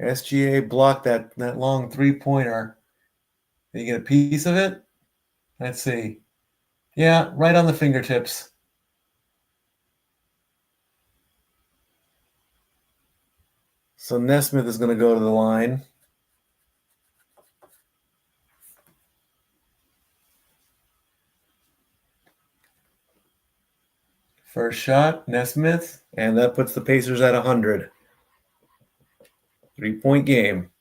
SGA blocked that long three-pointer. Did you get a piece of it? Let's see. Yeah, right on the fingertips. So Nesmith is going to go to the line. First shot, Nesmith, and that puts the Pacers at 100. 3-point game.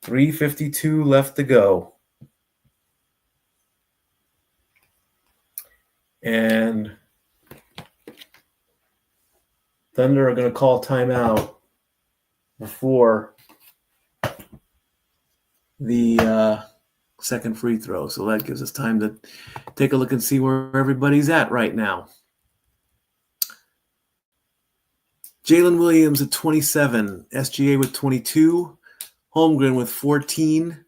3:52 left to go. And Thunder are going to call timeout before the second free throw. So that gives us time to take a look and see where everybody's at right now. Jalen Williams at 27, SGA with 22, Holmgren with 14,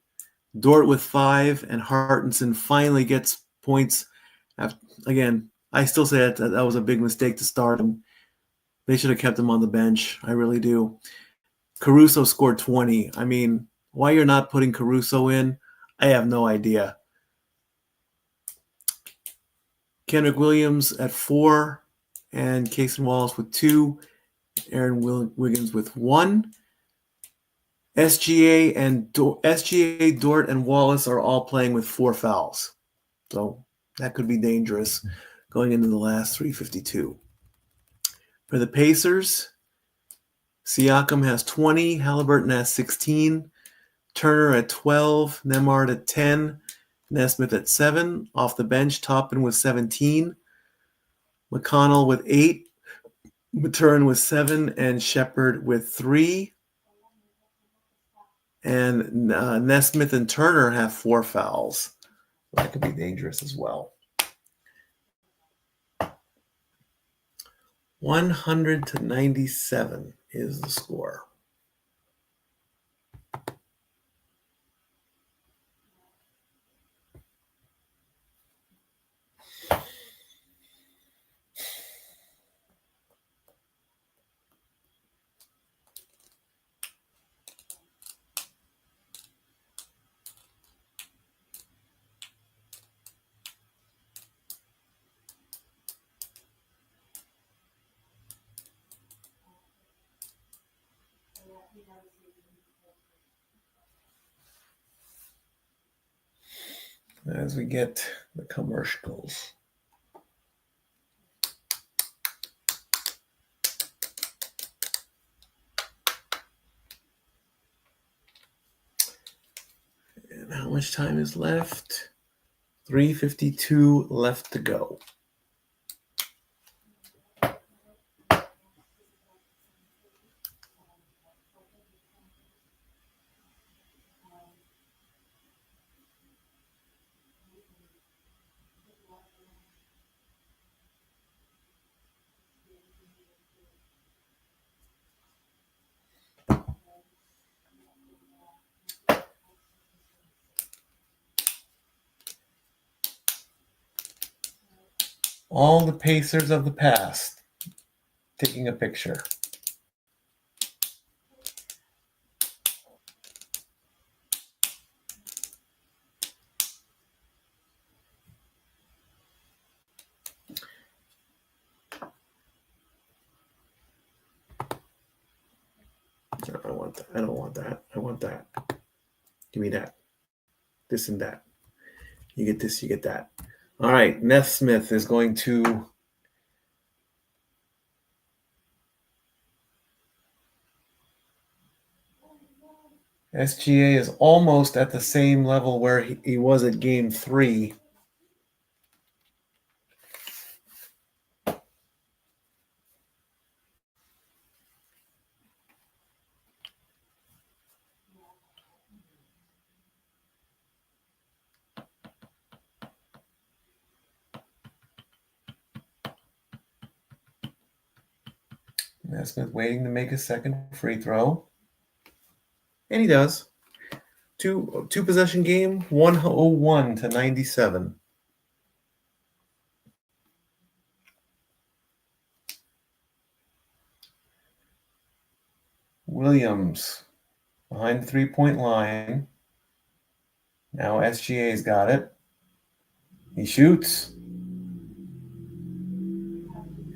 Dort with 5, and Hartenson finally gets points. Again, I still say that was a big mistake to start him. They should have kept him on the bench. I really do. Caruso scored 20. I mean, why you're not putting Caruso in, I have no idea. Kendrick Williams at 4, and Cason Wallace with 2. Aaron Wiggins with 1. SGA, Dort, and Wallace are all playing with 4 fouls. So that could be dangerous going into the last 3:52. For the Pacers, Siakam has 20, Halliburton has 16, Turner at 12, Nembhard at 10, Nesmith at 7. Off the bench, Toppin with 17. McConnell with 8. Maturin with 7. And Shepard with 3. And Nesmith and Turner have 4 fouls. That could be dangerous as well. 100-97 is the score. As we get the commercials. And how much time is left? 3:52 left to go. All the Pacers of the past taking a picture. No, I want that. I don't want that. I want that. Give me that. This and that. You get this, you get that. All right, Nesmith is going to SGA is almost at the same level where he was at game 3. Nesmith waiting to make a second free throw. And he does. Two possession game, 101-97. Williams behind the 3-point line. Now SGA's got it. He shoots.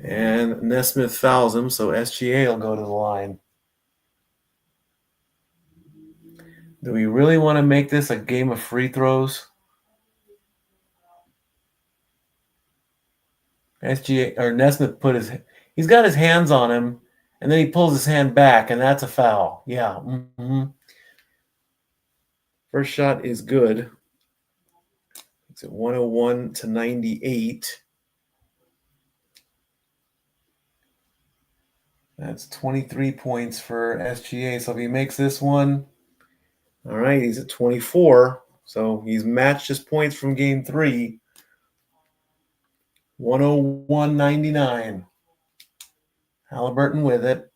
And Nesmith fouls him, so SGA will go to the line. Do we really want to make this a game of free throws? SGA or Nesmith he's got his hands on him, and then he pulls his hand back, and that's a foul. Yeah. Mm-hmm. First shot is good. It's at 101-98. That's 23 points for SGA. So if he makes this one, all right, he's at 24. So he's matched his points from game 3. 101-99. Halliburton with it.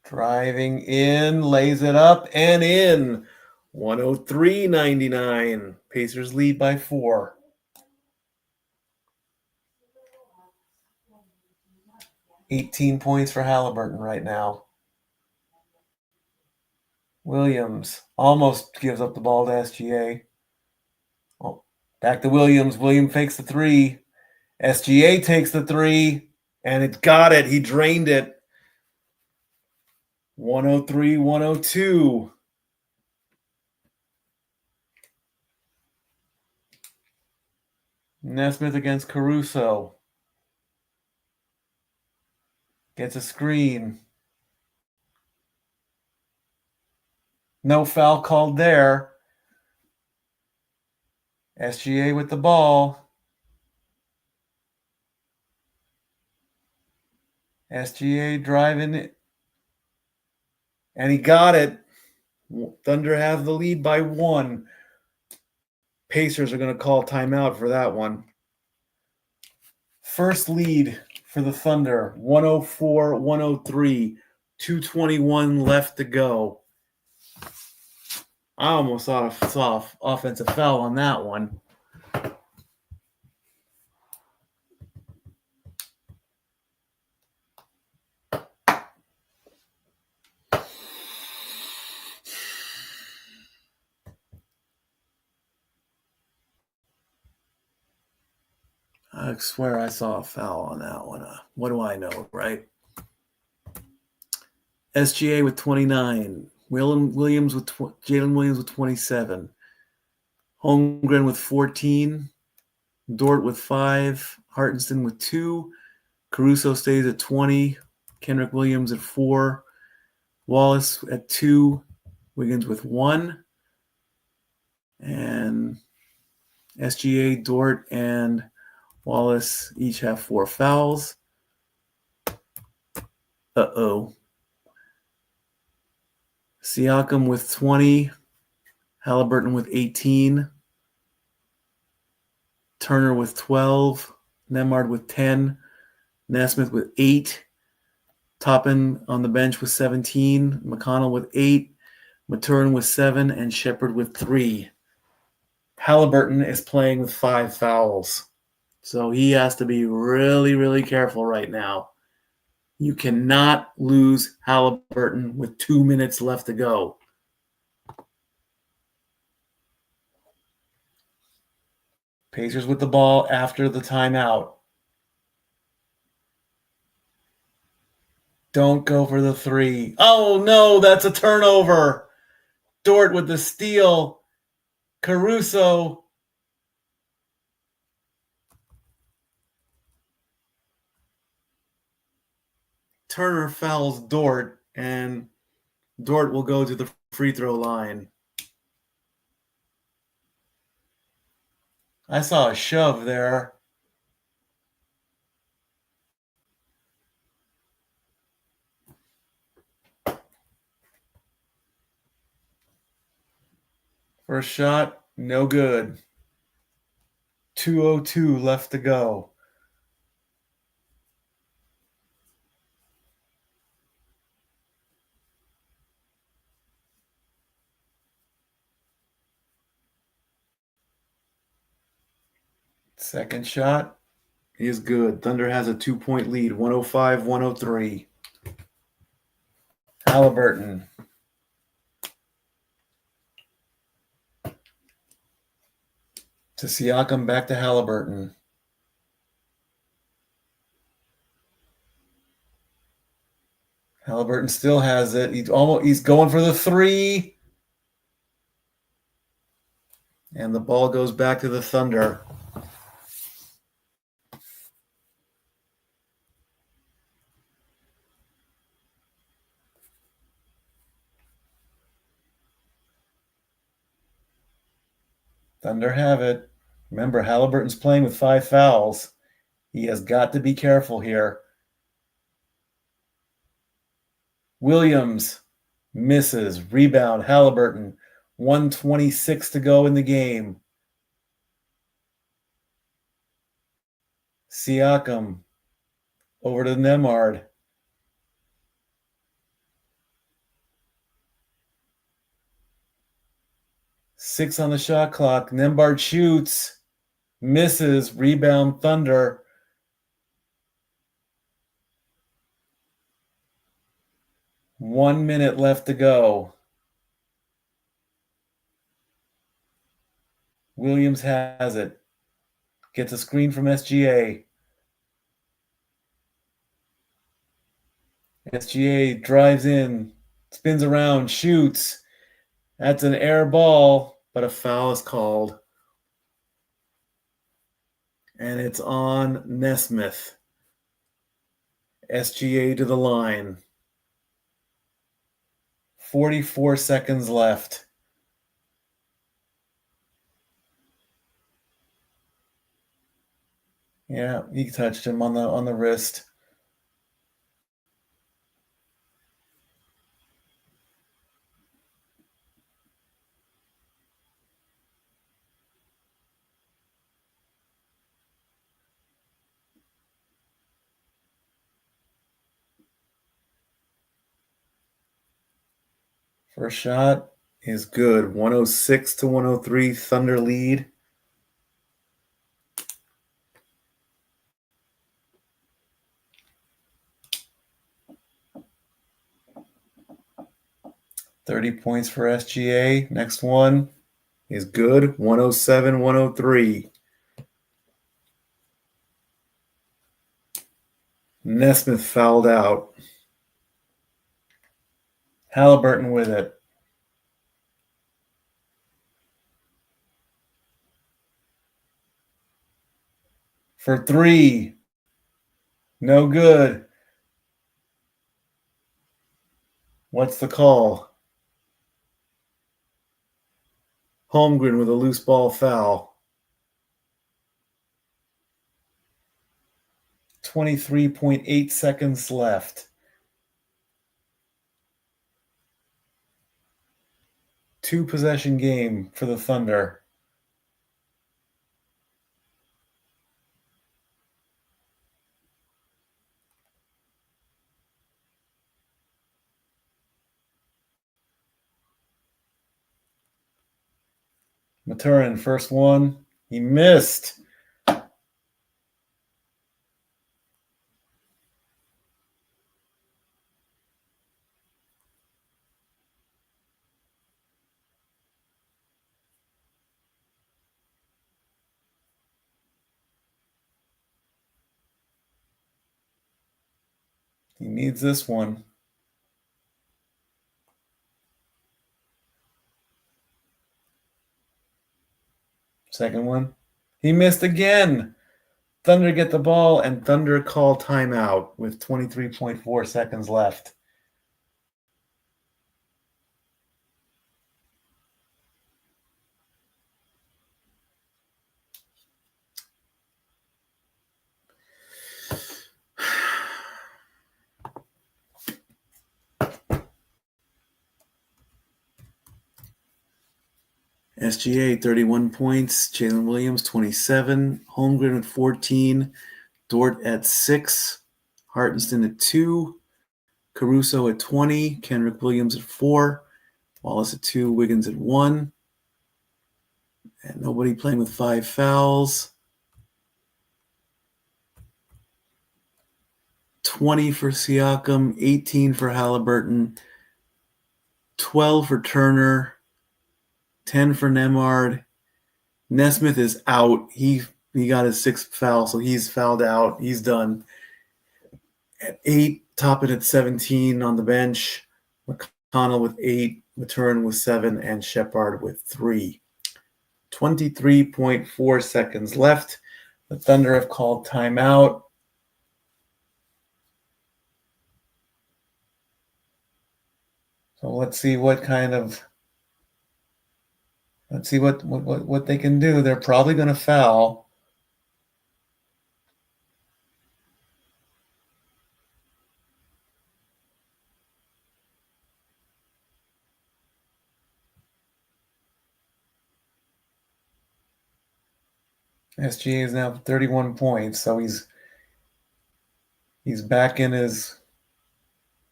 Driving in, lays it up and in. 103-99. Pacers lead by 4. $18 points for Halliburton right now. Williams almost gives up the ball to SGA. Oh, back to Williams. Williams fakes the 3. SGA takes the 3, and it got it. He drained it. 103-102. Nesmith against Caruso. Gets a screen. No foul called there. SGA with the ball. SGA driving it. And he got it. Thunder have the lead by 1. Pacers are going to call timeout for that one. First lead for the Thunder, 104-103, 2:21 left to go. I almost saw offensive foul on that one. I swear I saw a foul on that one. What do I know, right? SGA with 29. Jalen Williams with 27. Holmgren with 14. Dort with 5. Hartenstein with 2. Caruso stays at 20. Kenrich Williams at 4. Wallace at 2. Wiggins with 1. And SGA, Dort, and Wallace each have 4 fouls. Uh-oh. Siakam with 20. Halliburton with 18. Turner with 12. Nembhard with 10. Nesmith with 8. Toppin on the bench with 17. McConnell with 8. Maturin with 7. And Shepard with 3. Halliburton is playing with 5 fouls. So he has to be really, really careful right now. You cannot lose Halliburton with 2 minutes left to go. Pacers with the ball after the timeout. Don't go for the 3. Oh, no, that's a turnover. Dort with the steal. Caruso. Turner fouls Dort, and Dort will go to the free throw line. I saw a shove there. First shot, no good. 2:02 left to go. Second shot is good. Thunder has a 2-point lead, 105-103. Halliburton. To Siakam, back to Halliburton. Halliburton still has it. He's going for the 3. And the ball goes back to the Thunder. Thunder have it. Remember, Halliburton's playing with 5 fouls. He has got to be careful here. Williams misses. Rebound, Halliburton. 1:26 to go in the game. Siakam over to Nembhard. Six on the shot clock. Nembhard shoots. Misses. Rebound, Thunder. One minute left to go. Williams has it. Gets a screen from SGA. SGA drives in, spins around, shoots. That's an air ball, but a foul is called. And it's on Nesmith. SGA to the line. 44 seconds left. Yeah, he touched him on the wrist. First shot is good. 106 to 103, Thunder lead. $30 for SGA. Next one is good. 107, 103. Nesmith fouled out. Halliburton with it. For three. No good. What's the call? Holmgren with a loose ball foul. 23.8 seconds left. 2-possession game for the Thunder. Maturin, first one. He missed. He needs this one. Second one. He missed again. Thunder get the ball, and Thunder call timeout with 23.4 seconds left. SGA 31 points, Jalen Williams 27, Holmgren at 14, Dort at 6, Hartenstein at 2, Caruso at 20, Kenrick Williams at 4, Wallace at 2, Wiggins at 1, and nobody playing with 5 fouls. 20 for Siakam, 18 for Halliburton, 12 for Turner, 10 for Nemard. Nesmith is out. He got his 6th foul, so he's fouled out. He's done. At 8, Toppin at 17 on the bench. McConnell with 8, Maturin with 7, and Shepard with 3. 23.4 seconds left. The Thunder have called timeout. So let's see what they can do. They're probably going to foul. SGA is now 31 points, so he's back in his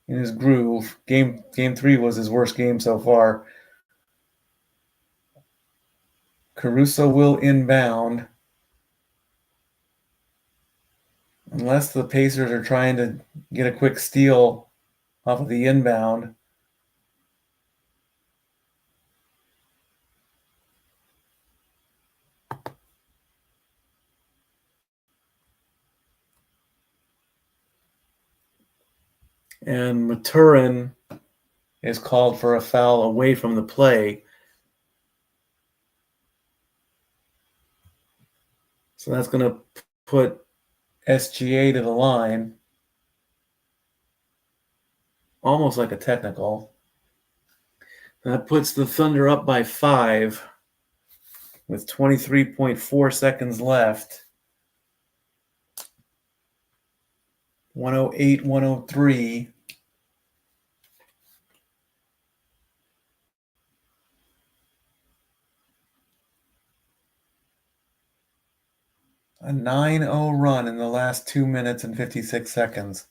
groove. Game 3 was his worst game so far. Caruso will inbound. Unless the Pacers are trying to get a quick steal off of the inbound. And Maturin is called for a foul away from the play. So that's going to put SGA to the line. Almost like a technical. That puts the Thunder up by 5 with 23.4 seconds left. 108, 103. A 9-0 run in the last 2 minutes and 56 seconds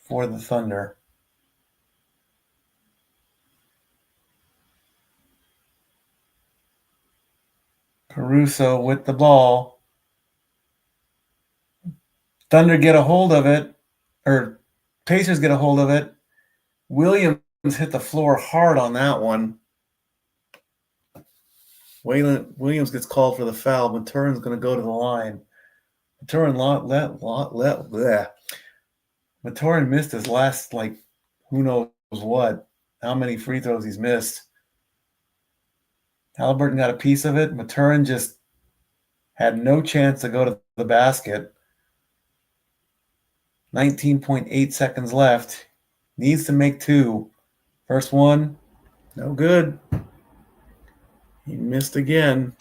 for the Thunder. Caruso with the ball. Thunder get a hold of it, or Pacers get a hold of it. Williams hit the floor hard on that one. Williams gets called for the foul. Maturin's going to go to the line. Maturin missed his last, who knows what, how many free throws he's missed. Halliburton got a piece of it. Maturin just had no chance to go to the basket. 19.8 seconds left. Needs to make two. First one, no good. He missed again.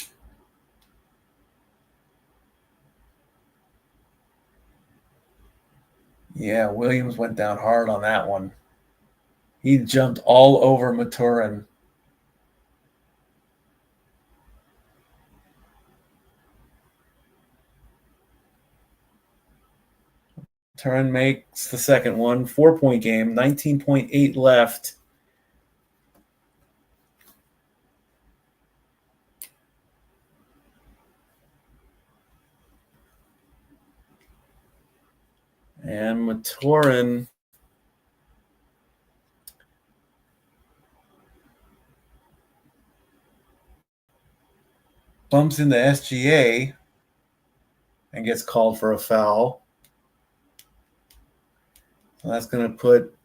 Yeah, Williams went down hard on that one. He jumped all over Maturin. Maturin makes the second one. 4-point game. 19.8 left. And Maturin bumps into SGA and gets called for a foul. So that's going to put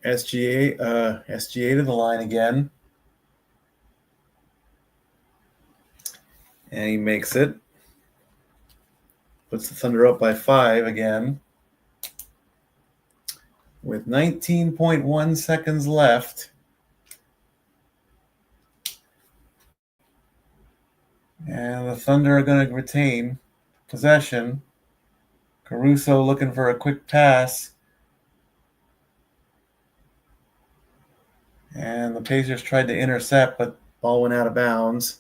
SGA to the line again. And he makes it. Puts the Thunder up by 5 again. With 19.1 seconds left. And the Thunder are going to retain possession. Caruso looking for a quick pass. And the Pacers tried to intercept, but ball went out of bounds.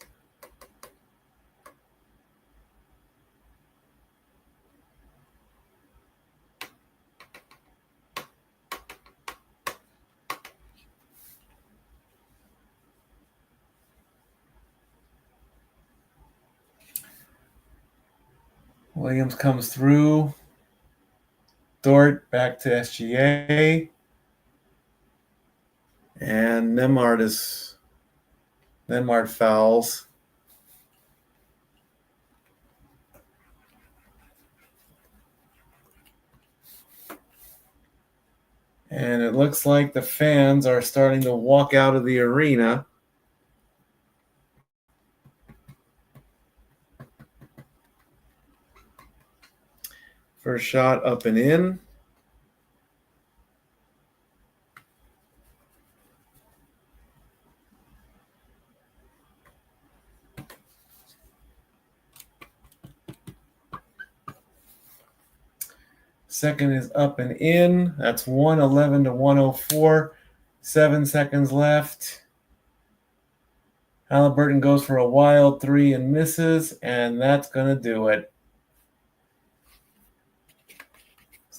Williams comes through. Dort back to SGA. And Nembhard fouls. And it looks like the fans are starting to walk out of the arena. First shot up and in. Second is up and in. That's 111 to 104. 7 seconds left. Halliburton goes for a wild three and misses, and that's going to do it.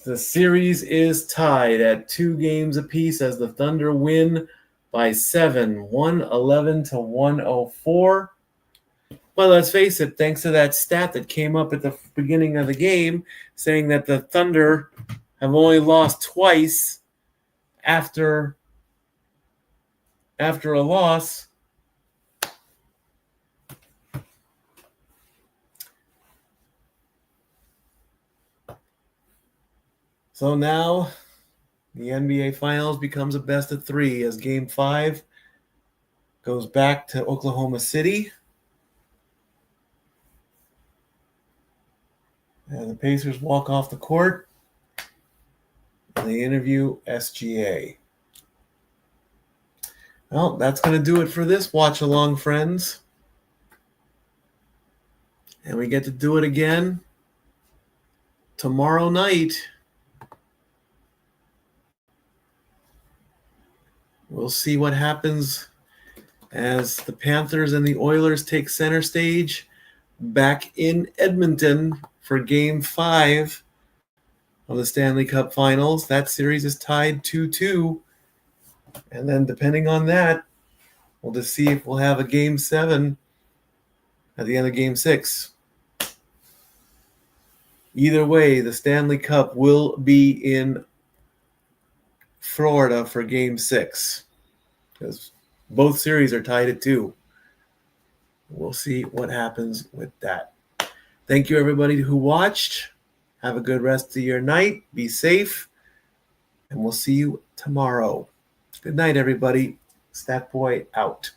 The series is tied at 2 games apiece as the Thunder win by 7, 111 to 104. But let's face it, thanks to that stat that came up at the beginning of the game saying that the Thunder have only lost twice after a loss. So now the NBA Finals becomes a best of 3 as Game 5 goes back to Oklahoma City. And the Pacers walk off the court. And they interview SGA. Well, that's going to do it for this watch along, friends. And we get to do it again tomorrow night, we'll see what happens as the Panthers and the Oilers take center stage back in Edmonton for Game 5 of the Stanley Cup Finals. That series is tied 2-2. And then depending on that, we'll just see if we'll have a Game 7 at the end of Game 6. Either way, the Stanley Cup will be in Florida for Game 6 because both series are tied at 2. We'll see what happens with that. Thank you, everybody who watched. Have a good rest of your night. Be safe. And we'll see you tomorrow. Good night, everybody. Stat Boy out.